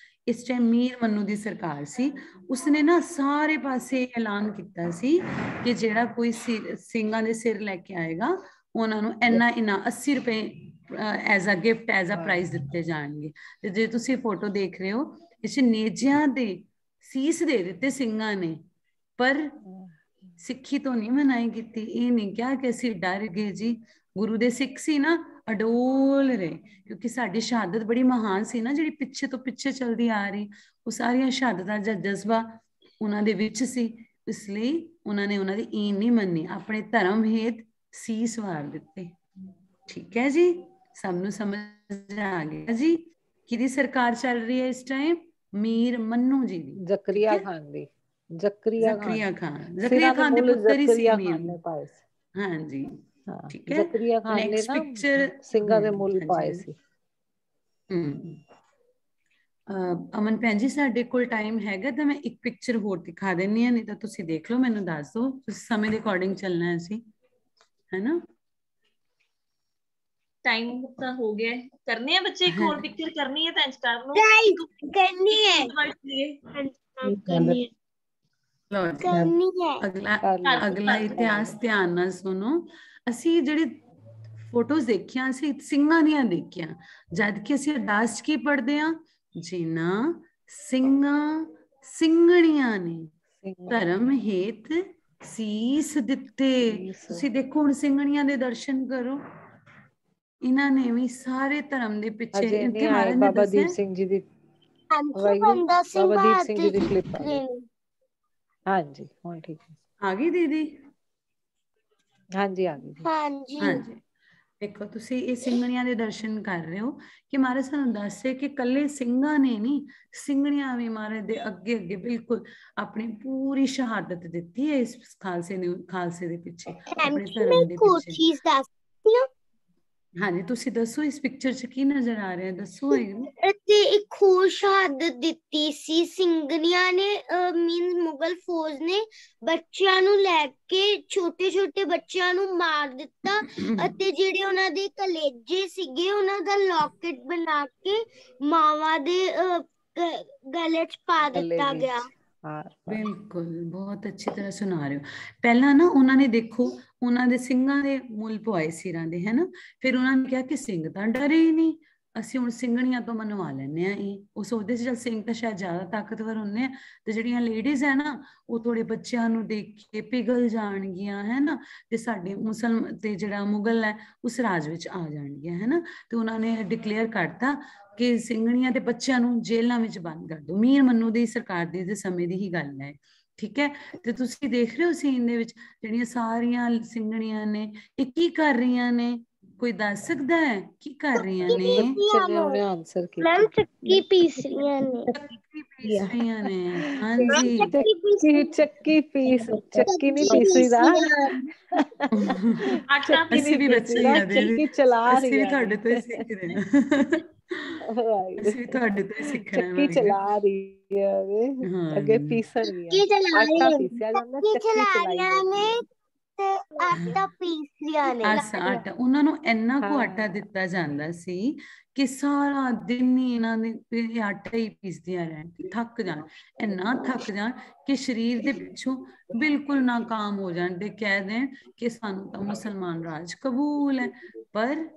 ਇਸ ਟਾਈਮ ਮੀਰ ਮਨੂੰ ਦੀ ਸਰਕਾਰ ਸੀ। ਉਸਨੇ ਨਾ ਸਾਰੇ ਪਾਸੇ ਐਲਾਨ ਕੀਤਾ ਸੀ ਕਿ ਜਿਹੜਾ ਕੋਈ ਸਿੰਘਾਂ ਦੇ ਸਿਰ ਲੈ ਕੇ ਆਏਗਾ, ਉਹਨਾਂ ਨੂੰ ਇੰਨਾ 80 ਰੁਪਏ as a gift, as a prize ਦਿੱਤੇ ਜਾਣਗੇ। ਤੇ ਜੇ ਤੁਸੀਂ ਫੋਟੋ ਦੇਖ ਰਹੇ ਹੋ, ਇਸ ਨੇਜਿਆਂ ਦੇ ਸੀਸ ਦੇ ਦਿੱਤੇ ਸਿੰਘਾਂ ਨੇ, ਪਰ ਸਿੱਖੀ ਤੋਂ ਨਹੀਂ ਮਨਾਈ ਕੀਤੀ। ਇਹ ਨਹੀਂ ਕਿਹਾ ਕਿ ਅਸੀਂ ਡਰ ਗਏ ਜੀ। ਗੁਰੂ ਦੇ ਸਿੱਖ ਸੀ ਨਾ, ਅਡੋਲ ਰਹੇ, ਕਿਉਂਕਿ ਸਾਡੀ ਸ਼ਹਾਦਤ ਬੜੀ ਮਹਾਨ ਸੀ ਨਾ, ਜਿਹੜੀ ਪਿੱਛੇ ਤੋਂ ਪਿੱਛੇ ਚਲਦੀ ਆ ਰਹੀ। ਉਹ ਸਾਰੀਆਂ ਸ਼ਹਾਦਤਾਂ ਦਾ ਜਜ਼ਬਾ ਉਹਨਾਂ ਦੇ ਵਿੱਚ ਸੀ, ਇਸ ਲਈ ਉਹਨਾਂ ਨੇ ਉਹਨਾਂ ਦੀ ਈਨ ਨਹੀਂ ਮੰਨੀ, ਆਪਣੇ ਧਰਮ ਹੇਤ ਸੀਸ ਵਾਰ ਦਿੱਤੇ। ਠੀਕ ਹੈ ਜੀ, ਸਭ ਨੂੰ ਸਮਝ ਆ ਗਿਆ ਜੀ ਕਿਹਦੀ ਸਰਕਾਰ ਚੱਲ ਰਹੀ ਹੈ ਇਸ ਟਾਈਮ? ਮੀਰ ਮਨੂੰ ਜੀ ਦੀ, ਜ਼ਕਰੀਆ ਖਾਨ ਦੀ। ਜ਼ਕਰੀਆ ਖਾਨ ਦੇ ਪੁੱਤਰ ਹੀ ਸੀ ਮੀਰ ਨੇ ਪਾਏ ਸੀ। ਹਾਂਜੀ ਠੀਕ ਹੈ। ਜ਼ਕਰੀਆ ਖਾਨ ਨੇ ਨੈਕਸਟ ਨਾ ਪਿਕਚਰ ਸਿੰਘਾਂ ਦੇ ਮੁੱਲ ਪਾਏ ਸੀ। ਅਮਨ ਭੈਣ ਜੀ, ਸਾਡੇ ਕੋਲ ਟਾਈਮ ਹੈਗਾ ਤਾਂ ਮੈਂ ਇੱਕ ਪਿਕਚਰ ਹੋਰ ਦਿਖਾ ਦਿੰਨੀ ਆ, ਨਹੀਂ ਤਾਂ ਤੁਸੀਂ ਦੇਖ ਲਓ, ਮੈਨੂੰ ਦੱਸ ਦਿਓ। ਤੁਸੀਂ ਸਮੇਂ ਦੇ ਅਕੋਰਡਿੰਗ ਚੱਲਣਾ ਅਸੀਂ, ਹੈ ਨਾ? टाइम ਤਾਂ ਹੋ ਗਿਆ, ਕਰਨੀ ਹੈ ਬੱਚੇ? ਇੱਕ ਹੋਰ ਪਿਕਚਰ ਕਰਨੀ ਹੈ ਤਾਂ ਇੰਜ ਕਰ ਲਓ, ਕਰਨੀ ਹੈ। ਅਗਲਾ ਇਤਿਹਾਸ ਧਿਆਨ ਨਾਲ ਸੁਣੋ। ਅਸੀਂ ਜਿਹੜੇ ਫੋਟੋਜ਼ ਦੇਖੀਆਂ, ਅਸੀਂ ਸਿੰਘਾਂ ਦੀਆਂ ਦੇਖੀਆਂ, ਜਦ ਕਿ ਅਸੀਂ ਅਰਦਾਸ 'ਚ ਕੀ ਪੜ੍ਹਦੇ ਹਾਂ? ਜਿਨ੍ਹਾਂ ਸਿੰਘਾਂ ਸਿੰਘਣੀਆਂ ਨੇ ਧਰਮ ਹੇਤ ਸੀਸ ਦਿੱਤੇ। ਤੁਸੀਂ ਦੇਖੋ ਹੁਣ ਸਿੰਘਣੀਆਂ ਦੇ ਦਰਸ਼ਨ ਕਰੋ। ਇਹਨਾਂ ਨੇ ਵੀ ਸਾਰੇ ਧਰਮ ਦੇ ਪਿੱਛੇ, ਇੱਥੇ ਮਹਾਰਾਜ ਨੇ ਬਾਬਾ ਦੱਸਿਆ ਦੀਪ ਸਿੰਘ ਜੀ ਦੀ, ਬੰਦਾ ਸਿੰਘ ਬਾਬਾ ਦੀਪ ਸਿੰਘ ਜੀ ਦੀ ਕਲਿੱਪ ਆ ਗਈ। ਹਾਂਜੀ ਹੁਣ ਠੀਕ ਹੈ। ਆ ਗਈ ਦੀਦੀ? ਹਾਂਜੀ ਆ ਗਈ। ਹਾਂਜੀ ਦੇਖੋ, ਤੁਸੀਂ ਇਹ ਸਿੰਘਣੀਆਂ ਦੇ ਦਰਸ਼ਨ ਕਰ ਰਹੇ ਹੋ ਕਿ ਮਹਾਰਾਜ ਸਾਨੂੰ ਦੱਸੇ ਕਿ ਕੱਲੇ ਸਿੰਘਾਂ ਨੇ ਨਹੀਂ, ਸਿੰਘਣੀਆਂ ਵੀ ਮਹਾਰਾਜ ਦੇ ਅੱਗੇ ਅੱਗੇ ਬਿਲਕੁਲ ਆਪਣੀ ਪੂਰੀ ਸ਼ਹਾਦਤ ਦਿੱਤੀ ਹੈ ਇਸ ਖਾਲਸੇ ਦੇ ਪਿੱਛੇ, ਆਪਣੇ ਧਰਮ ਦੇ ਪਿੱਛੇ। ਹਾਂਜੀ, ਤੁਸੀਂ ਦੱਸੋ ਇਸ ਪਿਕਚਰ 'ਚ ਕੀ ਨਜ਼ਰ ਆ ਰਿਹਾ? ਦੱਸੋ। ਤੇ ਇੱਕ ਹੋਰ ਸ਼ਹਾਦਤ ਦਿੱਤੀ ਸੀ ਸਿੰਘਣੀਆਂ ਨੇ, ਮੀਨਸ ਮੁਗਲ ਫੌਜ ਨੇ ਬੱਚਿਆਂ ਨੂੰ ਲੈ ਕੇ, ਛੋਟੇ ਛੋਟੇ ਬੱਚਿਆਂ ਨੂੰ ਮਾਰ ਦਿੱਤਾ, ਅਤੇ ਜਿਹੜੇ ਉਹਨਾਂ ਦੇ ਕਲੇਜੇ ਸੀਗੇ ਉਹਨਾਂ ਦਾ ਲੌਕਟ ਬਣਾ ਕੇ ਮਾਵਾਂ ਦੇ ਗਲੇ 'ਚ ਪਾ ਦਿੱਤਾ ਗਿਆ। ਬਿਲਕੁਲ, ਬਹੁਤ ਅੱਛੀ ਤਰ੍ਹਾਂ ਸੁਣਾ ਰਹੇ ਹੋ। ਪਹਿਲਾਂ ਨਾ ਉਹਨਾਂ ਨੇ ਦੇਖੋ, ਉਹਨਾਂ ਦੇ ਸਿੰਘਾਂ ਦੇ ਮੁੱਲ ਪਵਾਏ ਸਿਰਾਂ ਦੇ, ਹੈ ਨਾ? ਫਿਰ ਉਹਨਾਂ ਨੇ ਕਿਹਾ ਕਿ ਸਿੰਘ ਤਾਂ ਡਰੇ ਹੀ ਨਹੀਂ, ਅਸੀਂ ਹੁਣ ਸਿੰਘਣੀਆਂ ਤੋਂ ਮਨਵਾ ਲੈਂਦੇ ਹਾਂ। ਉਹ ਸੋਚਦੇ ਸੀ ਚਲ ਸਿੰਘ ਤਾਂ ਸ਼ਾਇਦ ਜ਼ਿਆਦਾ ਤਾਕਤਵਰ ਹੁੰਦੇ ਆ, ਤੇ ਜਿਹੜੀਆਂ ਲੇਡੀਜ਼ ਹੈ ਨਾ, ਉਹ ਥੋੜੇ ਬੱਚਿਆਂ ਨੂੰ ਦੇਖ ਕੇ ਪਿਘਲ ਜਾਣਗੀਆਂ, ਹੈ ਨਾ, ਤੇ ਸਾਡੇ ਮੁਸਲਮਾਨ ਤੇ ਜਿਹੜਾ ਮੁਗਲ ਹੈ ਉਸ ਰਾਜ ਵਿੱਚ ਆ ਜਾਣਗੀਆਂ, ਹੈ ਨਾ। ਤੇ ਉਹਨਾਂ ਨੇ ਡਿਕਲੇਅਰ ਕਰਤਾ ਕਿ ਸਿੰਘਣੀਆਂ ਤੇ ਬੱਚਿਆਂ ਨੂੰ ਜੇਲ੍ਹਾਂ ਵਿੱਚ ਬੰਦ ਕਰ ਦਿਓ। ਮੀਰ ਮਨੂੰ ਦੀ ਸਰਕਾਰ ਦੇ ਸਮੇਂ ਦੀ ਹੀ ਗੱਲ ਹੈ, ਠੀਕ ਹੈ। ਤੇ ਤੁਸੀਂ ਦੇਖ ਰਹੇ ਹੋ ਸੀਨ ਦੇ ਵਿੱਚ ਜਿਹੜੀਆਂ ਸਾਰੀਆਂ ਸਿੰਘਣੀਆਂ ਨੇ ਇਹ ਕੀ ਕਰ ਰਹੀਆਂ ਨੇ? ਕੋਈ ਦੱਸ ਸਕਦਾ ਹੈ ਕੀ ਕਰ ਰਹੀਆਂ ਨੇ? ਉਹਨੇ ਆਨਸਰ ਕੀਤਾ। ਚੱਕੀ ਪੀਸ ਰਹੀਆਂ ਨੇ। ਪੀਸਰੀਆਂ ਨੇ ਹਾਂਜੀ ਚੱਕੀ ਪੀਸ ਚੱਕੀ ਨਹੀਂ ਪੀਸਦਾ ਆਟਾ ਚੱਕੀ ਅਸੀਂ ਵੀ ਨਹੀਂ ਬੱਚੇ ਹੀ ਆ ਪੀਸਦਾ ਚੱਕੀ ਚਲਾ ਅਸੀਂ ਰਹੀ ਵੀ ਹੈ ਤੁਹਾਡੇ ਤੋਂ ਹੀ ਸਿੱਖ ਰਹੇ ਹਾਂ ਅਸੀਂ ਵੀ ਤੁਹਾਡੇ ਤੋਂ ਹੀ ਸਿੱਖਣਾ ਚੱਕੀ ਚਲਾ ਰਹੀ ਹੈ ਅੱਗੇ ਪੀਸਣ ਵੀ ਕੀ ਚਲਾ ਰਹੀ ਆਟਾ ਹੈ ਪੀਸਿਆ ਜਾਂਦਾ ਕੀ ਚੱਕੀ ਚਲਾ ਚਲਾਈ ਰਹੀਆਂ ਜਾਂਦੀ ਨੇ ਹੈ ਤੇ ਆਟਾ ਪੀਸ ਰਹੀਆਂ ਨੇ ਆਟਾ ਉਹਨਾਂ ਨੂੰ ਇੰਨਾ ਕੁ ਹਾਂ। ਆਟਾ ਦਿੱਤਾ ਜਾਂਦਾ ਸੀ ਕਿ ਸਾਰਾ ਦਿਨ ਹੀ ਇਹਨਾਂ ਨੇ ਇਹ ਆਟਾ ਹੀ ਪੀਸਦੀਆਂ ਰਹਿਣ ਥੱਕ ਜਾਣ ਇੰਨਾ ਥੱਕ ਜਾਣ ਕਿ ਸਰੀਰ ਦੇ ਪਿੱਛੋਂ ਬਿਲਕੁਲ ਨਾਕਾਮ ਹੋ ਜਾਣ ਤੇ ਕਹਿ ਦੇਣ ਕਿ ਸਾਨੂੰ ਤਾਂ ਮੁਸਲਮਾਨ ਰਾਜ ਕਬੂਲ ਹੈ ਪਰ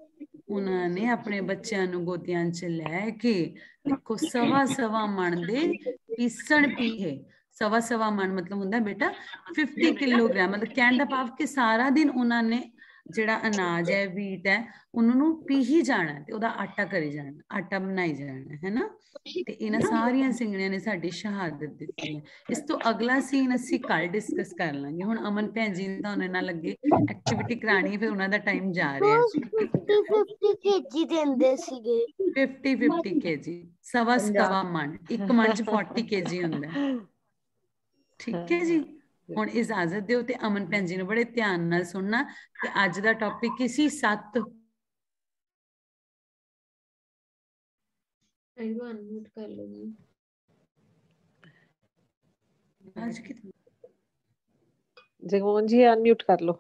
ਉਹਨਾਂ ਨੇ ਆਪਣੇ ਬੱਚਿਆਂ ਨੂੰ ਗੋਦੀਆਂ 'ਚ ਲੈ ਕੇ ਦੇਖੋ ਸਵਾ ਮਣ ਦੇ ਪੀਸਣ ਪੀਏ ਸਵਾ ਮਣ ਮਤਲਬ ਹੁੰਦਾ ਬੇਟਾ 50 ਕਿਲੋਗ੍ਰਾਮ ਮਤਲਬ ਕਹਿਣ ਦਾ ਭਾਵ ਕਿ ਸਾਰਾ ਦਿਨ ਉਹਨਾਂ ਨੇ ਜਿਹੜਾ ਅਨਾਜ ਹੈ ਵੀਟ ਹੈ ਉਹਨਾਂ ਨੂੰ ਪੀ ਹੀ ਜਾਣਾ ਤੇ ਉਹਦਾ ਆਟਾ ਕਰੀ ਜਾਣਾ ਆਟਾ ਬਣਾਈ ਜਾਣਾ ਹੈ ਨਾ ਤੇ ਇਹਨਾਂ ਸਾਰੀਆਂ ਸਿੰਘਣੀਆਂ ਨੇ ਸਾਡੀ ਸ਼ਹਾਦਤ ਦਿੱਤੀ ਹੈ ਇਸ ਤੋਂ ਅਗਲਾ ਸੀਨ ਅਸੀਂ ਕੱਲ ਡਿਸਕਸ ਕਰ ਲਾਂਗੇ ਹੁਣ ਅਮਨ ਭੈਣ ਜੀ ਦਾ ਉਹਨਾਂ ਨਾਲ ਲੱਗੇ ਐਕਟੀਵਿਟੀ ਕਰਾਣੀ ਫਿਰ ਉਹਨਾਂ ਦਾ ਟਾਈਮ ਜਾ ਰਿਹਾ ਹੈ 50 kg ਦਿੰਦੇ ਸੀਗੇ 50 kg ਸਵਾ ਮਣ ਇੱਕ ਮਣ ਚ 40 kg ਹੁੰਦਾ ਹੈ ਠੀਕ ਹੈ ਜੀ ਹੁਣ ਇਜਾਜ਼ਤ ਦਿਓ ਤੇ ਅਮਨ ਭੈਣ ਜੀ ਨੂੰ ਬੜੇ ਧਿਆਨ ਨਾਲ ਸੁਣਨਾ ਤੇ ਅੱਜ ਦਾ ਟੌਪਿਕ ਕੀ ਸੀ 7 ਅਨਮਿਊਟ ਕਰ ਲਓ ਜੀ ਅੱਜ ਕੀ ਜਗਮੋਹਨ ਜੀ ਅਨਮਿਊਟ ਕਰ ਲਓ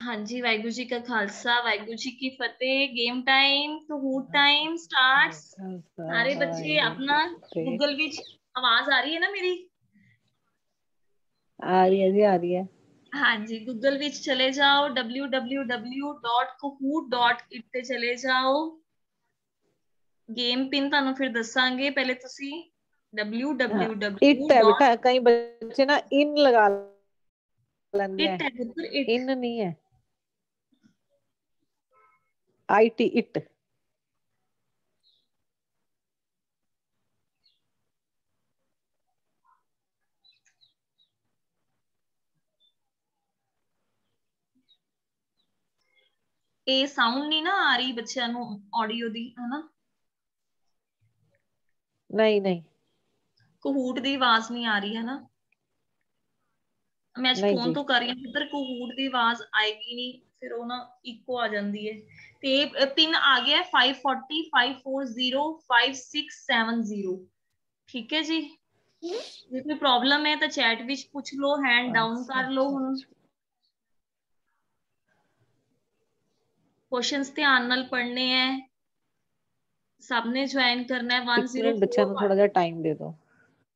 ਹਾਂਜੀ ਵਾਹਿਗੁਰੂ ਜੀ ਕਾ ਖਾਲਸਾ ਵਾਹਿਗੁਰੂ ਜੀ ਕੀ ਫਤਿਹ गेम टाइम कहूट टाइम स्टार्ट्स सारे बच्चे अपना गूगल ਵਿੱਚ आवाज आ रही है ना मेरी आ रही है जी आ रही है ਹਾਂਜੀ ਗੂਗਲ ਵਿੱਚ ਚਲੇ ਜਾਓ www.kahoot.it ਤੇ ਚਲੇ ਜਾਓ ਗੇਮ ਪਿਨ ਤੁਹਾਨੂੰ ਫਿਰ ਦੱਸਾਂਗੇ ਪਹਿਲੇ ਤੁਸੀਂ इट है बेटा कई बच्चे ना इन लगा लेंगे इट है पुत्र इट इन नहीं है IT इट ਇਹ ਸਾਊਂਡ ਨਹੀਂ ਨਾ ਆ ਰਹੀ ਬੱਚਿਆਂ ਨੂੰ ਆਡੀਓ ਦੀ ਹਨਾ नहीं ਕਹੂਟ ਦੀ ਆਵਾਜ਼ ਨਹੀਂ ਆ ਰਹੀ ਹੈ ਨਾ ਮੈਂ ਅੱਜ ਫੋਨ ਤੋਂ ਕਰ ਰਹੀ ਹਾਂ ਪੁੱਤਰ ਕਹੂਟ ਦੀ ਆਵਾਜ਼ ਆਏਗੀ ਨਹੀਂ ਫਿਰ ਉਹ ਨਾ ਇਕੋ ਆ ਜਾਂਦੀ ਹੈ ਤੇ ਪਿਨ ਆ ਗਿਆ 540 540 5670 ਠੀਕ ਹੈ ਜੀ ਜੇ ਕੋਈ ਪ੍ਰੋਬਲਮ ਹੈ ਤਾਂ ਚੈਟ ਵਿੱਚ ਪੁੱਛ ਲਓ ਹੈਂਡ ਡਾਊਨ ਕਰ ਲਓ ਹੁਣ क्वेश्चंस ध्यान नाल पढ़ने हैं सबने ज्वाइन करना है 104 बच्चों को थोड़ा सा टाइम दे दो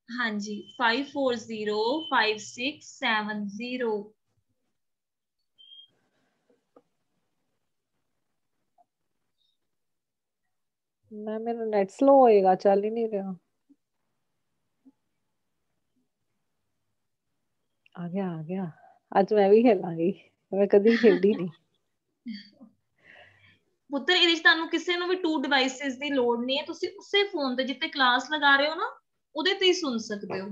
हाँ जी 5405670 मैं मेरा नेट स्लो होएगा चल ही नहीं रहा आ गया आज मैं भी खेलांगी मैं कभी खेली नहीं ਪੁੱਤਰ ਇਹਦੇ ਵਿੱਚ ਤੁਹਾਨੂੰ ਕਿਸੇ ਨੂੰ ਵੀ ਟੂ ਡਿਵਾਈਸਿਸ ਦੀ ਲੋੜ ਨਹੀਂ ਹੈ ਤੁਸੀਂ ਉਸੇ ਫੋਨ ਤੇ ਜਿੱਤੇ ਕਲਾਸ ਲਗਾ ਰਹੇ ਹੋ ਨਾ ਉਹਦੇ ਤੇ ਹੀ ਸੁਣ ਸਕਦੇ ਹੋ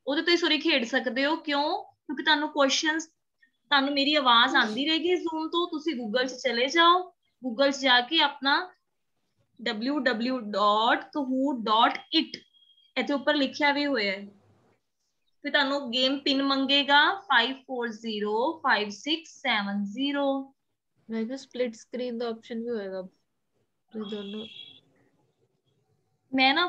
ਉਹਦੇ ਤੇ ਹੀ ਸੋਰੀ ਖੇਡ ਸਕਦੇ ਹੋ ਕਿਉਂ ਕਿਉਂਕਿ ਤੁਹਾਨੂੰ ਕੁਐਸਚਨਸ ਤੁਹਾਨੂੰ ਮੇਰੀ ਆਵਾਜ਼ ਆਉਂਦੀ ਰਹੇਗੀ ਜ਼ੂਮ ਤੋਂ ਤੁਸੀਂ ਗੂਗਲ 'ਚ ਚਲੇ ਜਾਓ ਗੂਗਲ 'ਚ ਜਾ ਕੇ ਆਪਣਾ www.kahoot.it ਇੱਥੇ ਉੱਪਰ ਲਿਖਿਆ ਵੀ ਹੋਇਆ ਹੈ ਫਿਰ ਤੁਹਾਨੂੰ ਗੇਮ ਪਿਨ ਮੰਗੇਗਾ 5405670 ਮੈਂ ਕਿਹਾ ਸਪਲਿਟ ਸਕਰੀਨ ਦਾ ਆਪਸ਼ਨ ਵੀ ਹੋਏਗਾ ਤੁਸੀਂ ਦੋਨੋਂ ਮੈਂ ਨਾ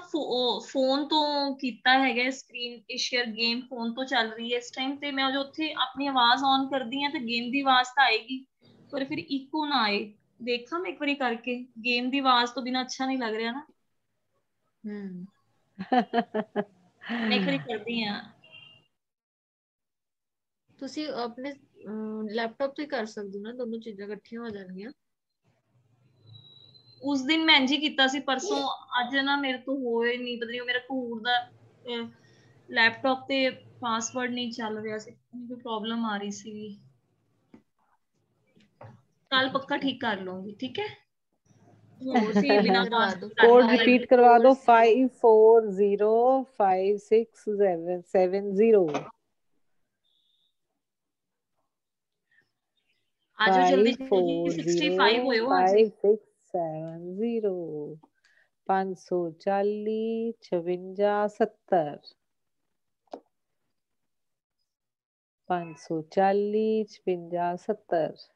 ਫੋਨ ਤੋਂ ਕੀਤਾ ਹੈਗਾ ਸਕਰੀਨ ਸ਼ੇਅਰ ਗੇਮ ਫੋਨ ਤੋਂ ਚੱਲ ਰਹੀ ਹੈ ਇਸ ਟਾਈਮ ਤੇ ਮੈਂ ਜੋ ਉੱਥੇ ਆਪਣੀ ਆਵਾਜ਼ ਔਨ ਕਰਦੀ ਹਾਂ ਤੇ ਗੇਮ ਦੀ ਆਵਾਜ਼ ਤਾਂ ਆਏਗੀ ਪਰ ਫਿਰ ਇਕੋ ਨਾ ਆਏ ਦੇਖਾਂ ਮੈਂ ਇੱਕ ਵਾਰੀ ਕਰਕੇ ਗੇਮ ਦੀ ਆਵਾਜ਼ ਤੋਂ ਬਿਨਾਂ ਅੱਛਾ ਨਹੀਂ ਲੱਗ ਰਿਹਾ ਨਾ ਮੈਂ ਇੱਕ ਵਾਰੀ ਕਰਦੀ ਹਾਂ ਤੁਸੀਂ ਆਪਣੇ ਲੈਪਟਾਪ ਤੇ ਕਰ ਸਕਦੇ ਹੋ ਨਾ ਦੋਨੋਂ ਚੀਜ਼ਾਂ ਇਕੱਠੀਆਂ ਹੋ ਜਾਣਗੀਆਂ ਉਸ ਦਿਨ ਮੈਂ ਇੰਝ ਹੀ ਕੀਤਾ ਸੀ ਪਰਸੋਂ ਅੱਜ ਨਾ ਮੇਰੇ ਤੋਂ ਹੋਏ ਨਹੀਂ ਪਤਾ ਨਹੀਂ ਮੇਰਾ ਕਹੂਟ ਦਾ ਲੈਪਟਾਪ ਤੇ ਪਾਸਵਰਡ ਨਹੀਂ ਚੱਲ ਰਿਹਾ ਸੀ ਕੋਈ ਪ੍ਰੋਬਲਮ ਆ ਰਹੀ ਸੀ ਕੱਲ ਪੱਕਾ ਠੀਕ ਕਰ ਲਵਾਂਗੀ ਠੀਕ ਹੈ कोड रिपीट करवा दो 5405670 आजो जल्दी 540 65 होयो आज 5670 540 56 70 540 56 70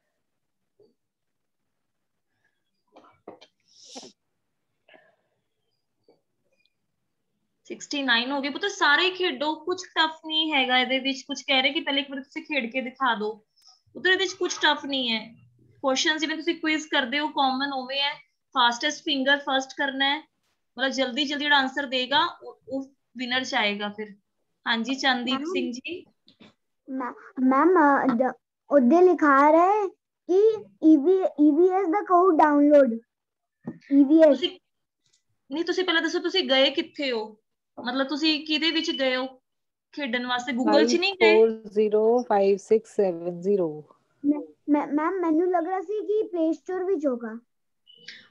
69 ਹੋ ਗਏ ਪੁੱਤ ਸਾਰੇ ਖੇਡੋ ਕੁਝ ਟਫ ਨਹੀਂ ਹੈਗਾ ਇਹਦੇ ਵਿੱਚ ਕੁਝ ਕਹਿ ਰਹੇ ਕਿ ਪਹਿਲੇ ਇੱਕ ਵਾਰ ਤੁਸੀਂ ਖੇਡ ਕੇ ਦਿਖਾ ਦਿਓ ਉਧਰ ਇਹਦੇ ਵਿੱਚ ਕੁਝ ਟਫ ਨਹੀਂ ਹੈ ਕੁਐਸਚਨ ਜਿਵੇਂ ਤੁਸੀਂ ਕੁਇਜ਼ ਕਰਦੇ ਹੋ ਕਾਮਨ ਹੋਵੇ ਹੈ ਫਾਸਟੈਸਟ ਫਿੰਗਰ ਫਰਸਟ ਕਰਨਾ ਹੈ मतलब जल्दी जल्दी ਜਿਹੜਾ ਆਨਸਰ ਦੇਗਾ ਉਹ ਵਿਨਰ ਚਾਹੇਗਾ ਫਿਰ ਹਾਂਜੀ ਚੰਦੀਪ ਸਿੰਘ ਜੀ मैम उधर लिखा रहा है कि EVS ਦਾ ਕੋਡ ਡਾਊਨਲੋਡ EVS ਨਹੀਂ ਤੁਸੀਂ ਪਹਿਲਾਂ ਦੱਸੋ ਤੁਸੀਂ ਗਏ ਕਿੱਥੇ ਹੋ ਮਤਲਬ ਤੁਸੀਂ ਕਿਹਦੇ ਵਿੱਚ ਗਏ ਹੋ ਖੇਡਣ ਵਾਸਤੇ ਗੂਗਲ 'ਚ ਨਹੀਂ ਗਏ 405670 मैम ਮੈਨੂੰ ਲੱਗ ਰਿਹਾ ਸੀ ਕਿ ਪਲੇ ਸਟੋਰ ਵਿੱਚ ਹੋਗਾ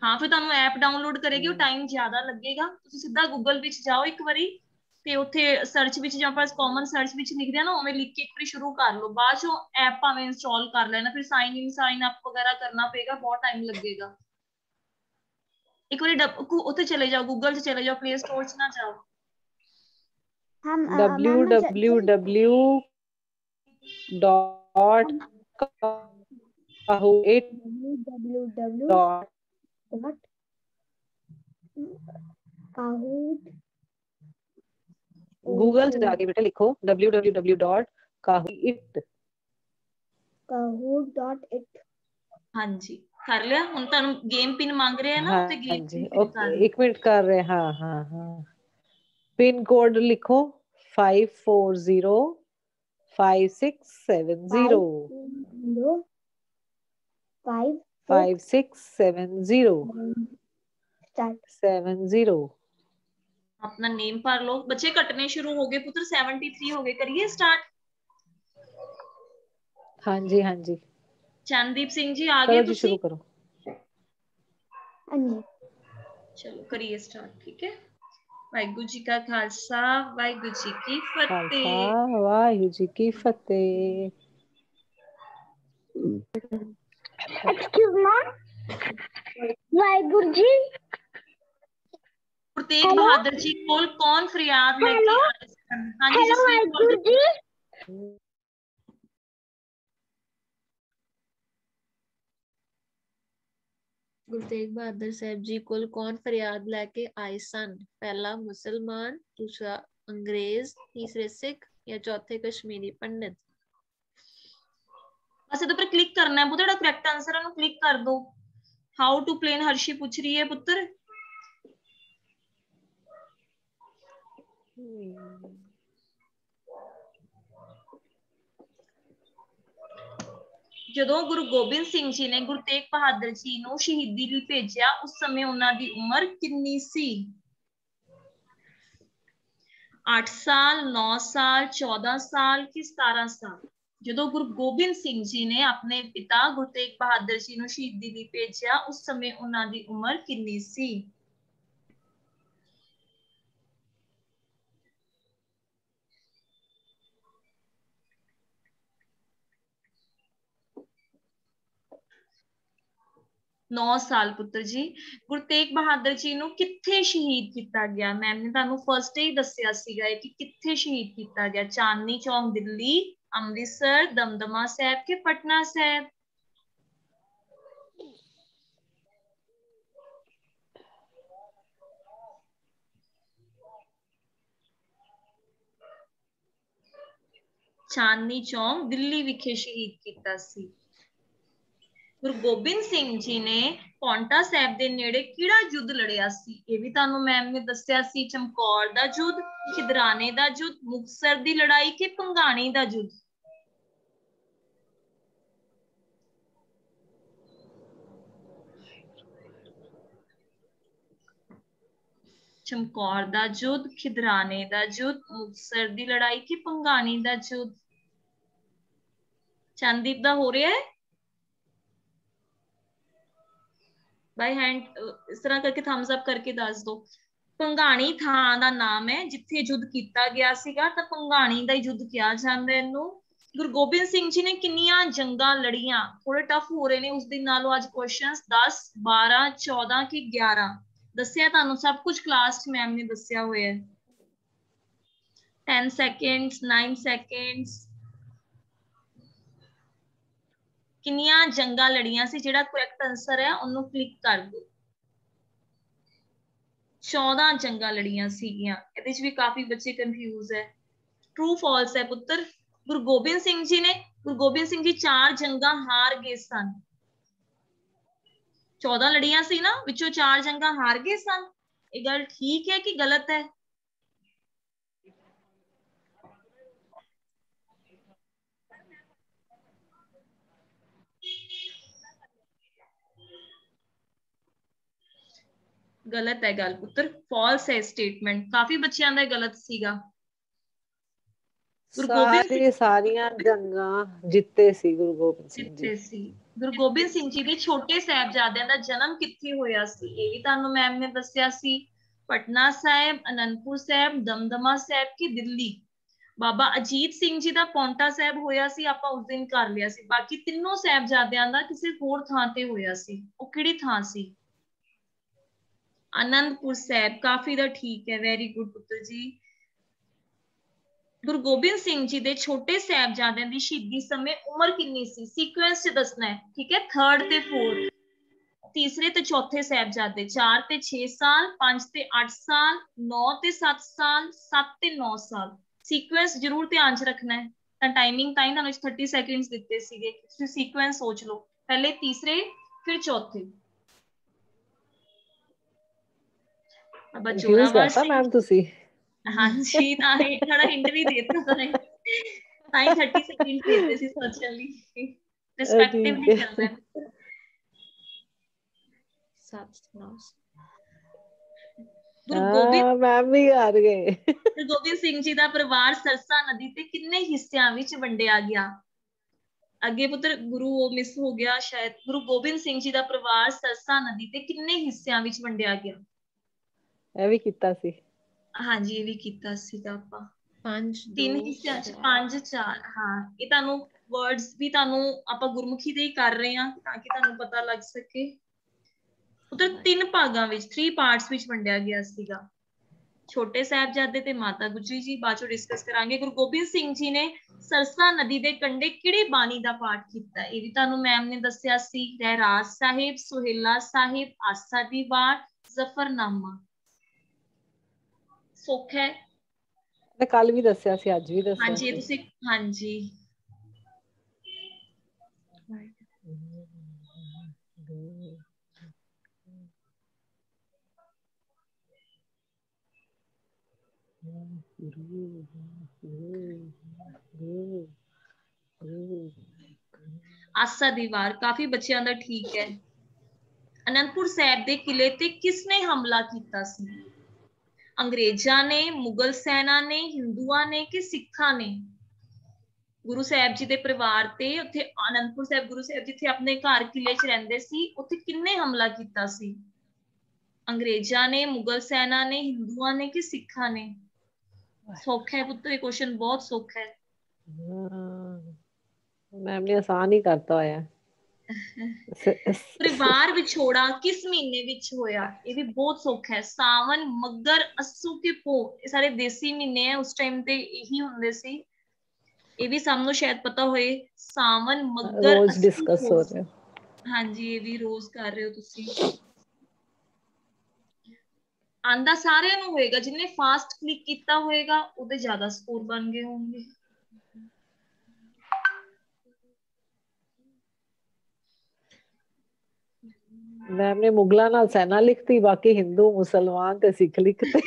ਹਾਂ ਫਿਰ ਤੁਹਾਨੂੰ ਐਪ ਡਾਊਨਲੋਡ ਕਰੇਗੀ ਉਹ ਟਾਈਮ ਜ਼ਿਆਦਾ ਲੱਗੇਗਾ ਤੁਸੀਂ ਸਿੱਧਾ ਗੂਗਲ ਵਿੱਚ ਜਾਓ ਇੱਕ ਵਾਰੀ ਤੇ ਉੱਥੇ ਸਰਚ ਵਿੱਚ ਜਾਂ ਆਪਾਂ ਕਾਮਨ ਸਰਚ ਵਿੱਚ ਲਿਖਦੇ ਆ ਨਾ ਉਵੇਂ ਲਿਖ ਕੇ ਇੱਕ ਵਾਰੀ ਸ਼ੁਰੂ ਕਰ ਲਓ ਬਾਅਦ ਚੋਂ ਐਪ ਭਾਵੇਂ ਇੰਸਟਾਲ ਕਰ ਲੈਣਾ ਫਿਰ ਸਾਈਨ ਇਨ ਸਾਈਨ ਅਪ ਵਗੈਰਾ ਕਰਨਾ ਪਏਗਾ ਬਹੁਤ ਟਾਈਮ ਲੱਗੇਗਾ ਇੱਕ ਵਾਰੀ ਉੱਥੇ ਚਲੇ ਜਾਓ ਗੂਗਲ 'ਚ ਚਲੇ ਜਾਓ ਪਲੇ ਸਟੋਰ 'ਚ ਨਾ ਜਾਓ गूगल से जाके बेटा लिखो www.kahoot.it ਹਾਂਜੀ ਕਰ ਲਿਆ ਹੁਣ ਤੁਹਾਨੂੰ ਗੇਮ ਪਿਨ ਮੰਗ ਰਿਹਾ ਹੈ ਨਾ ਉੱਤੇ ਗੇਮ ਪਿਨ एक मिनट कर रहे हाँ हाँ हाँ पिन कोड लिखो 540 5670 5670 70 अपना नेम भर लो बच्चे कटने शुरू हो गए पुत्र 73 हो गए करिए स्टार्ट हाँ जी चंदीप सिंह जी आ गए जी शुरू करो चलो करिए स्टार्ट ठीक है वाहिगुरु जी का खालसा वाहिगुरु जी की फतेह वाहिगुरु जी की फतेह वाहिगुरु जी गुरु तेग बहादुर जी कोल कौन फरियाद लेके आए हाँ जी वाहिगुरु जी गुरु तेग बहादुर साहब जी कोल कौन फरियाद लेके आए सन पहला मुसलमान दूसरा अंग्रेज तीसरे सिख या चौथे कश्मीरी पंडित बस इधर पर क्लिक करना है पुत्र ਜਿਹੜਾ करेक्ट आंसर है क्लिक कर दो हाउ टू प्लेन हर्षी पूछ रही है पुत्र ਜਦੋਂ ਗੁਰੂ ਗੋਬਿੰਦ ਸਿੰਘ ਜੀ ਨੇ ਗੁਰੂ ਤੇਗ ਬਹਾਦਰ ਜੀ ਨੂੰ ਸ਼ਹੀਦੀ ਲਈ ਭੇਜਿਆ ਉਸ ਸਮੇਂ ਉਹਨਾਂ ਦੀ ਉਮਰ ਕਿੰਨੀ ਸੀ 8 ਸਾਲ 9 ਸਾਲ 14 ਸਾਲ ਕਿ 17 ਸਾਲ ਜਦੋਂ ਗੁਰੂ ਗੋਬਿੰਦ ਸਿੰਘ ਜੀ ਨੇ ਆਪਣੇ ਪਿਤਾ ਗੁਰੂ ਤੇਗ ਬਹਾਦਰ ਜੀ ਨੂੰ ਸ਼ਹੀਦੀ ਲਈ ਭੇਜਿਆ ਉਸ ਸਮੇਂ ਉਹਨਾਂ ਦੀ ਉਮਰ ਕਿੰਨੀ ਸੀ 9 ਸਾਲ ਪੁੱਤਰ ਜੀ ਗੁਰੂ ਤੇਗ ਬਹਾਦਰ ਜੀ ਨੂੰ ਕਿੱਥੇ ਸ਼ਹੀਦ ਕੀਤਾ ਗਿਆ ਮੈਮ ਨੇ ਤੁਹਾਨੂੰ ਫਸਟ ਹੀ ਦੱਸਿਆ ਸੀਗਾ ਕਿ ਕਿੱਥੇ ਸ਼ਹੀਦ ਕੀਤਾ ਗਿਆ ਚਾਂਦਨੀ ਚੌਕ ਦਿੱਲੀ ਅੰਮ੍ਰਿਤਸਰ ਦਮਦਮਾ ਸਾਹਿਬ ਕੇ ਪਟਨਾ ਸਾਹਿਬ ਚਾਂਦਨੀ ਚੌਕ ਦਿੱਲੀ ਵਿਖੇ ਸ਼ਹੀਦ ਕੀਤਾ ਸੀ ਗੁਰੂ ਗੋਬਿੰਦ ਸਿੰਘ ਜੀ ਨੇ ਪੌਂਟਾ ਸਾਹਿਬ ਦੇ ਨੇੜੇ ਕਿਹੜਾ ਯੁੱਧ ਲੜਿਆ ਸੀ ਇਹ ਵੀ ਤੁਹਾਨੂੰ ਮੈਮ ਨੇ ਦੱਸਿਆ ਸੀ ਚਮਕੌਰ ਦਾ ਯੁੱਧ ਖਿਦਰਾਣੇ ਦਾ ਯੁੱਧ ਮੁਕਤਸਰ ਦੀ ਲੜਾਈ ਕਿ ਭੰਗਾਣੀ ਦਾ ਯੁੱਧ ਚਮਕੌਰ ਦਾ ਯੁੱਧ ਖਿਦਰਾਣੇ ਦਾ ਯੁੱਧ ਮੁਕਤਸਰ ਦੀ ਲੜਾਈ ਕਿ ਭੰਗਾਣੀ ਦਾ ਯੁੱਧ ਚੰਦੀਪ ਦਾ ਹੋ ਰਿਹਾ ਹੈ ਬਾਈ ਹੈਂਡ ਇਸ ਤਰ੍ਹਾਂ ਕਰਕੇ ਥੰਬਸ ਅਪ ਕਰਕੇ ਦੱਸ ਦੋ ਭੰਗਾਣੀ ਥਾਂ ਦਾ ਨਾਮ ਹੈ ਜਿੱਥੇ ਯੁੱਧ ਕੀਤਾ ਗਿਆ ਸੀਗਾ ਤਾਂ ਭੰਗਾਣੀ ਦਾ ਯੁੱਧ ਕਿਹਾ ਜਾਂਦਾ ਇਹਨੂੰ ਗੁਰੂ ਗੋਬਿੰਦ ਸਿੰਘ ਜੀ ਨੇ ਕਿੰਨੀਆਂ ਜੰਗਾਂ ਲੜੀਆਂ? ਥੋੜੇ ਟਫ ਹੋ ਰਹੇ ਨੇ ਉਸ ਦਿਨ ਨਾਲੋਂ ਅੱਜ ਕੁਐਸਚਨਸ 10 12 14 ਕਿ 11 ਦੱਸਿਆ ਤੁਹਾਨੂੰ ਸਭ ਕੁਝ ਕਲਾਸ ਚ ਮੈਮ ਨੇ ਦੱਸਿਆ ਹੋਇਆ ਹੈ। 10 seconds 9 seconds ਕਿੰਨੀਆਂ ਜੰਗਾਂ ਲੜੀਆਂ ਸੀ? ਜਿਹੜਾ ਕਰੈਕਟ ਆਨਸਰ ਹੈ ਉਹਨੂੰ ਕਲਿੱਕ ਕਰ ਦਿਓ। 14 ਜੰਗਾਂ ਲੜੀਆਂ ਸੀਗੀਆਂ। ਇਹਦੇ ਚ ਵੀ ਕਾਫੀ ਬੱਚੇ ਕੰਫਿਊਜ਼ ਹੈ। ਟਰੂ ਫਾਲਸ ਹੈ ਪੁੱਤਰ। ਗੁਰੂ ਗੋਬਿੰਦ ਸਿੰਘ ਜੀ 4 ਜੰਗਾਂ ਹਾਰ ਗਏ ਸਨ। 14 ਲੜੀਆਂ ਸੀ ਨਾ, ਵਿੱਚੋਂ 4 ਜੰਗਾਂ ਹਾਰ ਗਏ ਸਨ। ਇਹ ਗੱਲ ਠੀਕ ਹੈ ਕਿ ਗਲਤ ਹੈ? ਗਲਤ ਹੈ ਗੱਲ ਪੁੱਤਰ, ਫਾਲਸ ਹੈ ਸਟੇਟਮੈਂਟ। ਕਾਫੀ ਬੱਚਿਆਂ ਦਾ ਗਲਤ ਸੀਗਾ। ਸਾਰੀਆਂ ਜੰਗਾਂ ਜਿੱਤੇ ਸੀ ਗੁਰੂ ਗੋਬਿੰਦ ਸਿੰਘ ਜੀ। ਜਿੱਤੇ ਸੀ। ਗੁਰੂ ਗੋਬਿੰਦ ਸਿੰਘ ਜੀ ਦੇ ਛੋਟੇ ਸਾਹਿਬਜ਼ਾਦਿਆਂ ਦਾ ਜਨਮ ਕਿੱਥੇ ਹੋਇਆ ਸੀ? ਇਹ ਵੀ ਤੁਹਾਨੂੰ ਮੈਮ ਨੇ ਦੱਸਿਆ ਸੀ। ਪਟਨਾ ਸਾਹਿਬ, ਅਨੰਦਪੁਰ ਸਾਹਿਬ, ਦਮਦਮਾ ਸਾਹਿਬ ਕਿ ਦਿੱਲੀ। ਬਾਬਾ ਅਜੀਤ ਸਿੰਘ ਜੀ ਦਾ ਪੌਂਟਾ ਸਾਹਿਬ ਹੋਇਆ ਸੀ, ਆਪਾਂ ਉਸ ਦਿਨ ਕਰ ਲਿਆ ਸੀ। ਬਾਕੀ ਤਿੰਨੋਂ ਸਾਹਿਬਜ਼ਾਦਿਆਂ ਦਾ ਕਿਸੇ ਹੋਰ ਥਾਂ ਤੇ ਹੋਇਆ ਸੀ। ਉਹ ਕਿਹੜੀ ਥਾਂ ਸੀ? ਅਨੰਦਪੁਰ ਸਾਹਿਬ। ਕਾਫੀ ਦਾ ਠੀਕ ਹੈ, ਵੈਰੀ ਗੁੱਡ ਪੁੱਤਰ ਜੀ। ਗੁਰੂ ਗੋਬਿੰਦ ਸਿੰਘ ਜੀ ਦੇ ਛੋਟੇ ਸਾਹਿਬਜ਼ਾਦਿਆਂ ਦੀ ਸ਼ਹੀਦੀ ਸਮੇਂ ਉਮਰ ਕਿੰਨੀ ਸੀ? ਸੀਕੁਐਂਸ ਚ ਦੱਸਣਾ ਹੈ, ਠੀਕ ਹੈ? 3rd ਤੇ 4th, ਤੀਸਰੇ ਤੇ ਚੌਥੇ ਸਾਹਿਬਜ਼ਾਦੇ। 4 ਤੇ 6 ਸਾਲ, 5 ਤੇ 8 ਸਾਲ, 9 ਤੇ 7 ਸਾਲ, 7 ਤੇ 9 ਸਾਲ। ਸੀਕੁਐਂਸ ਜ਼ਰੂਰ ਧਿਆਨ ਚ ਰੱਖਣਾ ਹੈ। ਤਾਂ ਟਾਈਮਿੰਗ ਤਾਂ ਹੀ ਤੁਹਾਨੂੰ 30 ਸੈਕਿੰਡਸ ਦਿੱਤੇ ਸੀਗੇ। ਤੁਸੀਂ ਸੀਕੁਐਂਸ ਸੋਚ ਲਓ, ਪਹਿਲੇ ਤੀਸਰੇ ਫਿਰ ਚੌਥੇ। ਮੈਮ ਤੁਸੀਂ ਹਾਂਜੀ, ਤਾਂ ਹੀ ਥੋੜਾ ਹਿੰਟ ਵੀ ਦੇਤਾ ਤਾਂ ਹੀ 30 ਸੈਕਿੰਡ ਦਿੱਤੇ ਸੀ ਸੋਚਣ ਲਈ। ਰਿਸਪੈਕਟਿਵਲੀ ਚੱਲਣਾ ਹੈ। ਗੁਰੂ ਗੋਬਿੰਦ ਸਿੰਘ ਜੀ ਦਾ ਪਰਿਵਾਰ ਸਰਸਾ ਨਦੀ ਤੇ ਕਿੰਨੇ ਹਿੱਸਿਆਂ ਵਿੱਚ ਵੰਡਿਆ ਗਿਆ? ਅੱਗੇ ਪੁੱਤਰ ਗੁਰੂ ਉਹ ਮਿਸ ਹੋ ਗਿਆ ਸ਼ਾਇਦ। ਗੁਰੂ ਗੋਬਿੰਦ ਸਿੰਘ ਜੀ ਦਾ ਪਰਿਵਾਰ ਸਰਸਾ ਨਦੀ ਤੇ ਕਿੰਨੇ ਹਿੱਸਿਆਂ ਵਿੱਚ ਵੰਡਿਆ ਗਿਆ? ਇਹ ਵੀ ਕੀਤਾ ਸੀ। ਹਾਂਜੀ, ਇਹ ਵੀ ਕੀਤਾ ਸੀਗਾ ਆਪਾਂ। 3 ਹਿੱਸਿਆਂ ਚ 5 4। ਹਾਂ, ਇਹ ਤੁਹਾਨੂੰ ਵਰਡਸ ਵੀ ਤੁਹਾਨੂੰ ਆਪਾਂ ਗੁਰਮੁਖੀ ਦੇ ਹੀ ਕਰ ਰਹੇ ਹਾਂ ਤਾਂ ਕਿ ਤੁਹਾਨੂੰ ਪਤਾ ਲੱਗ ਸਕੇ। ਉਧਰ 3 ਭਾਗਾਂ ਵਿੱਚ 3 ਪਾਰਟਸ ਵਿੱਚ ਵੰਡਿਆ ਗਿਆ ਸੀਗਾ। ਛੋਟੇ ਸਾਹਿਬਜ਼ਾਦੇ ਤੇ ਮਾਤਾ ਗੁਜਰੀ ਜੀ ਬਾਅਦ ਚੋਂ ਡਿਸਕਸ ਕਰਾਂਗੇ। ਗੁਰੂ ਗੋਬਿੰਦ ਸਿੰਘ ਜੀ ਨੇ ਸਰਸਾ ਨਦੀ ਦੇ ਕੰਢੇ ਕਿਹੜੀ ਬਾਣੀ ਦਾ ਪਾਠ ਕੀਤਾ? ਇਹ ਵੀ ਤੁਹਾਨੂੰ ਮੈਮ ਨੇ ਦੱਸਿਆ ਸੀ। ਰਹਿਰਾਸ ਸਾਹਿਬ, ਸੁਹੇਲਾ ਸਾਹਿਬ, ਆਸਾ ਦੀ ਵਾਰ, ਜ਼ਫਰਨਾਮਾ। ਸੁੱਖ ਹੈ। ਮੈਂ ਕੱਲ ਵੀ ਦੱਸਿਆ ਸੀ, ਅੱਜ ਵੀ ਦੱਸਿਆ ਹਾਂਜੀ, ਸੀ। ਤੁਸੀਂ ਹਾਂਜੀ ਆਸਾ ਦੀ ਵਾਰ। ਕਾਫੀ ਬੱਚਿਆਂ ਦਾ ਠੀਕ ਹੈ। ਅਨੰਦਪੁਰ ਸਾਹਿਬ ਦੇ ਕਿਲੇ ਤੇ ਕਿਸਨੇ ਹਮਲਾ ਕੀਤਾ ਸੀ? ਅੰਗਰੇਜ਼ਾਂ ਨੇ, ਮੁਗਲ ਸੈਨਾ ਨੇ, ਹਿੰਦੂਆਂ ਨੇ ਕਿ ਸਿੱਖਾਂ ਨੇ? ਗੁਰੂ ਸਾਹਿਬ ਜੀ ਦੇ ਪਰਿਵਾਰ ਤੇ ਉੱਥੇ ਅਨੰਦਪੁਰ ਸਾਹਿਬ ਗੁਰੂ ਸਾਹਿਬ ਜਿੱਥੇ ਆਪਣੇ ਘਰ ਕਿਲੇ 'ਚ ਰਹਿੰਦੇ ਸੀ, ਉੱਥੇ ਕਿੰਨੇ ਹਮਲਾ ਕੀਤਾ ਸੀ? ਅੰਗਰੇਜ਼ਾਂ ਨੇ, ਮੁਗਲ ਸੈਨਾ ਨੇ, ਹਿੰਦੂਆਂ ਨੇ ਕਿ ਸਿੱਖਾਂ ਨੇ? ਸੌਖਾ ਹੈ ਪੁੱਤਰ, ਇਹ ਕੁਐਸਚਨ ਬਹੁਤ ਸੌਖਾ ਹੈ। ਮੈਮ ਨੇ ਆਸਾਨ ਹੀ ਕਰਤਾ ਹੋਇਆ। ਪਰਿਵਾਰ ਵਿਛੋੜਾ ਕਿਸ ਮਹੀਨੇ ਵਿੱਚ ਹੋਇਆ? ਇਹ ਵੀ ਬਹੁਤ ਸੌਖਾ ਹੈ। ਸਾਵਨ, ਮੱਘਰ, ਅੱਸੂ ਕਿ ਪੋਹ। ਇਹ ਸਾਰੇ ਦੇਸੀ ਮਹੀਨੇ ਹੈ, ਉਸ ਟਾਈਮ ਤੇ ਇਹੀ ਹੁੰਦੇ ਸੀ। ਇਹ ਵੀ ਸਭ ਨੂੰ ਸ਼ਾਇਦ ਪਤਾ ਹੋਏ। ਸਾਵਨ, ਮੱਘਰ, ਰੋਜ਼ ਡਿਸਕਸ ਹੋ ਰਿਹਾ। ਹਾਂਜੀ, ਇਹ ਵੀ ਰੋਜ਼ ਕਰ ਰਹੇ ਹੋ ਤੁਸੀਂ। ਆਂਦਾ ਸਾਰਿਆਂ ਨੂੰ ਹੋਏਗਾ, ਜਿਹਨੇ ਫਾਸਟ ਕਲਿੱਕ ਕੀਤਾ ਹੋਏਗਾ ਉਹਦੇ ਜ਼ਿਆਦਾ ਸਕੋਰ ਬਣ ਗਏ ਹੋਣਗੇ। ਮੈਮ ਨੇ ਮੁਗਲਾਂ ਨਾਲ ਸੈਨਾ ਲਿਖਤੀ, ਬਾਕੀ ਹਿੰਦੂ, ਮੁਸਲਮਾਨ ਤੇ ਸਿੱਖ ਲਿਖਤੇ।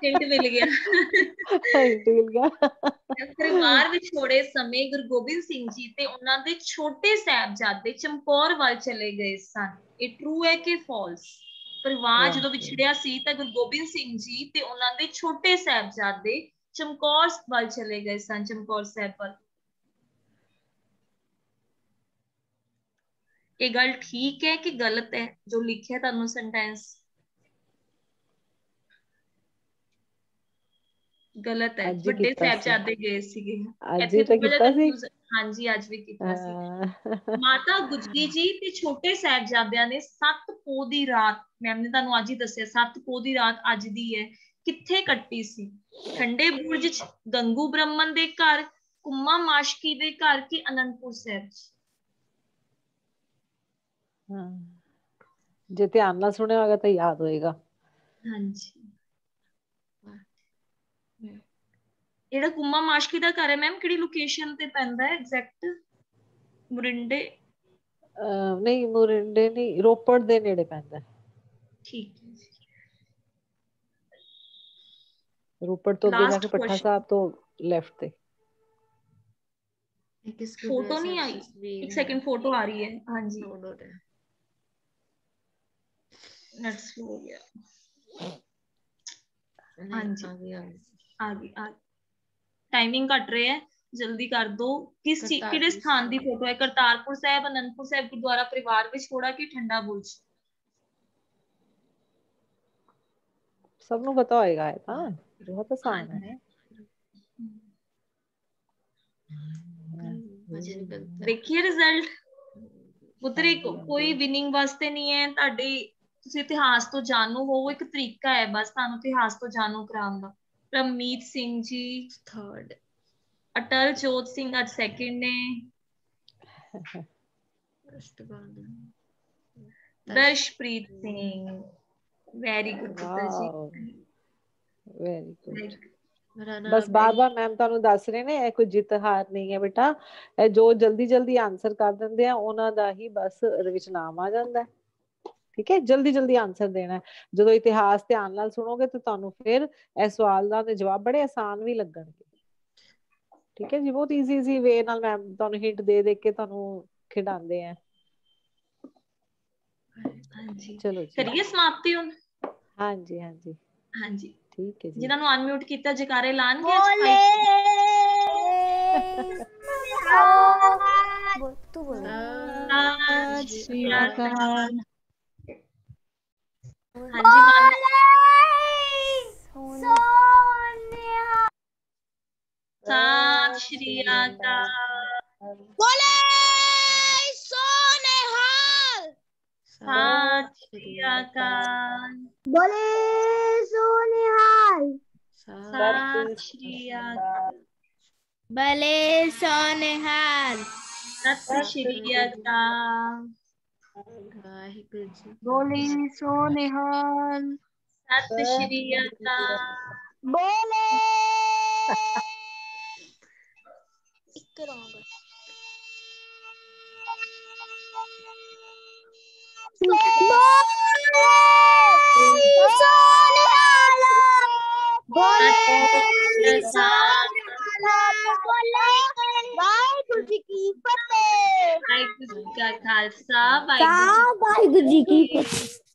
ਹਿੰਟ ਮਿਲ ਗਿਆ। ਹਿੰਟ ਮਿਲ ਗਿਆ। ਪਰਿਵਾਰ ਵਿਛੋੜੇ ਸਮੇਂ ਗੁਰੂ ਗੋਬਿੰਦ ਸਿੰਘ ਜੀ ਤੇ ਉਹਨਾਂ ਦੇ ਛੋਟੇ ਸਾਹਿਬਜ਼ਾਦੇ ਚਮਕੌਰ ਵੱਲ ਚਲੇ ਗਏ ਸਨ। ਇਹ ਟਰੂ ਹੈ ਕਿ ਫਾਲਸ? ਪਰਿਵਾਰ ਜਦੋਂ ਵਿਛੜਿਆ ਸੀ ਤਾਂ ਗੁਰੂ ਗੋਬਿੰਦ ਸਿੰਘ ਜੀ ਤੇ ਉਹਨਾਂ ਦੇ ਛੋਟੇ ਸਾਹਿਬਜ਼ਾਦੇ ਚਮਕੌਰ ਵੱਲ ਚਲੇ ਗਏ ਸਨ, ਚਮਕੌਰ ਸਾਹਿਬ ਵੱਲ। ਇਹ ਗੱਲ ਠੀਕ ਹੈ ਕਿ ਗਲਤ ਹੈ ਜੋ ਲਿਖਿਆ ਤੁਹਾਨੂੰ ਸੈਂਟੈਂਸ? ਗਲਤ ਹੈ, ਅੱਜ ਹੀ ਵੱਡੇ ਕੀਤਾ ਸੀ। ਸਾਹਿਬਜ਼ਾਦੇ ਗਏ ਸੀਗੇ। ਅੱਜ ਇੱਥੇ ਹੀ ਤਾਂ ਥੋੜਾ ਕੀਤਾ ਜਿਹਾ ਸੀ। ਹਾਂਜੀ ਅੱਜ ਵੀ ਕੀਤਾ ਸੀ। ਹਾਂ। ਮਾਤਾ ਗੁਜਰੀ ਜੀ ਤੇ ਛੋਟੇ ਸਾਹਿਬਜ਼ਾਦਿਆਂ ਨੇ 7 ਪੋਹ ਦੀ ਰਾਤ, ਮੈਮ ਨੇ ਤੁਹਾਨੂੰ ਅੱਜ ਹੀ ਦੱਸਿਆ 7 ਪੋਹ ਦੀ ਰਾਤ ਅੱਜ ਦੀ ਹੈ, ਕਿੱਥੇ ਕੱਟੀ ਸੀ? ਠੰਡੇ ਬੁਰਜ ਚ, ਗੰਗੂ ਬ੍ਰਹਮਣ ਦੇ ਘਰ, ਕੁੰਮਾ ਮਾਸ਼ਕੀ ਦੇ ਘਰ ਕਿ ਅਨੰਦਪੁਰ ਸਾਹਿਬ ਚ? ਹਾਂ, ਜੇ ਧਿਆਨ ਨਾਲ ਸੁਣਿਆ ਹੋਗਾ ਤਾਂ ਯਾਦ ਹੋਏਗਾ। ਹਾਂਜੀ, ਜਿਹੜਾ ਕੁੰਮਾ ਮਾਸ਼ਕੀ ਦਾ ਘਰ ਹੈ ਮੈਮ ਕਿਹੜੀ ਲੋਕੇਸ਼ਨ ਤੇ ਪੈਂਦਾ ਹੈ ਐਗਜ਼ੈਕਟ? ਮੁਰਿੰਡੇ? ਨਹੀਂ ਮੋਰਿੰਡੇ ਨਹੀਂ, ਰੋਪੜ ਦੇ ਨੇੜੇ ਪੈਂਦਾ। ਠੀਕ ਹੈ ਜੀ। ਰੋਪੜ ਤੋਂ ਅੱਗੇ ਜਾ ਕੇ ਲਾਸਟ ਪੱਠਾ ਕੁਐਸਚਨ, ਸਾਹਿਬ ਤੋਂ ਲੈਫਟ ਤੇ। ਫੋਟੋ ਨਹੀਂ ਆਈ, ਇੱਕ ਸੈਕਿੰਡ, ਫੋਟੋ ਆ ਰਹੀ ਹੈ। ਹਾਂਜੀ ਨੈਟਸ ਹੋ ਗਿਆ। ਹਾਂਜੀ ਆ ਗਈ। ਟਾਈਮਿੰਗ ਘਟ ਰਿਹਾ ਹੈ, ਜਲਦੀ ਕਰ ਦੋ। ਕਿਹੜੇ ਸਥਾਨ ਦੀ ਫੋਟੋ ਹੈ? ਕਰਤਾਰਪੁਰ ਸਾਹਿਬ, ਅਨੰਦਪੁਰ ਸਾਹਿਬ ਗੁਰਦੁਆਰਾ ਪਰਿਵਾਰ ਵਿੱਚ ਥੋੜਾ ਕਿ ਠੰਡਾ ਬੁਰਜ? ਸਭ ਨੂੰ ਪਤਾ ਹੋਏਗਾ, ਇਹ ਤਾਂ ਬਹੁਤ ਆਸਾਨ ਹੈ। ਦੇਖੀਏ ਰਿਜ਼ਲਟ। ਪੁੱਤਰੀ ਕੋਈ ਵਿਨਿੰਗ ਵਾਸਤੇ ਨਹੀਂ ਹੈ ਤੁਹਾਡੀ, ਤੁਸੀਂ ਇਤਿਹਾਸ ਤੋਂ ਜਾਣੂ ਹੋਵੋ, ਇੱਕ ਤਰੀਕਾ ਹੈ ਬਸ ਤੁਹਾਨੂੰ ਇਤਿਹਾਸ ਤੋਂ ਜਾਣੂ ਕਰਾਉਣ ਦਾ। ਰਮਨੀਤ ਸਿੰਘ ਜੀ 3rd, ਅਟਲ ਜੋਤ ਸਿੰਘ ਅੱਜ 2nd ਨੇ, ਦਰਸ਼ਪ੍ਰੀਤ ਸਿੰਘ, ਵੈਰੀ ਗੁੱਡ ਪੁੱਤਰ ਜੀ, ਵੈਰੀ ਗੁੱਡ। ਬਸ ਬਾਰ-ਬਾਰ ਮੈਮ ਤੁਹਾਨੂੰ ਦੱਸ ਰਹੇ ਨੇ, ਇਹ ਕੋਈ ਜਿੱਤ ਹਾਰ ਨਹੀਂ ਹੈ ਬੇਟਾ, ਇਹ ਜੋ ਜਲਦੀ ਜਲਦੀ ਆਨਸਰ ਕਰ ਦਿੰਦੇ ਆ ਉਹਨਾਂ ਦਾ ਹੀ ਬਸ ਇਹਦੇ ਵਿੱਚ ਨਾਮ ਆ ਜਾਂਦਾ ਹੈ। ਠੀਕ ਹੈ, ਜਲਦੀ ਜਲਦੀ ਆਨਸਰ ਦੇਣਾ। ਜਦੋਂ ਇਤਿਹਾਸ ਧਿਆਨ ਨਾਲ ਸੁਣੋਗੇ ਤਾਂ ਤੁਹਾਨੂੰ ਫਿਰ ਇਹ ਸਵਾਲਾਂ ਦੇ ਜਵਾਬ ਬੜੇ ਆਸਾਨ ਵੀ ਲੱਗਣਗੇ। ਠੀਕ ਹੈ ਜੀ, ਬਹੁਤ ਈਜ਼ੀ ਵੇ ਨਾਲ ਮੈਮ ਤੁਹਾਨੂੰ ਹਿੰਟ ਦੇ ਕੇ ਤੁਹਾਨੂੰ ਖਿਡਾਉਂਦੇ ਆ। ਹਾਂਜੀ ਚਲੋ ਜੀ, ਕਰੀਏ ਸਮਾਪਤੀ ਹੁਣ? ਹਾਂਜੀ ਠੀਕ ਹੈ ਜੀ। ਜਿਨ੍ਹਾਂ ਨੂੰ ਅਨਮਿਊਟ ਕੀਤਾ ਜਕਾਰੇ ਲਾਣਗੇ। ਸਤਿ ਸ਼੍ਰੀ ਅਕਾਲ। ਬੋਲੇ ਸੋਨੇਹਾਲ। ਸਤਿ ਸ਼੍ਰੀ ਅਕਾਲ। ਬੋਲੇ ਸੋਨੇਹਾਲ। ਸਤਿ ਸ਼੍ਰੀ ਅਕਾਲ। ਬੋਲੇ ਸੋਨੇਹਾਲ। ਸਤਿ ਸ਼੍ਰੀ ਅਕਾਲ। ਵਾਹਿਗੁਰੂ ਜੀ ਬੋਲੇ ਸੋਨੇਹਾਲ। ਸਤਿ ਸ਼੍ਰੀ ਅਕਾਲ। ਬੋਲੇ ਇੱਕ ਰੋਂਗ ਵਾਹਿਗੁਰੂ ਜੀ ਕੀ ਫਤਿਹ। ਵਾਹਿਗੁਰੂ ਜੀ ਕਾ ਖਾਲਸਾ, ਵਾਹਿਗੁਰੂ ਜੀ ਕੀ ਫਤਿਹ।